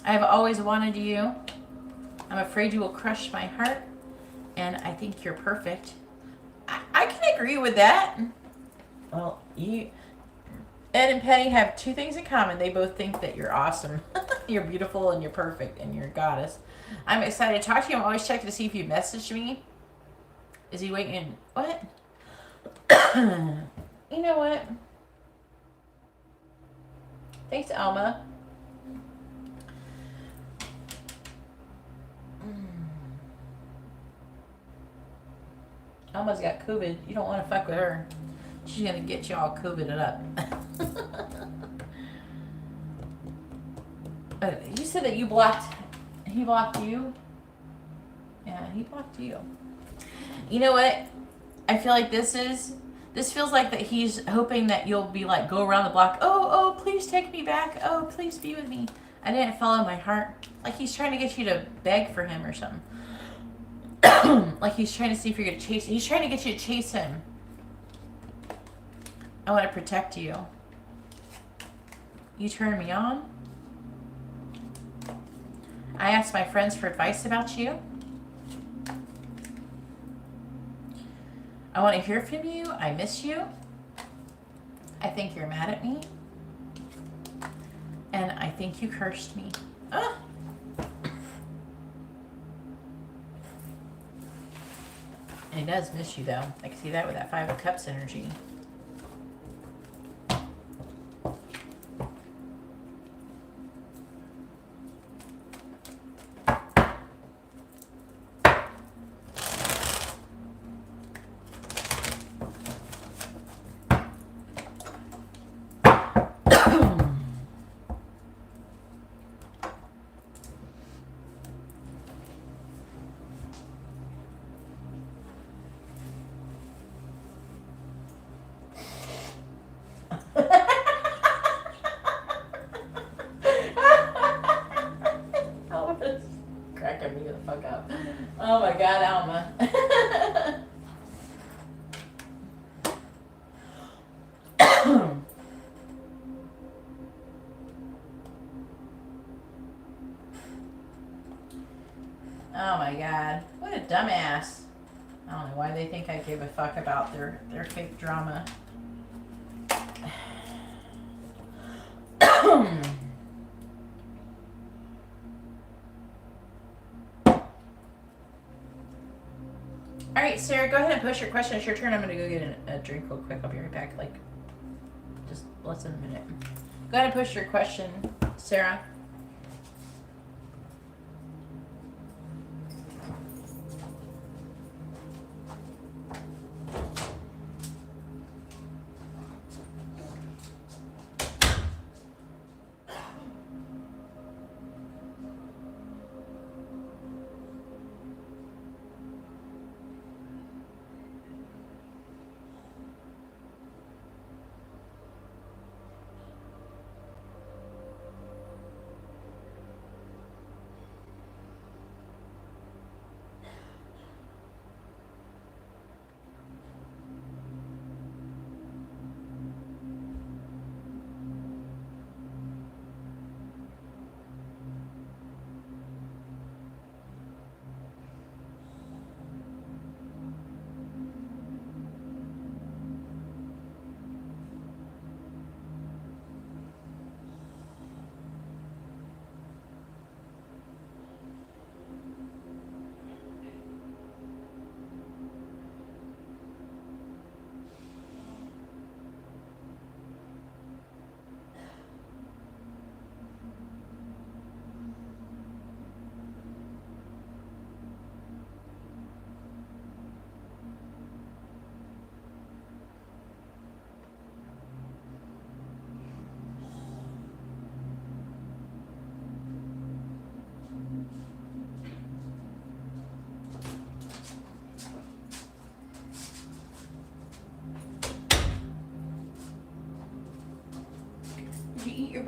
[SPEAKER 1] I have always wanted you. I'm afraid you will crush my heart. And I think you're perfect. I can agree with that. Well, Ed and Penny have two things in common. They both think that you're awesome. You're beautiful and you're perfect and you're a goddess. I'm excited to talk to you. I'm always checking to see if you messaged me. Is he waiting? What? You know what? Thanks, Alma. Alma's got COVID. You don't want to fuck with her. She's going to get you all COVIDed up. You said that you blocked... He blocked you? Yeah, he blocked you. You know what? I feel like this feels like that he's hoping that you'll be like, go around the block. Oh, please take me back. Oh, please be with me. I didn't follow my heart. Like he's trying to get you to beg for him or something. Like he's trying to see if you're going to chase him. He's trying to get you to chase him. I want to protect you. You turn me on. I asked my friends for advice about you. I want to hear from you. I miss you. I think you're mad at me. And I think you cursed me. Ah. And he does miss you, though. I can see that with that Five of Cups energy. Alma's cracking me the fuck up. Oh my god, Alma. Oh my god. What a dumbass. I don't know why they think I give a fuck about their fake drama. Alright, Sarah, go ahead and push your question. It's your turn. I'm going to go get a drink real quick. I'll be right back. Like, just less than a minute. Go ahead and push your question, Sarah.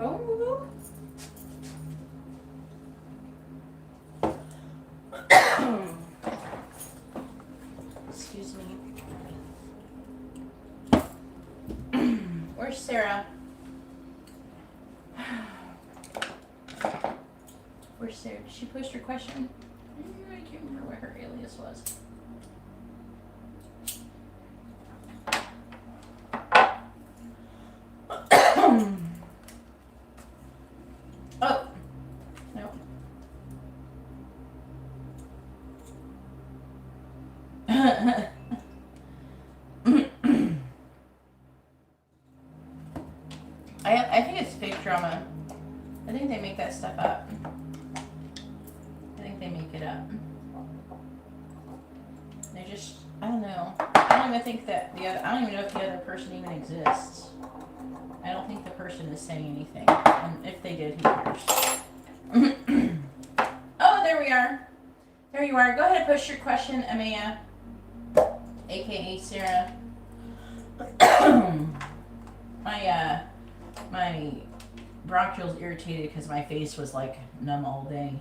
[SPEAKER 1] Oh. Excuse me. Where's Sarah? Where's Sarah? Did she post her question? I can't remember what her alias was. Oh, no. I think it's fake drama. I think they make that stuff up. I think they make it up. They just, I don't know. I don't even think that I don't even know if the other person even exists. I don't think the person is saying anything. And if they did, who cares? Oh, there we are. There you are. Go ahead and post your question, Amaya, aka Sarah. My bronchial's irritated because my face was like numb all day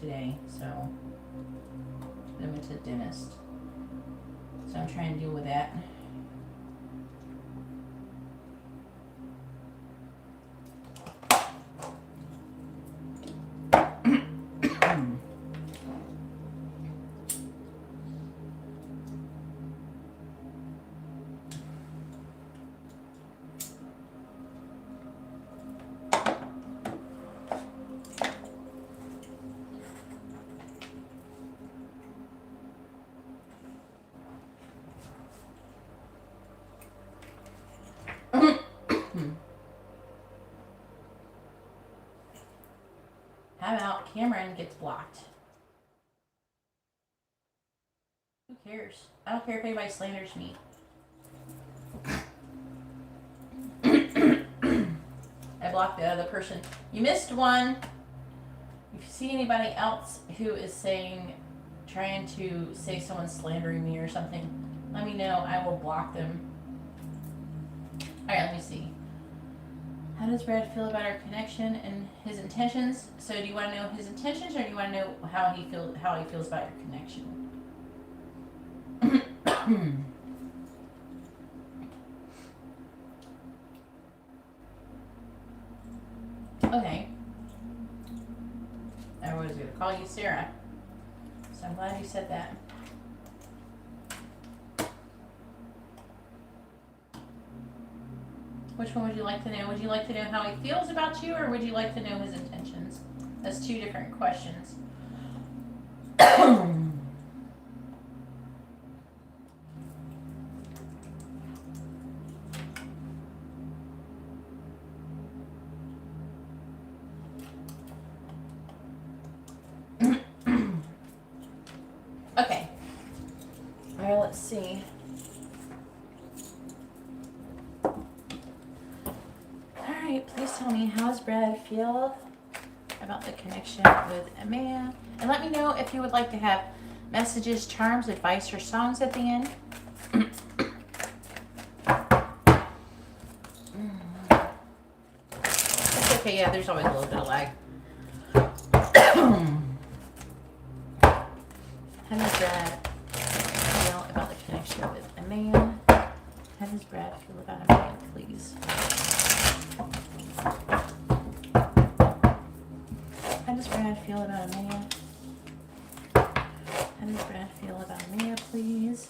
[SPEAKER 1] today, so I went to the dentist. So I'm trying to deal with that. How about Cameron gets blocked? Who cares? I don't care if anybody slanders me. I blocked the other person. You missed one. If you see anybody else who is trying to say someone's slandering me or something, let me know. I will block them. Alright, let me see. How does Brad feel about our connection and his intentions? So do you want to know his intentions, or do you want to know how he feels about your connection? Okay. I was going to call you Sarah. So I'm glad you said that. Which one would you like to know? Would you like to know how he feels about you, or would you like to know his intentions? That's two different questions. Okay. All right, let's see. Please tell me, how does Brad feel about the connection with Amaya? And let me know if you would like to have messages, charms, advice, or songs at the end. That's okay, yeah, there's always a little bit of lag. How does Brad feel about the connection with Amaya? How does Brad feel about Amaya, please? How does Brad feel about Amaya? How does Brad feel about Amaya, please?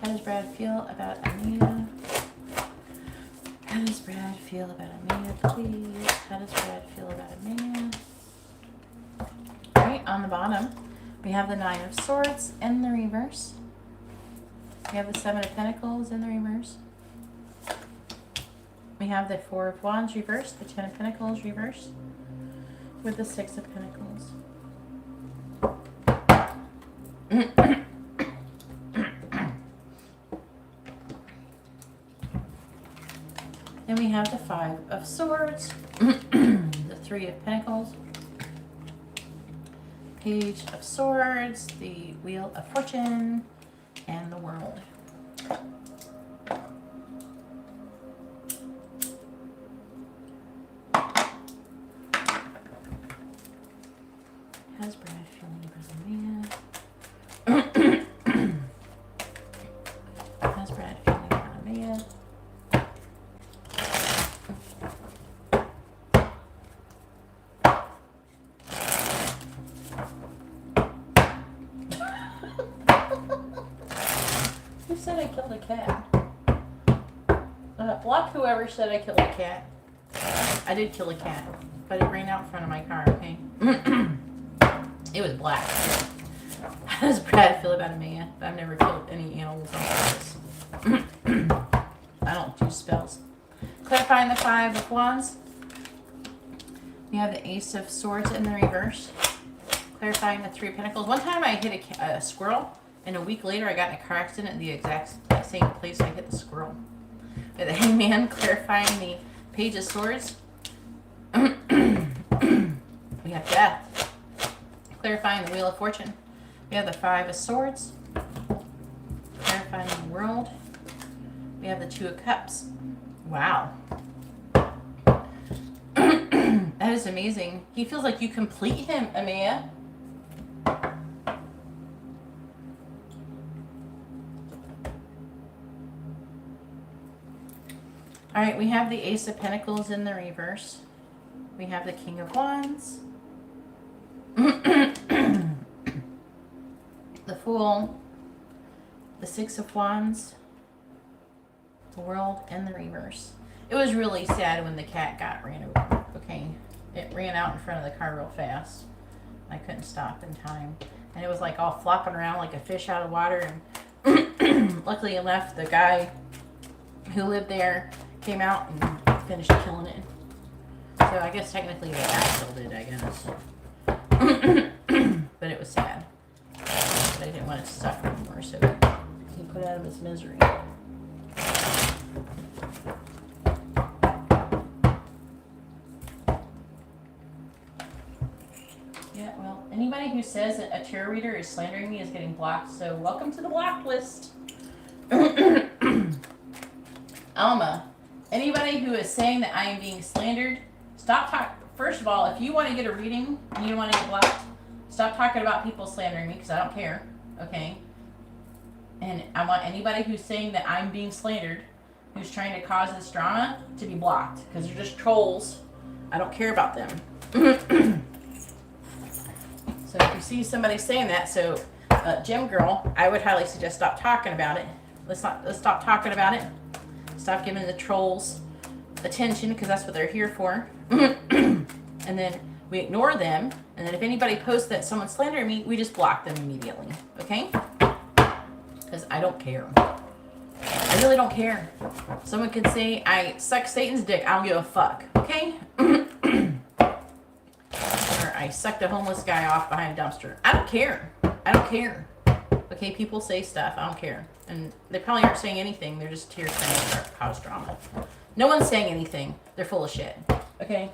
[SPEAKER 1] How does Brad feel about Amaya? How does Brad feel about Amaya, please? How does Brad feel about Amaya? Alright, on the bottom, we have the Nine of Swords in the reverse. We have the Seven of Pentacles in the reverse. We have the Four of Wands reversed, the Ten of Pentacles reversed, with the Six of Pentacles. Then we have the Five of Swords, the Three of Pentacles, Page of Swords, the Wheel of Fortune, and the World. How's Brad feeling about Mia? How's Brad feeling about Mia? Who said I killed a cat? Block whoever said I killed a cat. I did kill a cat, but it ran out in front of my car, okay? It was black. How does Brad feel about a man? I've never killed any animals on purpose. I don't do spells. Clarifying the 5 of Wands. We have the Ace of Swords in the reverse. Clarifying the 3 of Pentacles. One time I hit a squirrel, and a week later I got in a car accident at the exact same place I hit the squirrel. We have the Hangman clarifying the Page of Swords. We have Death clarifying the Wheel of Fortune. We have the 5 of Swords clarifying the World. We have the 2 of Cups. Wow. That is amazing. He feels like you complete him, Amaya. All right, we have the Ace of Pentacles in the reverse. We have the King of Wands. The Fool. The 6 of Wands. The World and the reverse. It was really sad when the cat got ran over. Okay, it ran out in front of the car real fast. I couldn't stop in time. And it was like all flopping around like a fish out of water. And luckily it left. The guy who lived there came out and finished killing it. So I guess technically the cat killed it, I guess. But it was sad. But I didn't want it to suffer anymore, so he put out of his misery. Yeah, well, anybody who says that a tarot reader is slandering me is getting blocked, so welcome to the blocked list. Alma, anybody who is saying that I am being slandered, stop talking. First of all, if you want to get a reading and you don't want to get blocked, stop talking about people slandering me because I don't care, okay? And I want anybody who's saying that I'm being slandered, who's trying to cause this drama, to be blocked because they're just trolls. I don't care about them. So if you see somebody saying that, so Gem Girl, I would highly suggest stop talking about it. Let's stop talking about it. Stop giving the trolls attention because that's what they're here for. And then we ignore them. And then if anybody posts that someone's slandering me, we just block them immediately. Okay? Because I don't care. I really don't care. Someone could say I suck Satan's dick. I don't give a fuck. Okay? Or I sucked a homeless guy off behind a dumpster. I don't care. I don't care. Okay? People say stuff. I don't care. And they probably aren't saying anything. They're just here trying to cause drama. No one's saying anything. They're full of shit. Okay?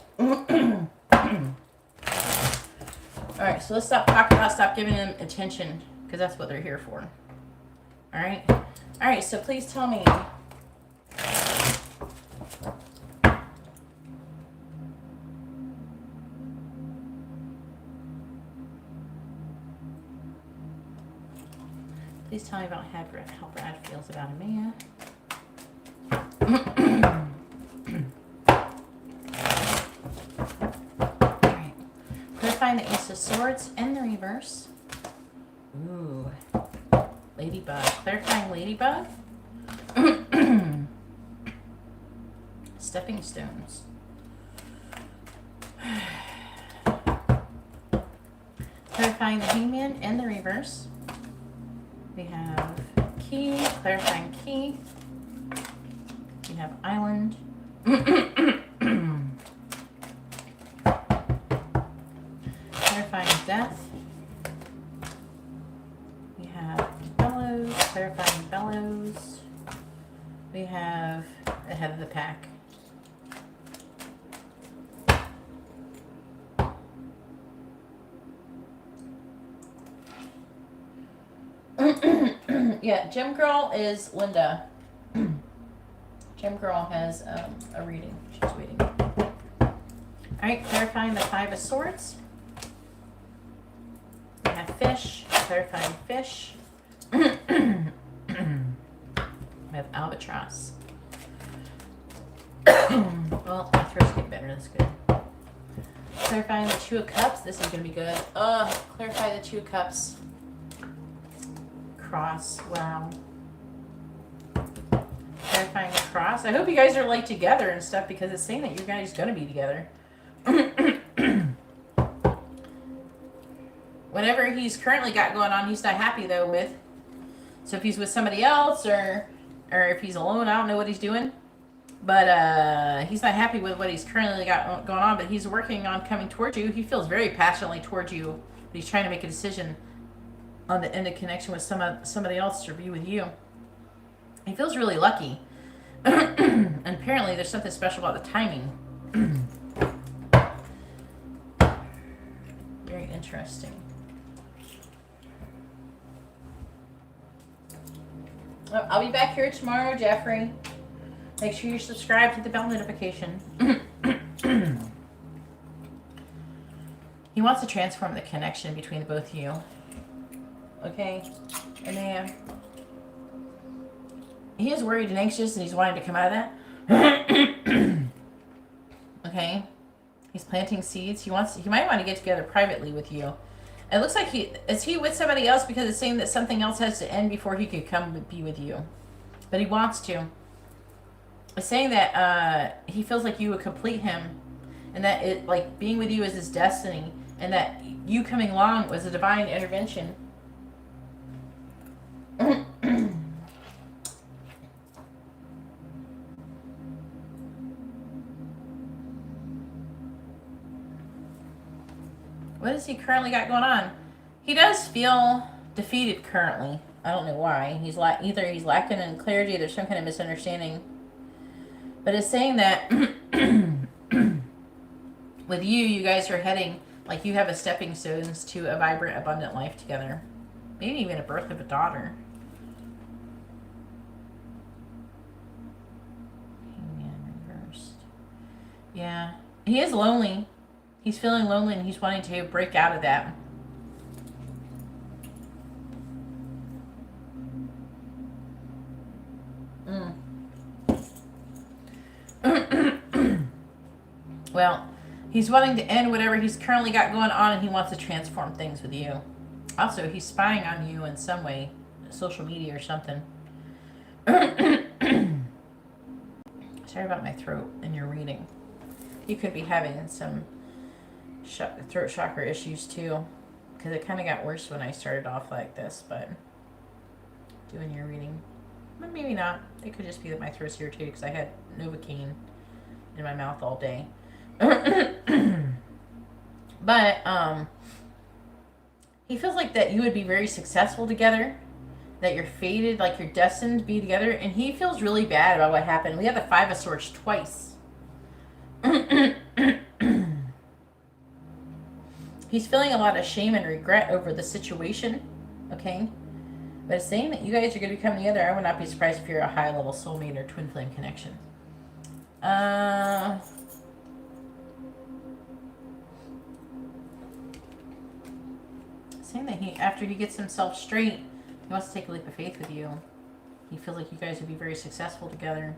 [SPEAKER 1] Alright, so let's stop talking about, stop giving them attention. Because that's what they're here for. Alright? Alright, so please tell me. Please tell me about how Brad feels about Amaya. Alright. Clarifying the Ace of Swords in the reverse. Ooh. Ladybug. Clarifying Ladybug. Stepping stones. Clarifying the Hangman in the reverse. We have Key, clarifying Key. We have Island. Clarifying Death. We have Bellows, clarifying Bellows. We have Ahead of the Pack. Yeah, Gem Girl is Linda. Gem Girl has a reading. She's waiting. Alright, clarifying the 5 of Swords. fish. Clarifying fish. We have albatross. Well, my throat's getting better. That's good. Clarifying the Two of Cups. This is going to be good. Clarify the Two of Cups. Cross. Wow. Clarifying the cross. I hope you guys are like together and stuff because it's saying that you guys going to be together. Whatever he's currently got going on, he's not happy though with. So if he's with somebody else or if he's alone, I don't know what he's doing. But he's not happy with what he's currently got going on, but he's working on coming towards you. He feels very passionately towards you, but he's trying to make a decision on the end of connection with somebody else to be with you. He feels really lucky. And apparently there's something special about the timing. Very interesting. Well, I'll be back here tomorrow, Jeffrey. Make sure you subscribe to the bell notification. He wants to transform the connection between the both of you. Okay? And then he is worried and anxious and he's wanting to come out of that. Okay? He's planting seeds. He might want to get together privately with you. It looks like is he with somebody else because it's saying that something else has to end before he could come be with you. But he wants to. It's saying that he feels like you would complete him and that it like being with you is his destiny and that you coming along was a divine intervention. What has he currently got going on? He does feel defeated currently. I don't know why. Either he's lacking in clarity, there's some kind of misunderstanding. But it's saying that with you guys are heading, like you have a stepping stones to a vibrant, abundant life together. Maybe even a birth of a daughter. Hangman reversed. Yeah. He is lonely. He's feeling lonely and he's wanting to break out of that. Well, he's wanting to end whatever he's currently got going on and he wants to transform things with you. Also, he's spying on you in some way, social media or something. Sorry about my throat in your reading. You could be having some throat chakra issues too, because it kind of got worse when I started off like this, but doing your reading, but maybe not. It could just be that my throat's irritated because I had Novocaine in my mouth all day. But he feels like that you would be very successful together, that you're fated, like you're destined to be together, and he feels really bad about what happened. We have the Five of Swords twice. He's feeling a lot of shame and regret over the situation, okay? But it's saying that you guys are going to come together. I would not be surprised if you're a high-level soulmate or twin flame connection. Saying that after he gets himself straight, he wants to take a leap of faith with you. He feels like you guys would be very successful together.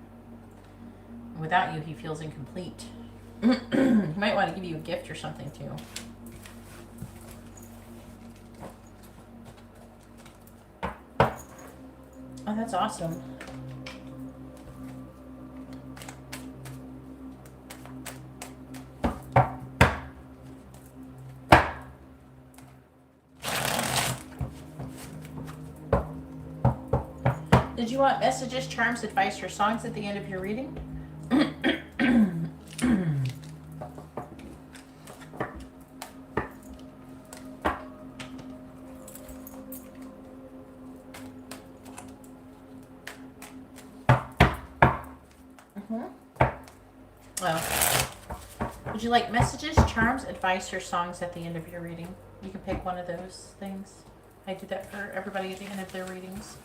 [SPEAKER 1] And without you, he feels incomplete. He might want to give you a gift or something, too. Oh, that's awesome. Did you want messages, charms, advice, or songs at the end of your reading? Well, would you like messages, charms, advice, or songs at the end of your reading? You can pick one of those things. I do that for everybody at the end of their readings.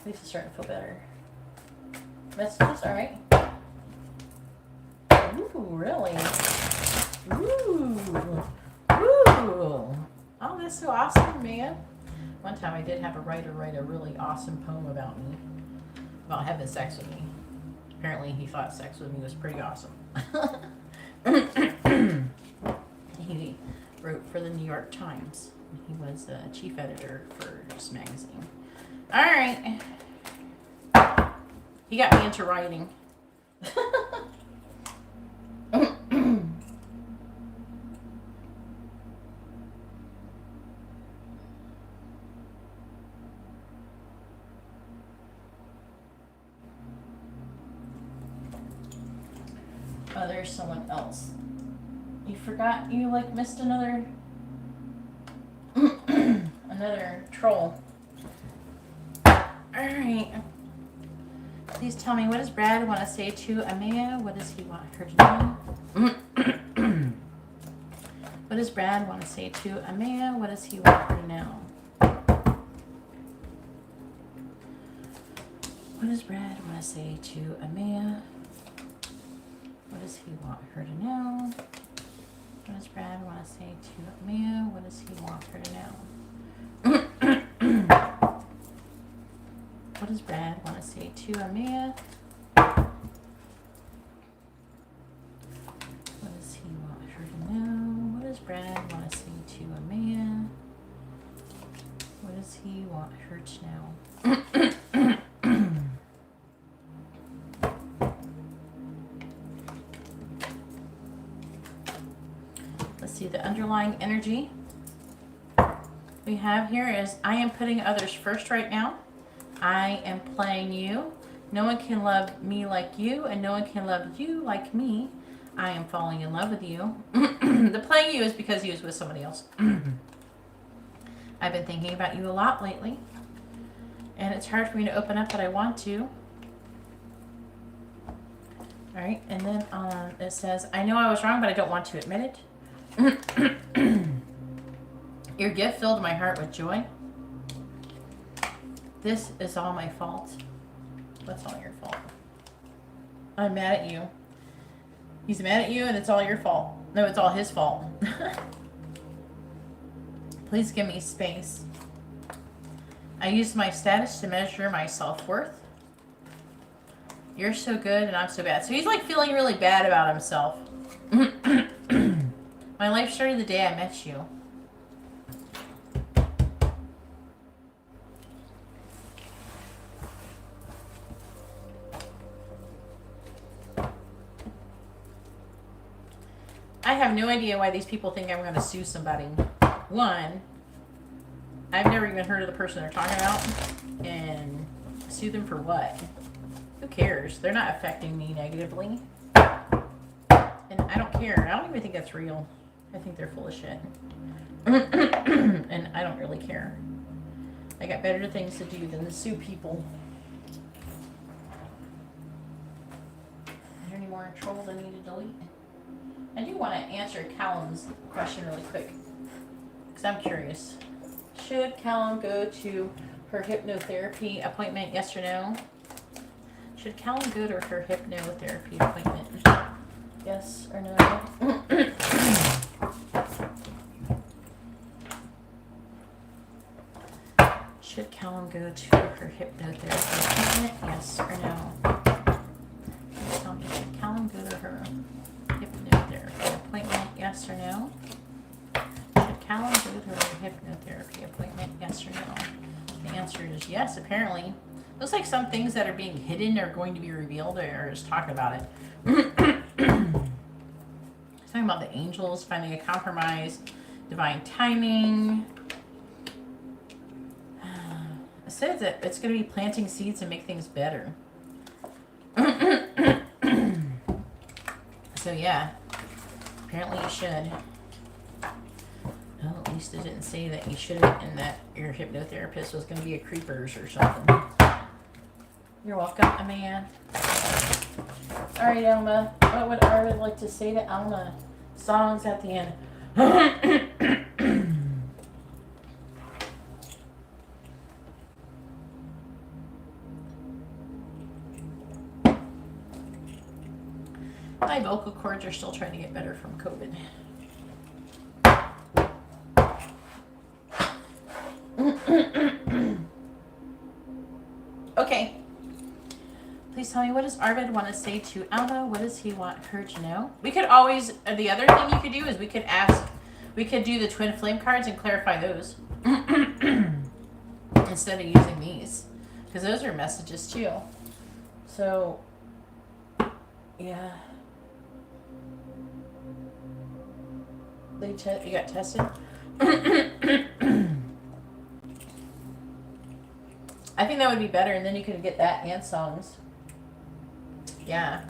[SPEAKER 1] This is starting to feel better. Messages, all right. Ooh, really? Ooh. Ooh. Oh, that's so awesome, man. One time I did have a writer write a really awesome poem about me, about having sex with me. Apparently he thought sex with me was pretty awesome. He wrote for the New York Times. He was a chief editor for this magazine. All right. He got me into writing. Oh, there's someone else. You forgot you like missed another another troll. Alright. Please tell me, what does Brad want to say to Amaya? What does he want her to know? What does Brad want to say to Amaya? What does he want her to know? What does Brad want to say to Amaya? What does he want her to know? What does Brad want to say to Amaya? What does he want her to know? What does Brad want to say to Amaya? What does he want her to know? What does Brad want to say to Amaya? What does he want her to know? Let's see, the underlying energy we have here is, I am putting others first right now. I am playing you. No one can love me like you, and no one can love you like me. I am falling in love with you. The playing you is because he was with somebody else. I've been thinking about you a lot lately, and it's hard for me to open up, but I want to. All right, and then it says, I know I was wrong, but I don't want to admit it. Your gift filled my heart with joy. This is all my fault. What's all your fault? I'm mad at you. He's mad at you and it's all your fault. No, it's all his fault. Please give me space. I use my status to measure my self-worth. You're so good and I'm so bad. So he's like feeling really bad about himself. My life started the day I met you. I have no idea why these people think I'm going to sue somebody. One, I've never even heard of the person they're talking about. And sue them for what? Who cares? They're not affecting me negatively. And I don't care. I don't even think that's real. I think they're full of shit. And I don't really care. I got better things to do than to sue people. Are there any more trolls I need to delete? I do want to answer Callum's question really quick, because I'm curious. Should Callum go to her hypnotherapy appointment, yes or no? Should Callum go to her hypnotherapy appointment, yes or no? Should Callum go to her hypnotherapy appointment, yes or no? Tell me, should Callum go to her hypnotherapy appointment, yes or no? Should Callum go to her hypnotherapy appointment, yes or no? The answer is yes, apparently. Looks like some things that are being hidden are going to be revealed, or just talking about it. Talking about the angels, finding a compromise, divine timing. It says that it's going to be planting seeds and make things better. So yeah, apparently you should. Well, at least it didn't say that you shouldn't and that your hypnotherapist was going to be a creepers or something. You're welcome, Amanda. Alright, Alma. What would Arvid like to say to Alma? Songs at the end. My vocal cords are still trying to get better from COVID. Okay. Please tell me, what does Arvid want to say to Alma? What does he want her to know? We could always, the other thing you could do is we could do the twin flame cards and clarify those. Instead of using these. Because those are messages too. So, yeah. You got tested? I think that would be better, and then you could get that and songs. Yeah.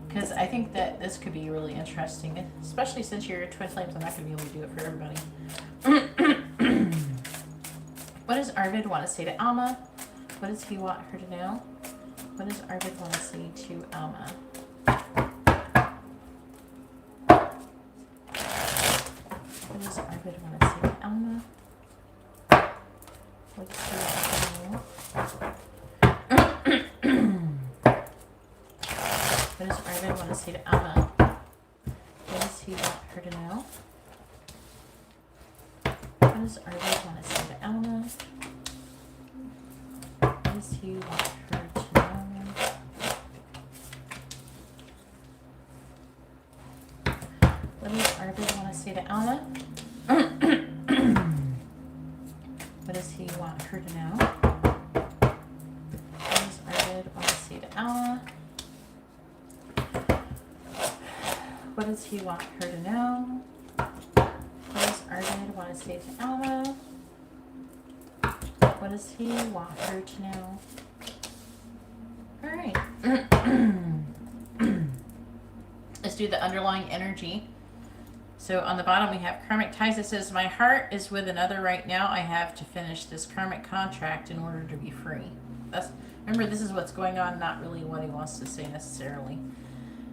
[SPEAKER 1] Because I think that this could be really interesting, especially since you're twin flames. I'm not going to be able to do it for everybody. What does Arvid want to say to Alma? What does he want her to know? What does Arvid want to say to Alma? What does Arvid want to say to Alma? What does he want to know? What does Arvid want to say to Alma? What does he want her to know? What does Arvid want to say to Alma? What does he want her to know? What does Arvid want to say to Alma? What does he want her to know? What does Arvid want to say to Alma? What does he want her to know? What does Arvid want to say to Alma? What does he want her to know? Alright. Let's do the underlying energy. So on the bottom we have karmic ties. It says, my heart is with another right now. I have to finish this karmic contract in order to be free. Remember, this is what's going on, not really what he wants to say necessarily.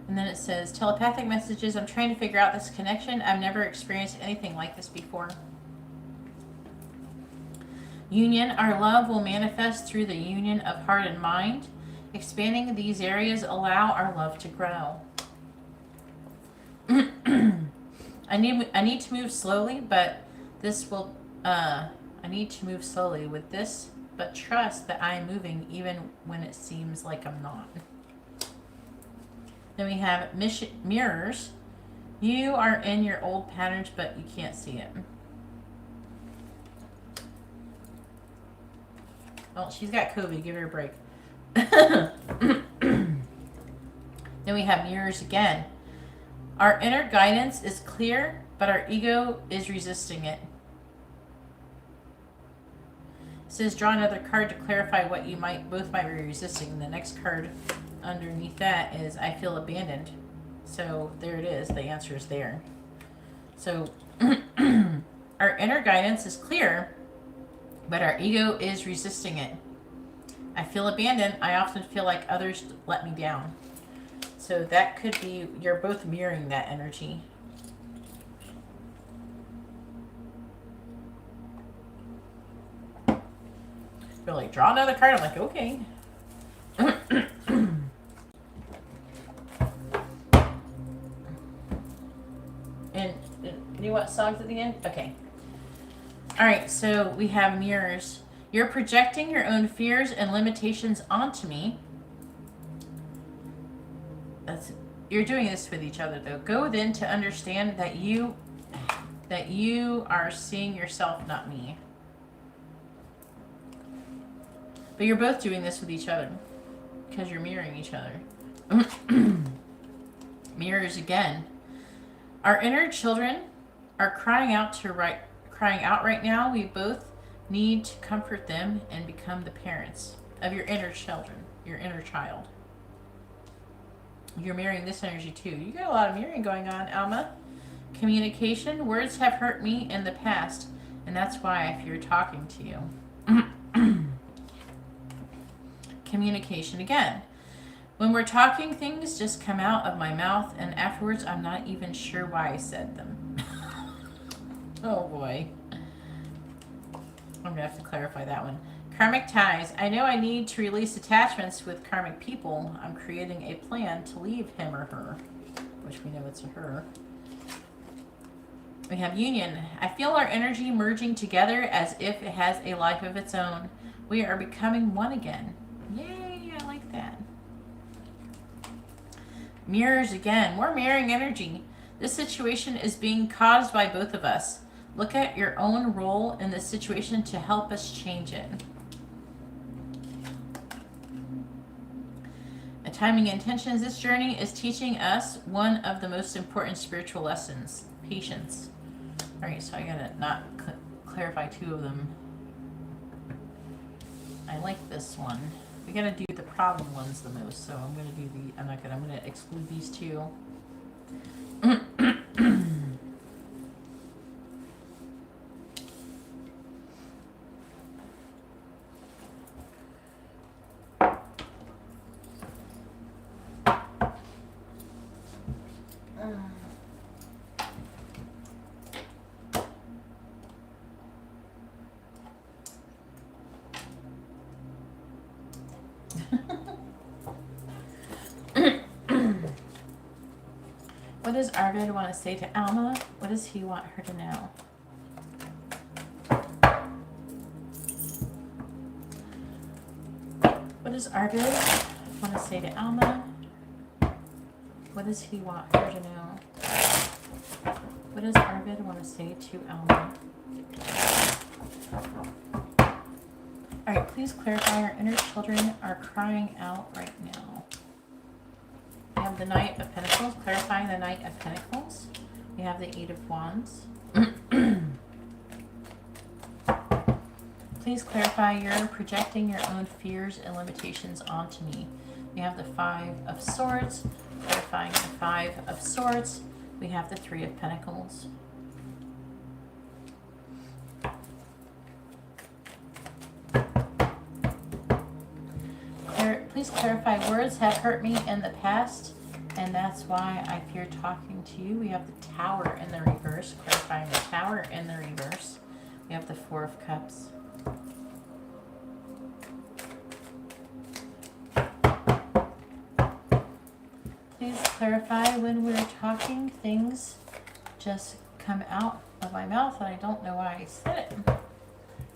[SPEAKER 1] And then it says, telepathic messages. I'm trying to figure out this connection. I've never experienced anything like this before. Union. Our love will manifest through the union of heart and mind. Expanding these areas allow our love to grow. I need to move slowly, but this will, I need to move slowly with this, but trust that I am moving even when it seems like I'm not. Then we have mirrors. You are in your old patterns, but you can't see it. Oh, she's got COVID. Give her a break. Then we have mirrors again. Our inner guidance is clear, but our ego is resisting it. It says, draw another card to clarify what you both might be resisting. And the next card underneath that is, I feel abandoned. So there it is. The answer is there. So our inner guidance is clear, but our ego is resisting it. I feel abandoned. I often feel like others let me down. So that could be, you're both mirroring that energy. You're like, draw another card. I'm like, okay. And you want songs at the end? Okay. All right, so we have mirrors. You're projecting your own fears and limitations onto me. You're doing this with each other, though. Go then to understand that you are seeing yourself, not me. But you're both doing this with each other because you're mirroring each other. Mirrors again. Our inner children are crying out right now. We both need to comfort them and become the parents of your inner children, your inner child. You're mirroring this energy too. You got a lot of mirroring going on, Alma. Communication. Words have hurt me in the past, and that's why I fear talking to you. Communication again. When we're talking, things just come out of my mouth, and afterwards I'm not even sure why I said them. Oh boy. I'm going to have to clarify that one. Karmic ties. I know I need to release attachments with karmic people. I'm creating a plan to leave him or her, which we know it's a her. We have union. I feel our energy merging together as if it has a life of its own. We are becoming one again. Yay, I like that. Mirrors again. More mirroring energy. This situation is being caused by both of us. Look at your own role in this situation to help us change it. A timing intentions. This journey is teaching us one of the most important spiritual lessons. Patience. Alright, so I gotta not clarify two of them. I like this one. We gotta do the problem ones the most, so I'm gonna do the, I'm gonna exclude these two. What does Arvid want to say to Alma? What does he want her to know? What does Arvid want to say to Alma? What does he want her to know? What does Arvid want to say to Alma? Alright, please clarify our inner children are crying out right now. We have the Knight of Pentacles, clarifying the Knight of Pentacles. We have the Eight of Wands. Please clarify you're projecting your own fears and limitations onto me. We have the Five of Swords, clarifying the Five of Swords. We have the Three of Pentacles. Please clarify words have hurt me in the past, and that's why I fear talking to you. We have the Tower in the reverse, clarifying the Tower in the reverse. We have the Four of Cups. Please clarify when we're talking, things just come out of my mouth and I don't know why I said it.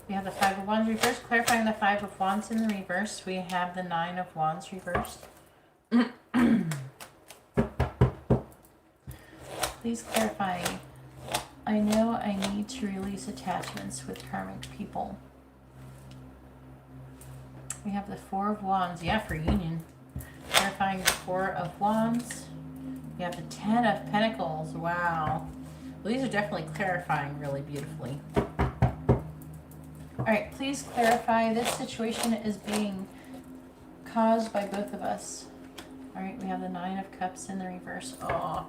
[SPEAKER 1] We have the Five of Wands reversed, clarifying the Five of Wands in the reverse. We have the Nine of Wands reversed. Please clarify. I know I need to release attachments with karmic people. We have the Four of Wands. Yeah, for union. Clarifying the Four of Wands. We have the Ten of Pentacles. Wow. Well, these are definitely clarifying really beautifully. Alright, please clarify this situation is being caused by both of us. Alright, we have the Nine of Cups in the reverse. Oh.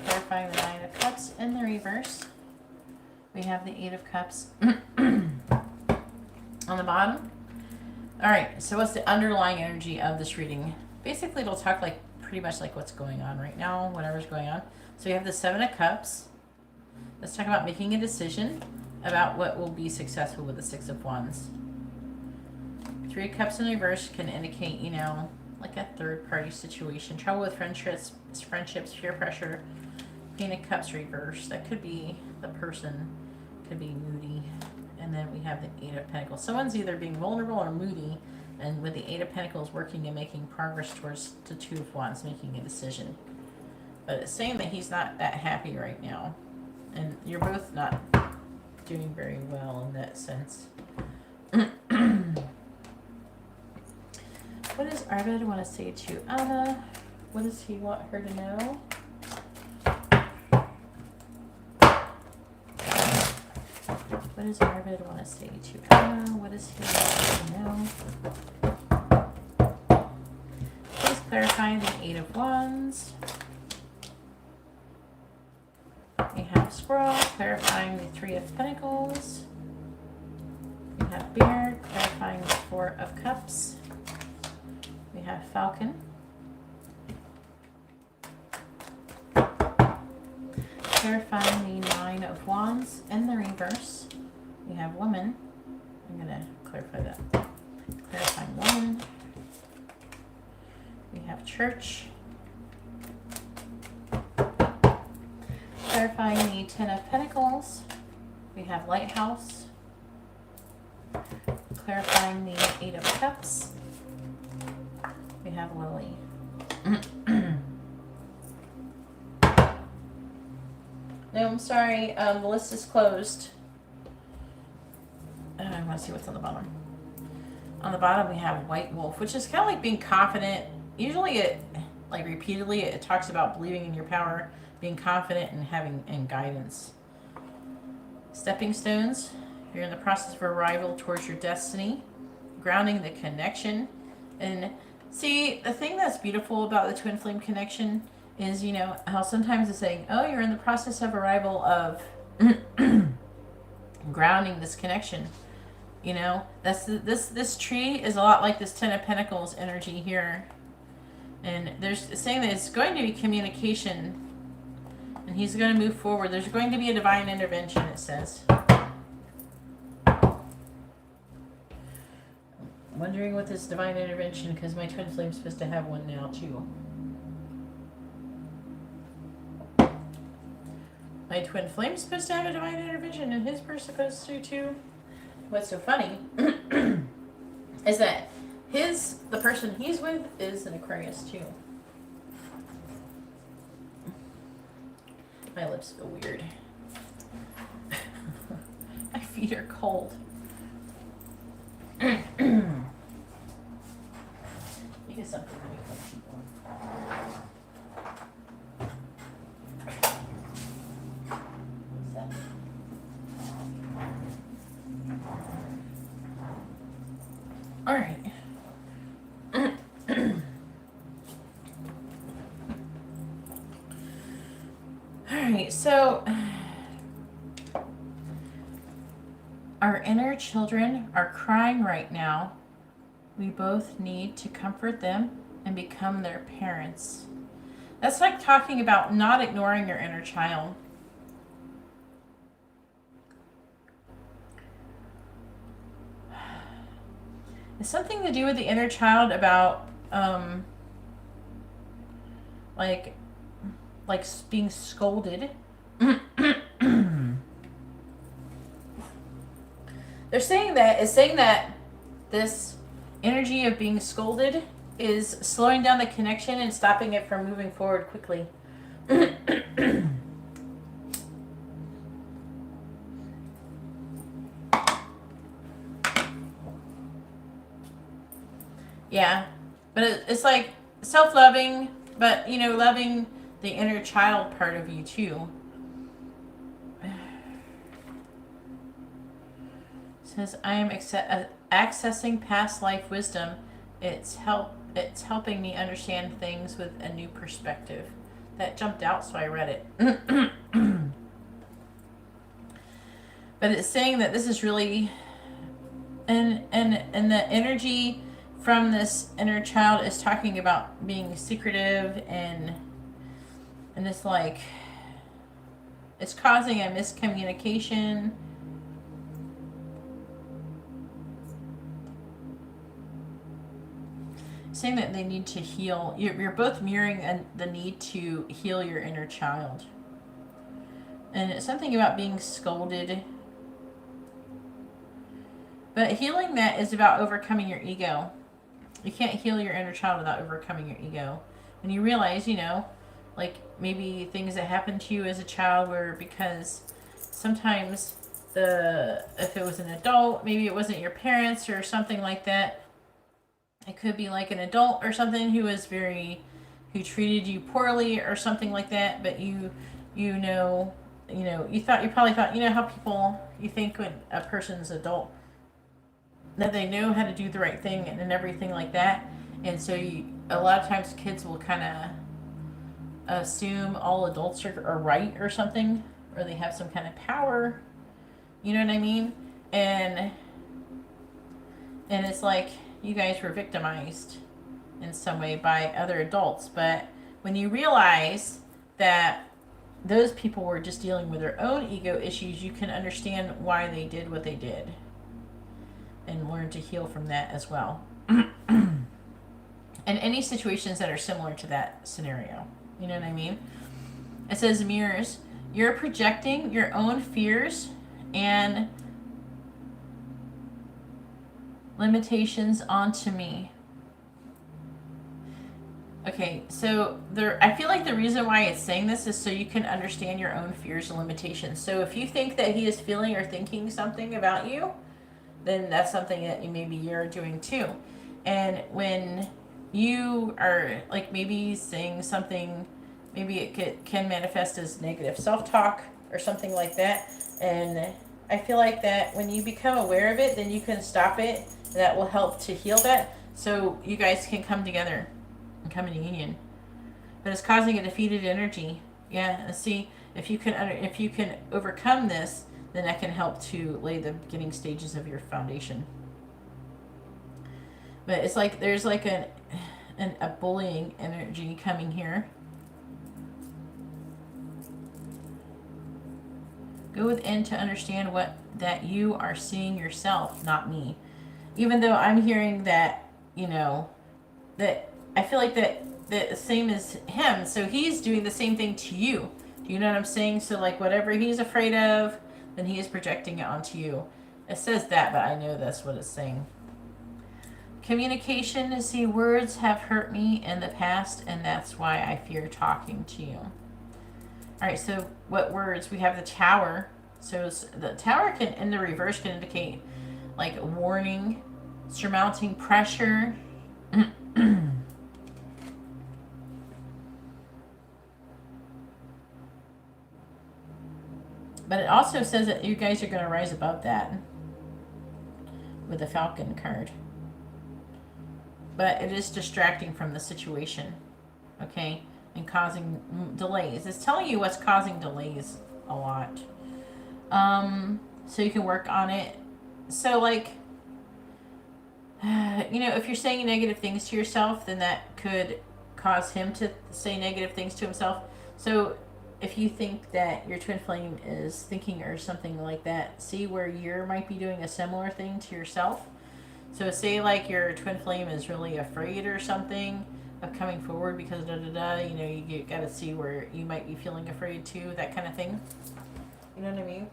[SPEAKER 1] Clarifying the Nine of Cups in the reverse. We have the Eight of Cups on the bottom. Alright, so what's the underlying energy of this reading? Basically, it'll talk like pretty much like what's going on right now, whatever's going on. So you have the Seven of Cups. Let's talk about making a decision about what will be successful with the Six of Wands. Three of Cups in reverse can indicate, you know, like a third-party situation. Trouble with friendships, peer pressure. Queen of Cups reverse. That could be the person, could be moody. And then we have the Eight of Pentacles. Someone's either being vulnerable or moody, and with the Eight of Pentacles working and making progress towards the Two of Wands, making a decision. But it's saying that he's not that happy right now. And you're both not doing very well in that sense. What does Arvid want to say to Anna? What does he want her to know? What does Arvid want to say to Anna? What does he want her to know? Please clarify the Eight of Wands. We have Squirrel, clarifying the Three of Pentacles. We have Bear, clarifying the Four of Cups. We have Falcon. Clarifying the Nine of Wands in the reverse. We have Woman. I'm going to clarify that. Clarifying woman. We have church. Clarifying the Ten of Pentacles. We have lighthouse. Clarifying the Eight of Cups. We have Lily. No, I'm sorry. The list is closed. I want to see what's on the bottom. On the bottom, we have White Wolf, which is kind of like being confident. Usually, repeatedly, it talks about believing in your power, being confident, and having guidance. Stepping stones. You're in the process of arrival towards your destiny. Grounding the connection. And see, the thing that's beautiful about the twin flame connection is, you know, how sometimes it's saying, oh, you're in the process of arrival of grounding this connection. You know, that's this tree is a lot like this Ten of Pentacles energy here. And there's saying that it's going to be communication. And he's going to move forward. There's going to be a divine intervention, it says. Wondering what this divine intervention, because my twin flame's supposed to have one now too. My twin flame's supposed to have a divine intervention, and his person's supposed to too. What's so funny is that the person he's with is an Aquarius too. My lips feel weird. My feet are cold. Get something really comfortable. What's that? All right. All right, so our inner children are crying right now. We both need to comfort them and become their parents. That's like talking about not ignoring your inner child. It's something to do with the inner child about like being scolded. They're saying that this energy of being scolded is slowing down the connection and stopping it from moving forward quickly. Yeah, but it's like self-loving, but, you know, loving the inner child part of you too. It says, I am accessing past life wisdom. It's helping me understand things with a new perspective. That jumped out, so I read it. But it's saying that this is really, and the energy from this inner child is talking about being secretive and it's like it's causing a miscommunication. Saying that they need to heal. You're both mirroring the need to heal your inner child. And it's something about being scolded. But healing that is about overcoming your ego. You can't heal your inner child without overcoming your ego. When you realize, you know, like maybe things that happened to you as a child were because sometimes if it was an adult, maybe it wasn't your parents or something like that. It could be like an adult or something who treated you poorly or something like that. But you probably thought, you know how people, you think when a person's adult, that they know how to do the right thing and everything like that. And so a lot of times kids will kind of assume all adults are right or something, or they have some kind of power. You know what I mean? And it's like you guys were victimized in some way by other adults. But when you realize that those people were just dealing with their own ego issues, you can understand why they did what they did. and learn to heal from that as well. And any situations that are similar to that scenario. You know what I mean? It says mirrors. You're projecting your own fears and limitations onto me. Okay, so I feel like the reason why it's saying this is so you can understand your own fears and limitations. So if you think that he is feeling or thinking something about you, then that's something that you're doing too. And when you are like maybe saying something, maybe it can manifest as negative self-talk or something like that. And I feel like that when you become aware of it, then you can stop it. That will help to heal that, so you guys can come together and come into union. But it's causing a defeated energy. Yeah, and see if you can overcome this, then that can help to lay the beginning stages of your foundation. But it's like there's like a bullying energy coming here. Go within to understand that you are seeing yourself, not me. Even though I'm hearing that, that I feel like that the same as him. So he's doing the same thing to you. Do you know what I'm saying? So like whatever he's afraid of, then he is projecting it onto you. It says that, but I know that's what it's saying. Communication, see, words have hurt me in the past, and that's why I fear talking to you. All right, so what words? We have the Tower. So the Tower can, in the reverse, can indicate like warning, surmounting pressure. But it also says that you guys are going to rise above that with the Falcon card. But it is distracting from the situation, okay, and causing delays. It's telling you what's causing delays a lot. So you can work on it. So like, if you're saying negative things to yourself, then that could cause him to say negative things to himself. So if you think that your twin flame is thinking or something like that, see where you might be doing a similar thing to yourself. So say like your twin flame is really afraid or something of coming forward because you got to see where you might be feeling afraid too, that kind of thing. You know what I mean?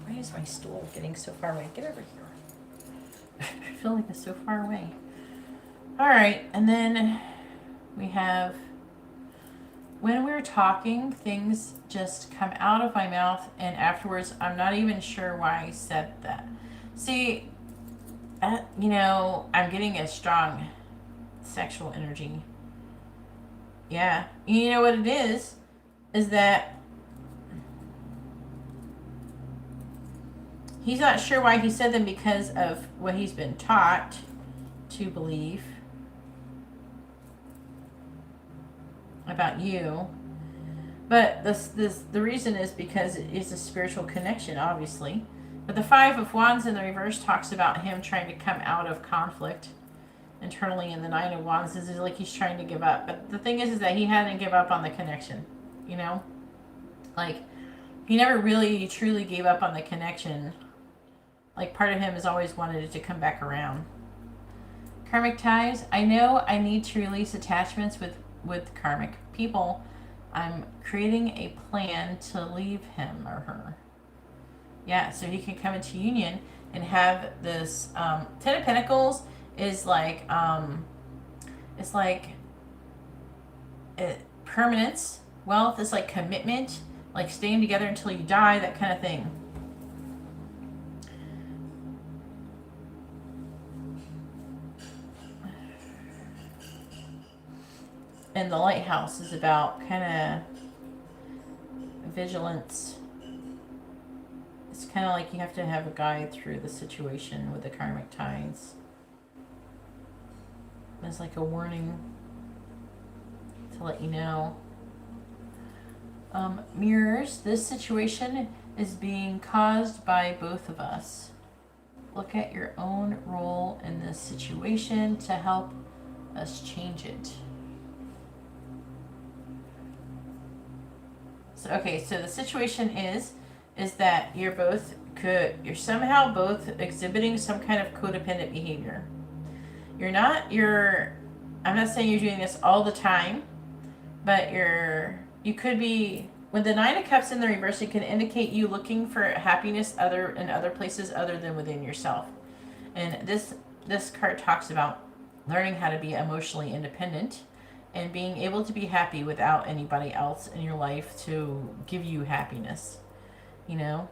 [SPEAKER 1] Why is my stool getting so far away? Get over here. I feel like it's so far away. All right, and then we have, when we're talking, things just come out of my mouth, and afterwards, I'm not even sure why I said that. See, I'm getting a strong sexual energy. Yeah. You know what it is that he's not sure why he said them because of what he's been taught to believe about you. But the reason is because it is a spiritual connection, obviously. But the Five of Wands in the reverse talks about him trying to come out of conflict internally, and the Nine of Wands is like he's trying to give up. But the thing is that he hadn't give up on the connection, Like, he never really truly gave up on the connection. Like, part of him has always wanted it to come back around. Karmic ties. I know I need to release attachments with karmic people. I'm creating a plan to leave him or her. Yeah, so he can come into union and have this Ten of Pentacles is like it's like permanence. Wealth is like commitment, like staying together until you die, that kind of thing. And the Lighthouse is about kind of vigilance. It's kind of like you have to have a guide through the situation with the karmic ties. It's like a warning to let you know. Mirrors, this situation is being caused by both of us. Look at your own role in this situation to help us change it. So, okay, so the situation is that you're somehow both exhibiting some kind of codependent behavior. I'm not saying you're doing this all the time, but you could be, when the Nine of Cups in the reverse, it can indicate you looking for happiness in other places other than within yourself. And this card talks about learning how to be emotionally independent and being able to be happy without anybody else in your life to give you happiness. You know?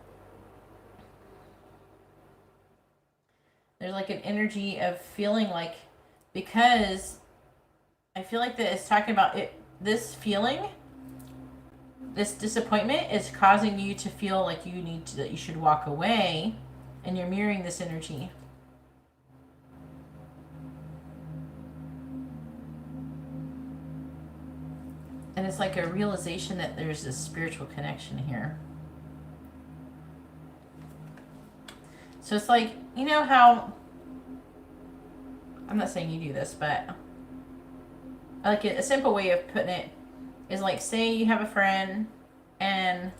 [SPEAKER 1] There's like an energy of feeling like, because I feel like that it's talking about it, this feeling, this disappointment is causing you to feel like that you should walk away, and you're mirroring this energy. And it's like a realization that there's a spiritual connection here. So it's like, you know how, I'm not saying you do this, but like a simple way of putting it is like, say you have a friend and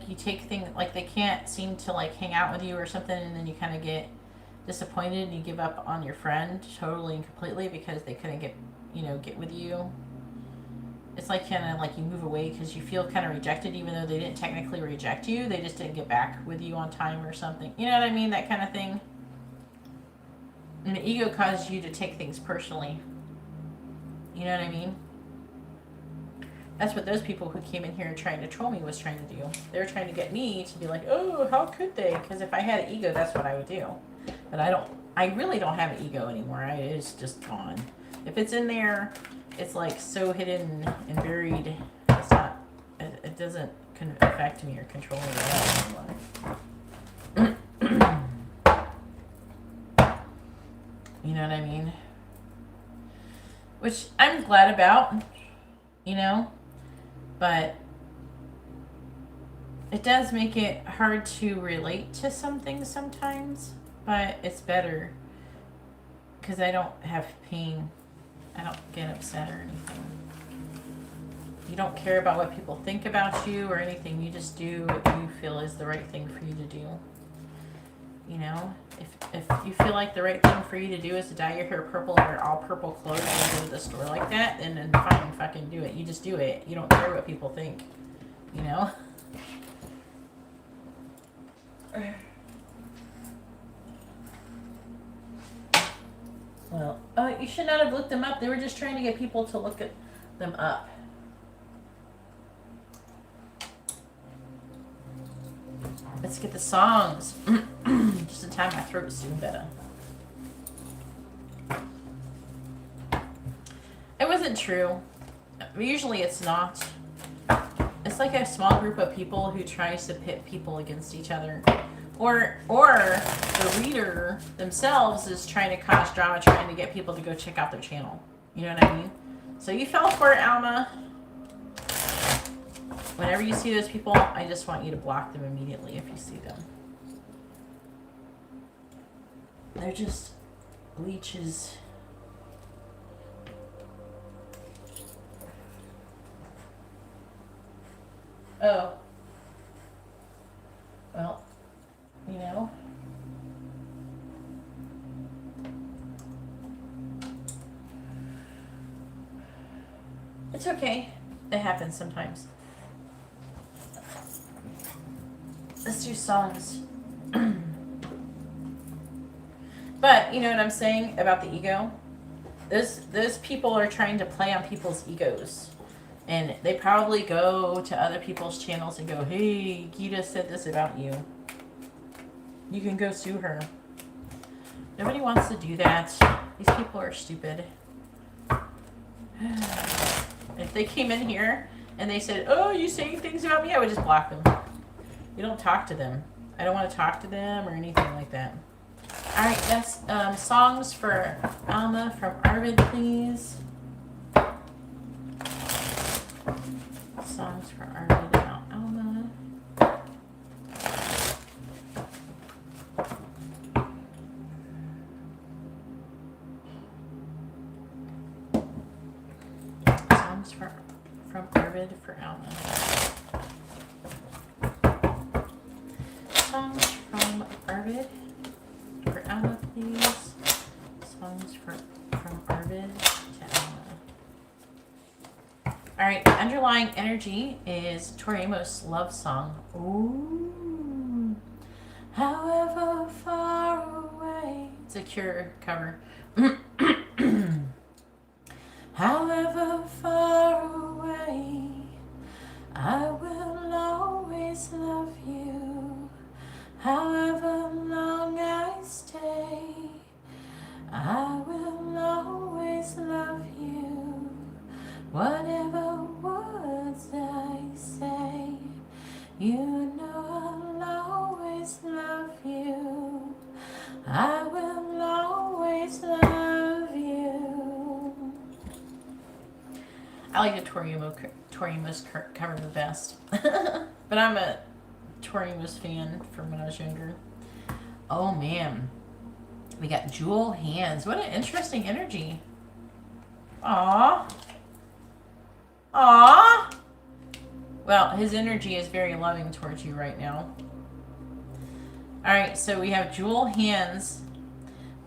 [SPEAKER 1] you take things, like they can't seem to like hang out with you or something, and then you kind of get disappointed and you give up on your friend totally and completely because they couldn't get with you. It's like kind of like you move away because you feel kind of rejected, even though they didn't technically reject you. They just didn't get back with you on time or something. You know what I mean? That kind of thing. And the ego causes you to take things personally. You know what I mean? That's what those people who came in here trying to troll me was trying to do. They were trying to get me to be like, oh, how could they? Because if I had an ego, that's what I would do. But I really don't have an ego anymore. It's just gone. If it's in there, it's like so hidden and buried. It's not, it doesn't affect me or control me at all anymore. You know what I mean? Which I'm glad about, but it does make it hard to relate to some things sometimes, but it's better because I don't have pain. I don't get upset or anything. You don't care about what people think about you or anything. You just do what you feel is the right thing for you to do. If you feel like the right thing for you to do is to dye your hair purple and wear all purple clothes and go to the store like that, then fine, fucking do it. You just do it. You don't care what people think. Well, you should not have looked them up. They were just trying to get people to look at them up. Let's get the songs. Just in time my throat is doing better. It wasn't true. Usually it's not. It's like a small group of people who tries to pit people against each other. Or the reader themselves is trying to cause drama, trying to get people to go check out their channel. You know what I mean? So you fell for it, Alma. Whenever you see those people, I just want you to block them immediately if you see them. They're just leeches. Oh. Well, it's okay. It happens sometimes. Let's do songs. But you know what I'm saying about the ego? Those people are trying to play on people's egos. And they probably go to other people's channels and go, hey, Geeta said this about you. You can go sue her. Nobody wants to do that. These people are stupid. If they came in here and they said, oh, you saying things about me, I would just block them. You don't talk to them. I don't want to talk to them or anything like that. All right, that's songs for Alma from Arvid, please. Songs for Arvid about Alma. Arvid for Alma. Songs from Arvid for Alma, please. Songs from Arvid to Alma. Alright, the underlying energy is Tori Amos' love song. Ooh. However far away. It's a Cure cover. However far away, I will always love you. However long I stay, I will always love you. Whatever words I say, you know I'll always love you. I will always love you. I like the Tori Amos cover the best. But I'm a Tori Amos fan from when I was younger. Oh man. We got Jewel Hands. What an interesting energy. Aww. Aww. Well, his energy is very loving towards you right now. Alright, so we have Jewel Hands.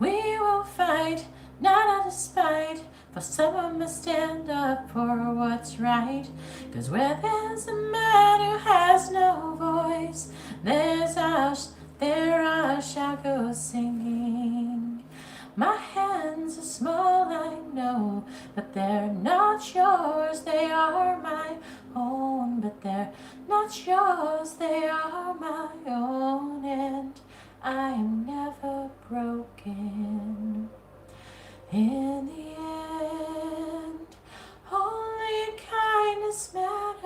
[SPEAKER 1] We will fight, not out of spite, for someone must stand up for what's right. 'Cause where there's a man who has no voice, there I shall go singing. My hands are small, I know, but they're not yours, they are my own. But they're not yours, they are my own. And I am never broken. In the end, only kindness matters.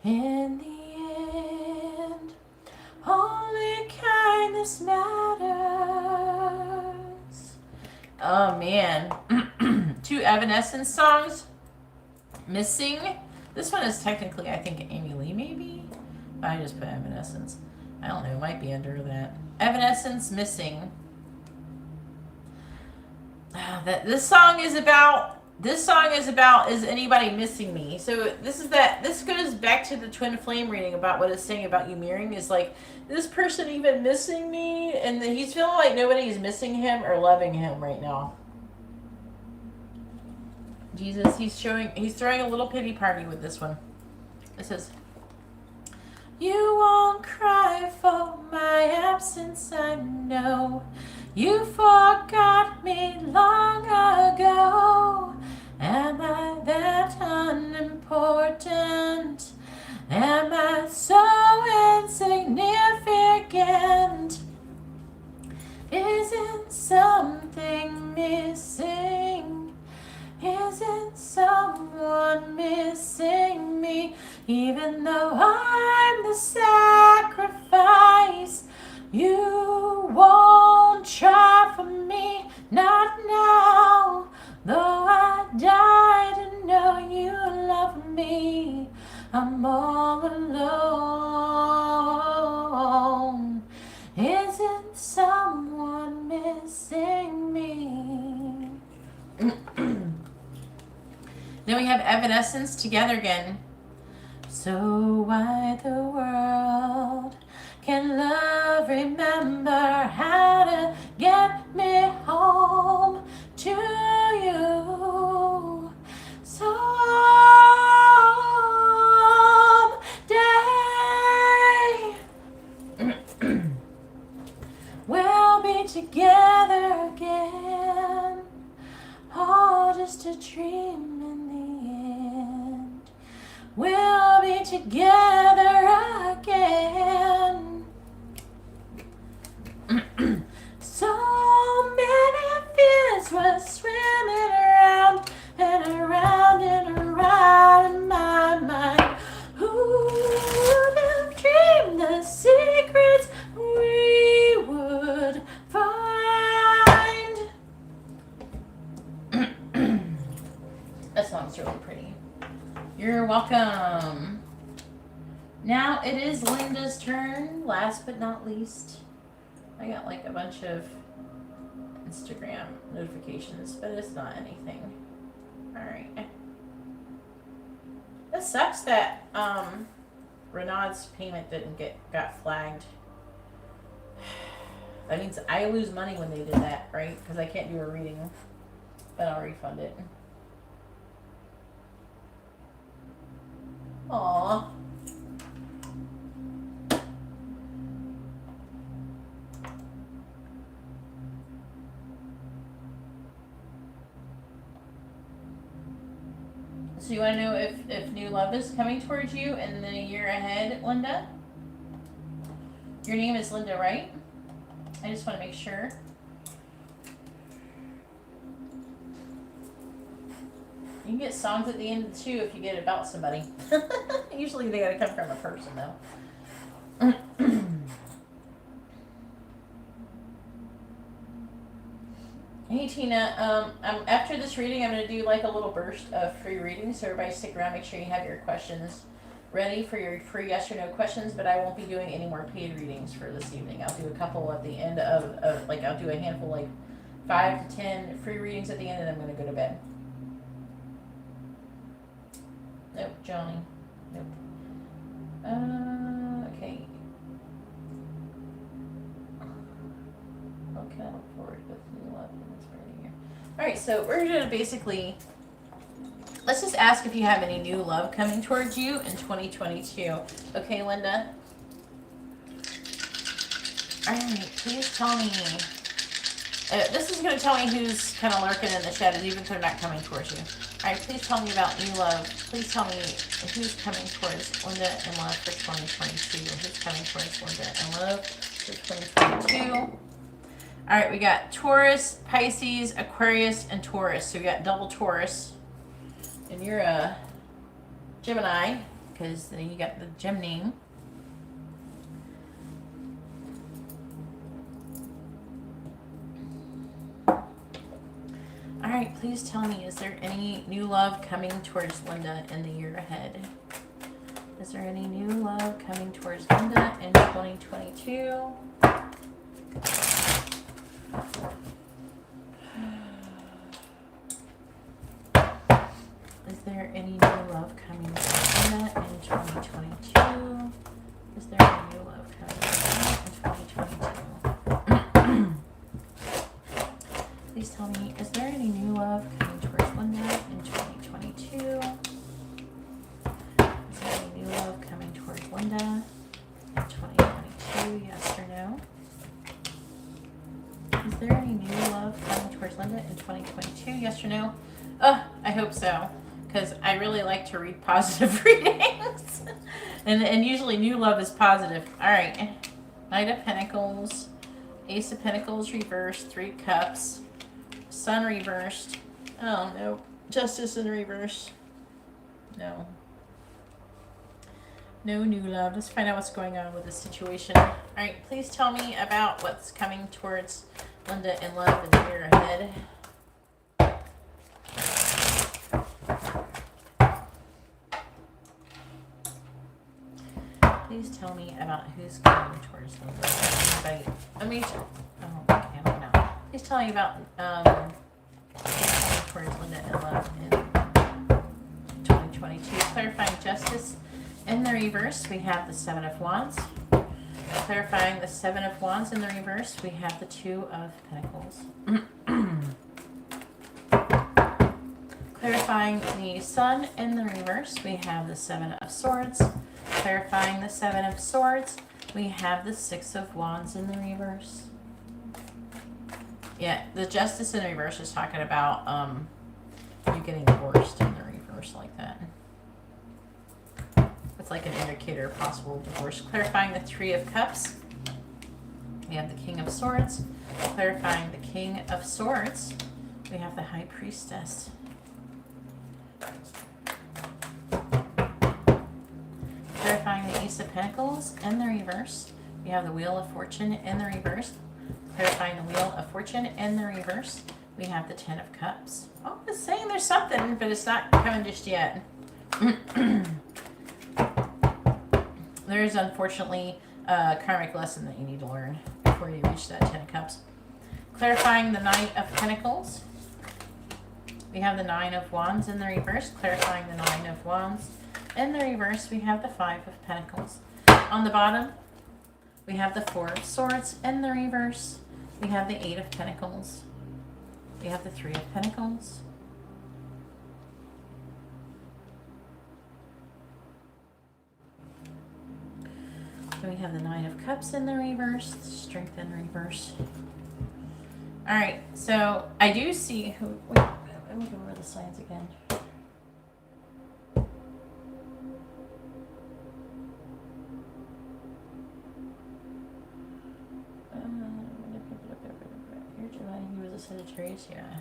[SPEAKER 1] In the end, only kindness matters. Oh man. 2 Evanescence songs. Missing. This one is technically, I think, Amy Lee maybe? I just put Evanescence. I don't know, it might be under that. Evanescence, Missing. This song is about, is anybody missing me? So this goes back to the twin flame reading about what it's saying about you mirroring. Is like, this person even missing me? And he's feeling like nobody's missing him or loving him right now. Jesus, he's throwing a little pity party with this one. It says, you won't cry for my absence, I know. You forgot me long ago. Am I that unimportant? Am I so insignificant? Isn't something missing? Isn't someone missing me? Even though I'm the sacrifice, you won't try for me, not now. Though I die to know you love me, I'm all alone. Isn't someone missing me? Then we have Evanescence, Together Again. So why the world can love remember how to get me home to you? Someday we'll be together again, all just a dream in the end. We'll be together again. So many fears were swimming around and around and around in my mind. Who would have dreamed the secrets we would find? That song's really pretty. You're welcome. Now it is Linda's turn. Last but not least, I got like a bunch of Instagram notifications, but it's not anything. Alright. That sucks that Renaud's payment got flagged. That means I lose money when they did that, right? Because I can't do a reading, but I'll refund it. Aww. So you want to know if new love is coming towards you in the year ahead, Linda? Your name is Linda, right? I just want to make sure. You can get songs at the end too if you get about somebody. Usually they gotta come from a person though. Hey Tina, after this reading I'm gonna do like a little burst of free readings, so everybody stick around, make sure you have your questions ready for your free yes or no questions, but I won't be doing any more paid readings for this evening. I'll do a couple at the end of like, I'll do a handful, like 5 to 10 free readings at the end, and I'm going to go to bed. Nope, Johnny. Nope. Okay. What can I look forward with new love in this burning year? Alright, so we're going to basically... Let's just ask if you have any new love coming towards you in 2022. Okay, Linda? Alright, please tell me. This is going to tell me who's kind of lurking in the shadows, even if they're not coming towards you. Alright, please tell me about new love. Please tell me who's coming towards Linda in love for 2022. Who's coming towards Linda in love for 2022? Alright, we got Taurus, Pisces, Aquarius, and Taurus. So we got double Taurus. And you're a Gemini, because then you got the gem name. Alright, please tell me, is there any new love coming towards Linda in the year ahead? Is there any new love coming towards Linda in 2022? Is there any new love coming to Linda in 2022? Is there any new love coming to Linda in 2022? Please tell me, is there any new love coming towards Linda in 2022? Is there any new love coming towards Linda in 2022? Yes or no? Is there any new love coming towards Linda in 2022? Yes or no? I hope so. Because I really like to read positive readings. and usually new love is positive. Alright. Knight of Pentacles. Ace of Pentacles reversed. 3 Cups. Sun reversed. Oh, no. Justice in reverse. No. No new love. Let's find out what's going on with this situation. Alright, please tell me about what's coming towards Linda in love in the year ahead. Please tell me about who's coming towards Linda. Okay, I don't know. Please tell me about who's coming towards Linda in love in 2022. Clarifying justice in the reverse, we have the 7 of Wands. Clarifying the 7 of Wands in the reverse, we have the 2 of Pentacles. Clarifying the Sun in the reverse, we have the 7 of Swords. Clarifying the 7 of Swords, we have the 6 of Wands in the reverse. Yeah, the Justice in the reverse is talking about you getting divorced in the reverse like that. It's like an indicator of possible divorce. Clarifying the 3 of Cups, we have the King of Swords. Clarifying the King of Swords, we have the High Priestess. Clarifying the Ace of Pentacles in the reverse, we have the Wheel of Fortune in the reverse. Clarifying the Wheel of Fortune in the reverse, we have the 10 of Cups. Oh, it's saying there's something, but it's not coming just yet. There is unfortunately a karmic lesson that you need to learn before you reach that 10 of Cups. Clarifying the Knight of Pentacles, we have the 9 of Wands in the reverse. Clarifying the 9 of Wands, In the reverse, we have the Five of Pentacles. On the bottom, we have the Four of Swords. In the reverse, we have the Eight of Pentacles. We have the Three of Pentacles. Then we have the Nine of Cups in the reverse, Strength in reverse. All right, so I do see who. Wait, let me go over the signs again. You're July. He was a Sagittarius, yeah.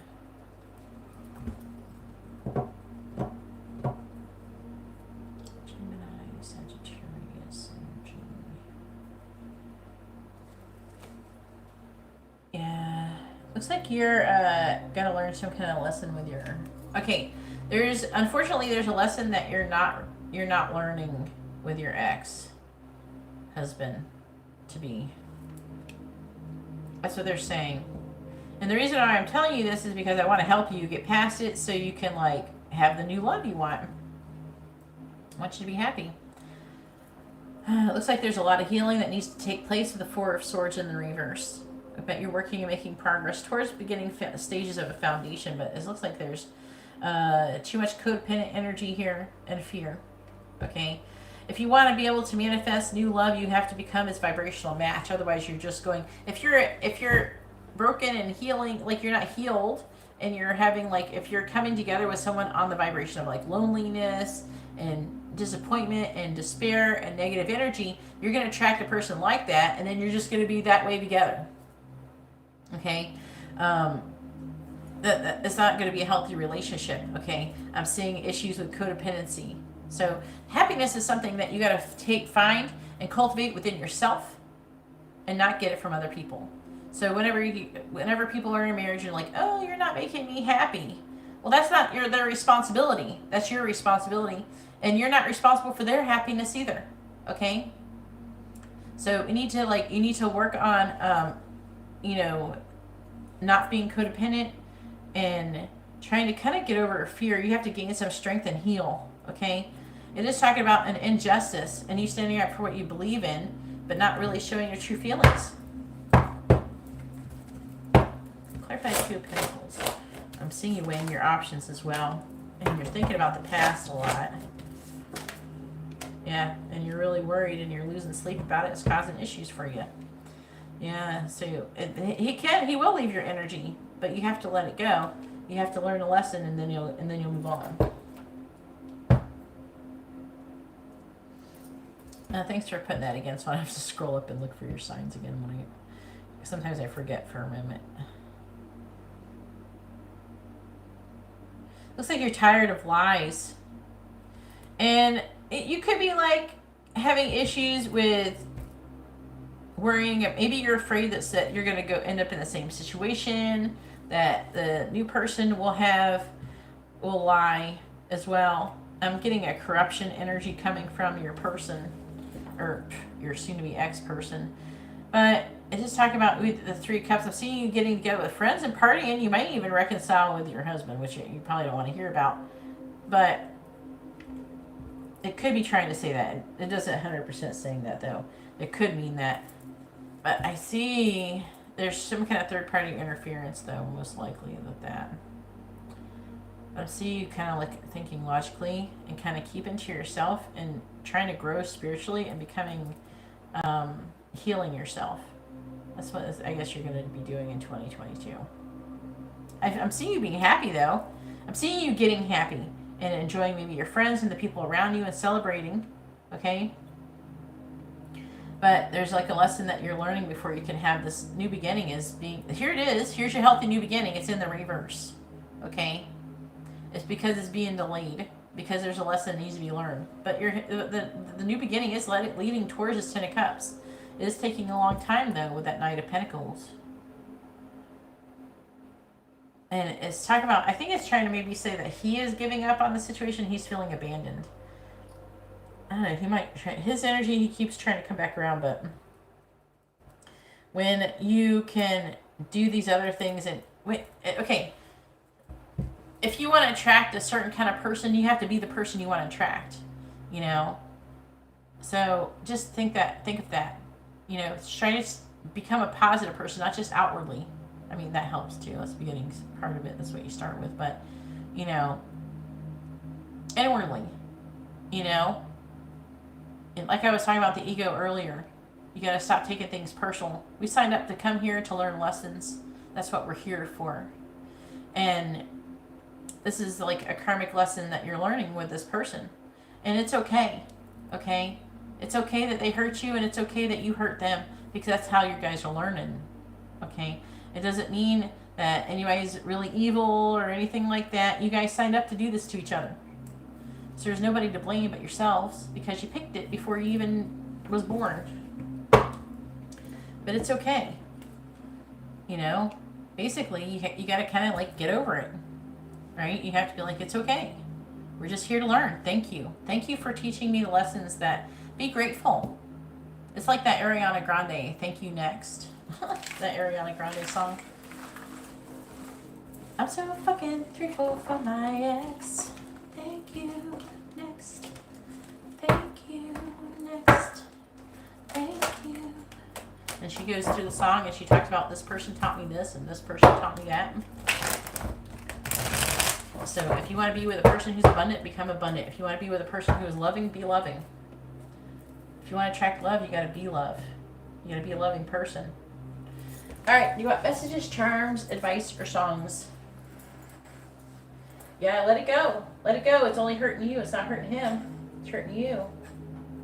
[SPEAKER 1] Gemini, Sagittarius, energy. Yeah, looks like you're gonna learn some kind of lesson with your. Okay, unfortunately there's a lesson that you're not learning with your ex husband to be. That's what they're saying. And the reason why I'm telling you this is because I want to help you get past it so you can like have the new love you want. I want you to be happy. It looks like there's a lot of healing that needs to take place with the Four of Swords in the reverse. I bet you're working and making progress towards beginning stages of a foundation, but it looks like there's too much codependent energy here and fear. Okay? If you want to be able to manifest new love, you have to become its vibrational match. Otherwise, you're just going. If you're broken and healing, like you're not healed, and you're having like, if you're coming together with someone on the vibration of like loneliness and disappointment and despair and negative energy, you're going to attract a person like that, and then you're just going to be that way together. Okay? It's not going to be a healthy relationship. Okay? I'm seeing issues with codependency. So happiness is something that you got to find and cultivate within yourself, and not get it from other people. So whenever people are in a marriage, you're like, oh, you're not making me happy. Well, that's not their responsibility. That's your responsibility, and you're not responsible for their happiness either. Okay. So you need to work on, not being codependent and trying to kind of get over fear. You have to gain some strength and heal. Okay. It is talking about an injustice and you standing up for what you believe in, but not really showing your true feelings. Clarify Two of Pentacles. I'm seeing you weighing your options as well. And you're thinking about the past a lot. Yeah, and you're really worried and you're losing sleep about it. It's causing issues for you. Yeah, so he will leave your energy, but you have to let it go. You have to learn a lesson, and then you'll move on. Thanks for putting that again, so I have to scroll up and look for your signs again. Sometimes I forget for a moment. Looks like you're tired of lies. And you could be like having issues with worrying. Maybe you're afraid that you're going to go end up in the same situation, that the new person will lie as well. I'm getting a corruption energy coming from your person, or your soon-to-be ex-person. But it just talking about with the Three Cups. I'm seeing you getting together with friends and partying. You might even reconcile with your husband, which you probably don't want to hear about. But it could be trying to say that. It doesn't 100% saying that, though. It could mean that. But I see there's some kind of third-party interference, though, most likely with that. I see you kind of like thinking logically and kind of keeping to yourself and trying to grow spiritually and becoming, healing yourself. That's what I guess you're going to be doing in 2022. I'm seeing you being happy, though. I'm seeing you getting happy and enjoying maybe your friends and the people around you and celebrating, okay? But there's like a lesson that you're learning before you can have this new beginning here it is. Here's your healthy new beginning. It's in the reverse, okay? It's because it's being delayed, because there's a lesson that needs to be learned. But the new beginning is leading towards this Ten of Cups. It is taking a long time, though, with that Knight of Pentacles. And it's talking about, I think it's trying to maybe say that he is giving up on the situation. He's feeling abandoned. I don't know, he might try, his energy, he keeps trying to come back around, but when you can do these other things okay, if you want to attract a certain kind of person, you have to be the person you want to attract. you know. So just think of that, you know, try to become a positive person, not just outwardly. I mean, that helps too. That's the beginning part of it. That's what you start with. But, you know, inwardly, you know, and like I was talking about the ego earlier, you got to stop taking things personal. We signed up to come here to learn lessons. That's what we're here for. And this is like a karmic lesson that you're learning with this person. And it's okay. Okay? It's okay that they hurt you, and it's okay that you hurt them, because that's how you guys are learning. Okay? It doesn't mean that anybody's really evil or anything like that. You guys signed up to do this to each other. So there's nobody to blame but yourselves, because you picked it before you even was born. But it's okay. You know? Basically, you got to kind of like get over it. Right? You have to be like, it's okay. We're just here to learn. Thank you. Thank you for teaching me the lessons that be grateful. It's like that Ariana Grande, Thank You Next. That Ariana Grande song. I'm so fucking grateful for my ex. Thank you, next. Thank you, next. Thank you. And she goes through the song and she talks about this person taught me this and this person taught me that. So if you want to be with a person who's abundant, become abundant. If you want to be with a person who is loving, be loving. If you want to attract love, you got to be love. You got to be a loving person. All right, you want messages, charms, advice, or songs? Yeah, let it go. Let it go. It's only hurting you. It's not hurting him. It's hurting you.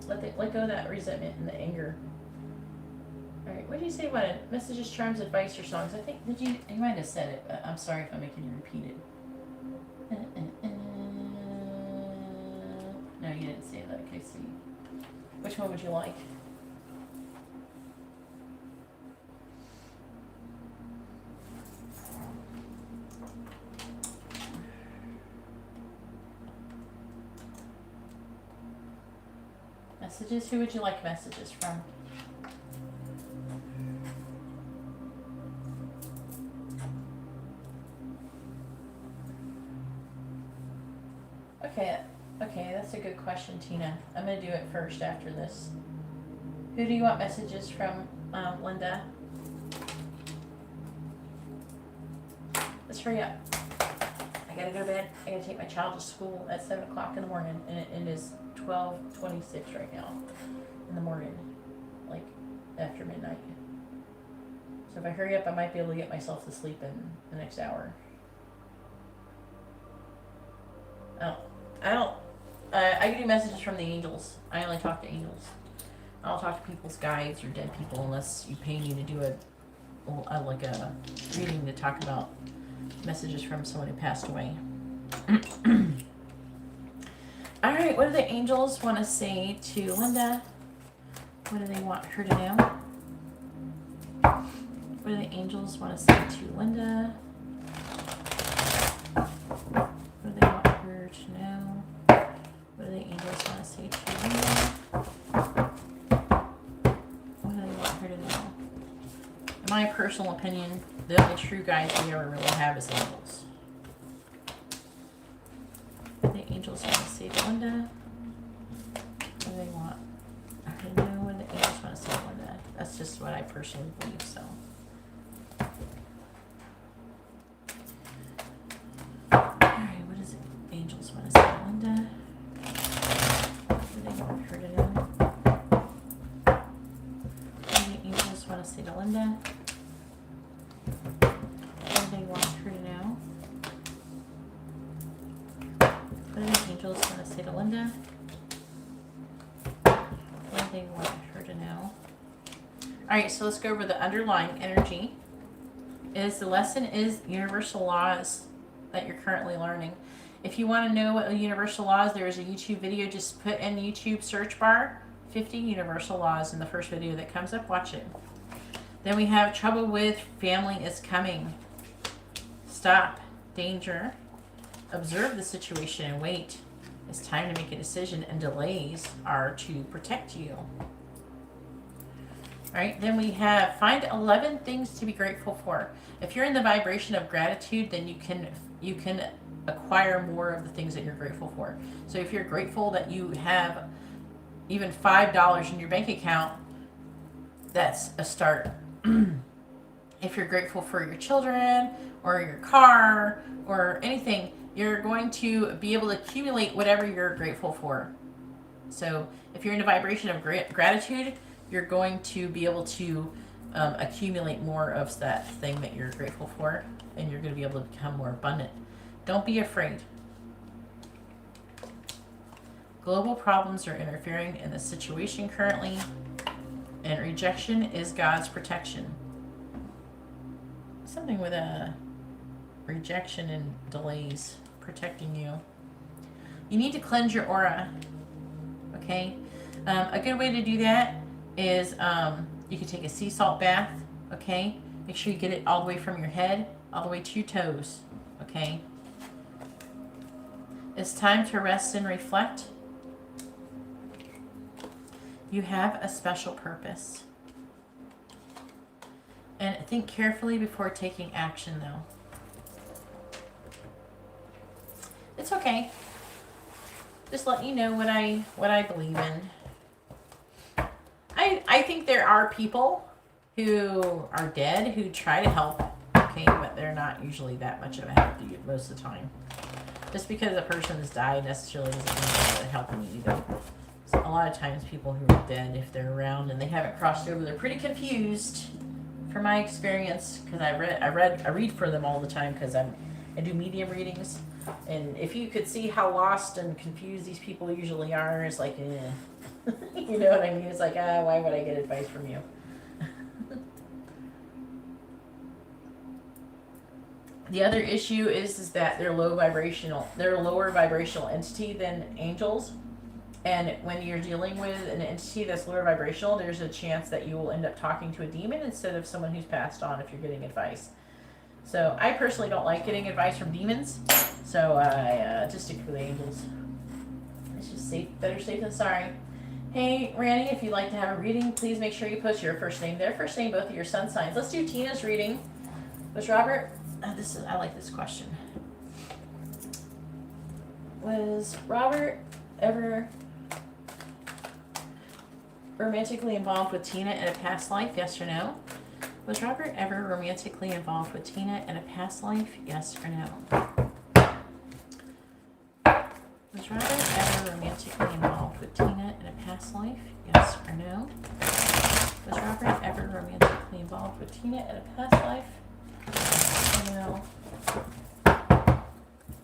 [SPEAKER 1] Let go of that resentment and the anger. All right, what did you say about it? Messages, charms, advice, or songs? I think, you might have said it, but I'm sorry if I'm making you repeat it. No, you didn't say that. Okay, see. Which one would you like? Messages? Who would you like messages from? Okay, that's a good question, Tina. I'm going to do it first after this. Who do you want messages from, Linda? Let's hurry up. I got to go to bed. I got to take my child to school at 7 o'clock in the morning, and it is 12:26 right now in the morning, like after midnight. So if I hurry up, I might be able to get myself to sleep in the next hour. I can do messages from the angels. I only talk to angels. I don't talk to people's guides or dead people unless you pay me to do a reading to talk about messages from someone who passed away. All right, what do the angels want to say to Linda? What do they want her to know? What do the angels want to say to Linda? What do they want her to know? What do the angels want to say to Linda? What do they want her to know? In my personal opinion, the only true guides we ever really have is angels. What do the angels want to say to Linda? What do they want her to know? What do the angels want to say to Linda? That's just what I personally believe, so. Alright, what does the angels want to say to Linda? What do they want her to know? What do the angels want to say to Linda? What do they want her to know? What do the angels want to say to Linda? What do they want her to know? Alright, so let's go over the underlying energy. The lesson is universal laws that you're currently learning. If you want to know what the universal laws, there is a YouTube video. Just put in the YouTube search bar 50 universal laws in the first video that comes up. Watch it. Then we have trouble with family is coming. Stop. Danger. Observe the situation and wait. It's time to make a decision, and delays are to protect you. All right, then we have find 11 things to be grateful for. If you're in the vibration of gratitude, then you can acquire more of the things that you're grateful for. So if you're grateful that you have even $5 in your bank account, that's a start. If you're grateful for your children or your car or anything, you're going to be able to accumulate whatever you're grateful for. So if you're in a vibration of gratitude, you're going to be able to accumulate more of that thing that you're grateful for, and you're going to be able to become more abundant. Don't be afraid. Global problems are interfering in the situation currently, and rejection is God's protection. Something with a rejection and delays protecting you. You need to cleanse your aura. Okay? A good way to do that is you can take a sea salt bath. Okay? Make sure you get it all the way from your head all the way to your toes. Okay? It's time to rest and reflect. You have a special purpose. And think carefully before taking action, though. It's okay. Just let you know what I believe in. I think there are people who are dead who try to help, okay, but they're not usually that much of a help to you most of the time. Just because a person has died necessarily doesn't mean they're helping you either. So a lot of times people who are dead, if they're around and they haven't crossed over, they're pretty confused. From my experience, because I read for them all the time because I do medium readings, and if you could see how lost and confused these people usually are, it's like, you know what I mean? It's like, why would I get advice from you? The other issue is that they're they're a lower vibrational entity than angels. And when you're dealing with an entity that's lower vibrational, there's a chance that you will end up talking to a demon instead of someone who's passed on if you're getting advice. So I personally don't like getting advice from demons, so I just stick with the angels. It's just better safe than sorry. Hey, Randy, if you'd like to have a reading, please make sure you post your first name, their first name, both of your sun signs. Let's do Tina's reading. Was Robert, I like this question. Was Robert ever romantically involved with Tina in a past life? Yes or no? Was Robert ever romantically involved with Tina in a past life? Yes or no? Was Robert ever romantically involved with Tina in a past life? Yes or no? Was Robert ever romantically involved with Tina in a past life? Yes or no?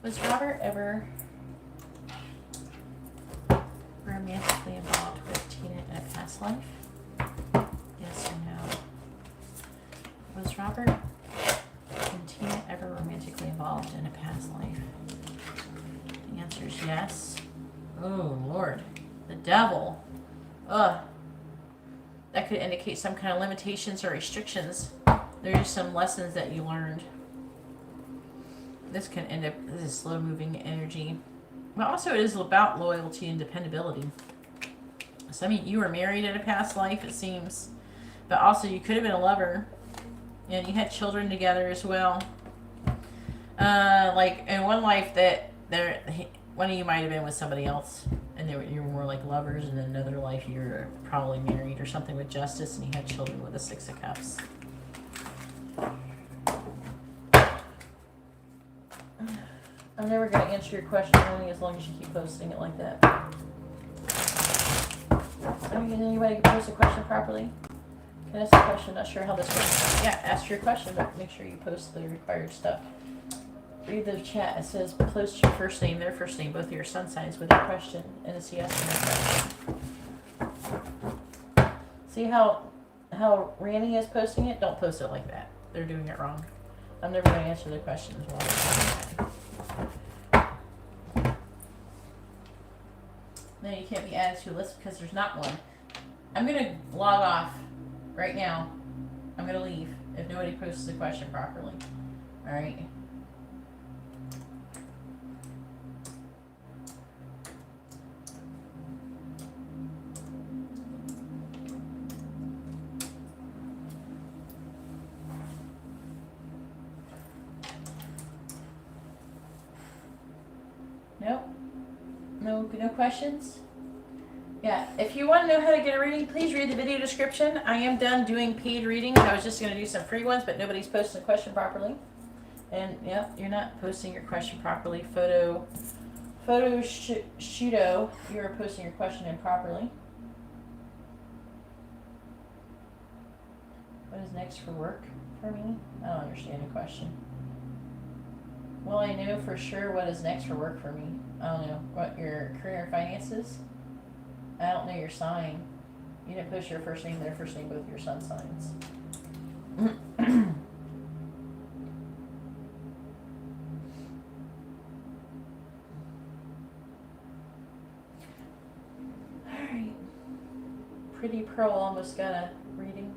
[SPEAKER 1] Was Robert ever romantically involved with Tina in a past life? Yes or no? Was Robert and Tina ever romantically involved in a past life? The answer is yes. Oh, Lord. The devil. Ugh. That could indicate some kind of limitations or restrictions. There's some lessons that you learned. This can end up as a slow-moving energy. But also it is about loyalty and dependability. So, I mean, you were married in a past life, it seems. But also you could have been a lover. And you had children together as well. Like, in one life that one of you might have been with somebody else. And you were more like lovers. And in another life you were probably married or something with Justice. And you had children with a Six of Cups. I'm never going to answer your question only as long as you keep posting it like that. I mean, anybody can post a question properly? Can I ask a question? Not sure how this works. Yeah, ask your question, but make sure you post the required stuff. Read the chat. It says post your first name, their first name, both of your sun signs with your question, and it's yes or no question. See how Randy is posting it? Don't post it like that. They're doing it wrong. I'm never going to answer the questions while they're doing it. No, you can't be added to a list because there's not one. I'm going to log off right now. I'm going to leave if nobody posts the question properly. Alright? No questions? Yeah, if you want to know how to get a reading, please read the video description. I am done doing paid readings. I was just going to do some free ones, but nobody's posting the question properly. And yeah, you're not posting your question properly. Shooto, you're posting your question improperly. What is next for work for me? I don't understand the question. Well, I know for sure what is next for work for me. I don't know. What, your career and finances? I don't know your sign. You didn't post your first name, their first name, both your sun signs. Alright. Pretty Pearl almost got a reading.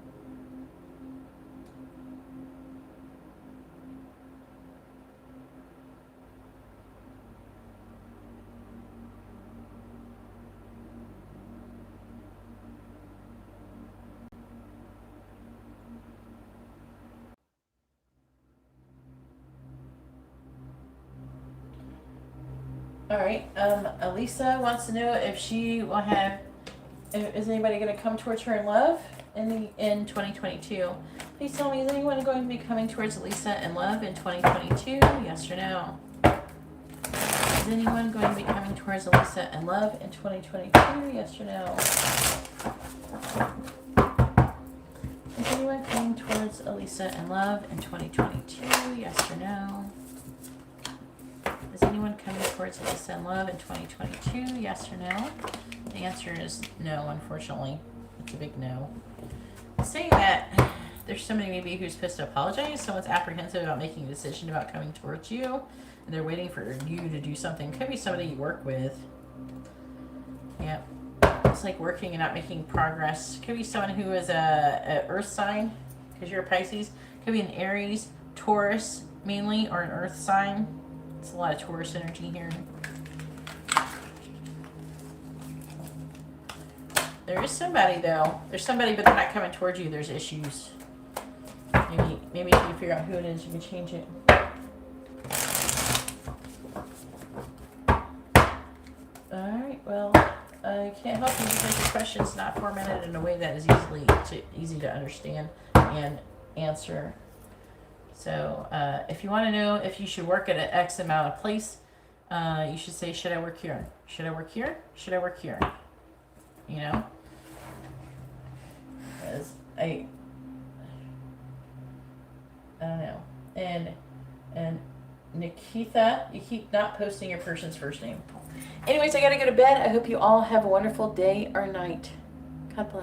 [SPEAKER 1] All right. Elisa wants to know if she will have. Is anybody going to come towards her in love in 2022? Please tell me, is anyone going to be coming towards Elisa in love in 2022? Yes or no? Is anyone going to be coming towards Elisa in love in 2022? Yes or no? Is anyone coming towards Elisa in love in 2022? Yes or no? Is anyone coming towards Elisa in love in 2022? Yes or no? The answer is no, unfortunately. It's a big no. Saying that, there's somebody maybe who's supposed to apologize. Someone's apprehensive about making a decision about coming towards you, and they're waiting for you to do something. Could be somebody you work with. Yep. It's like working and not making progress. Could be someone who is a earth sign, because you're a Pisces. Could be an Aries, Taurus, mainly, or an earth sign. It's a lot of Taurus energy here. There is somebody, though. There's somebody, but they're not coming towards you. There's issues. Maybe if you figure out who it is, you can change it. Alright, well, I can't help you because your question's not formatted in a way that is easy to understand and answer. So if you want to know if you should work at an X amount of place, you should say, should I work here? Should I work here? Should I work here? You know? Because I don't know. And Nikita, you keep not posting your person's first name. Anyways, I gotta go to bed. I hope you all have a wonderful day or night. God bless.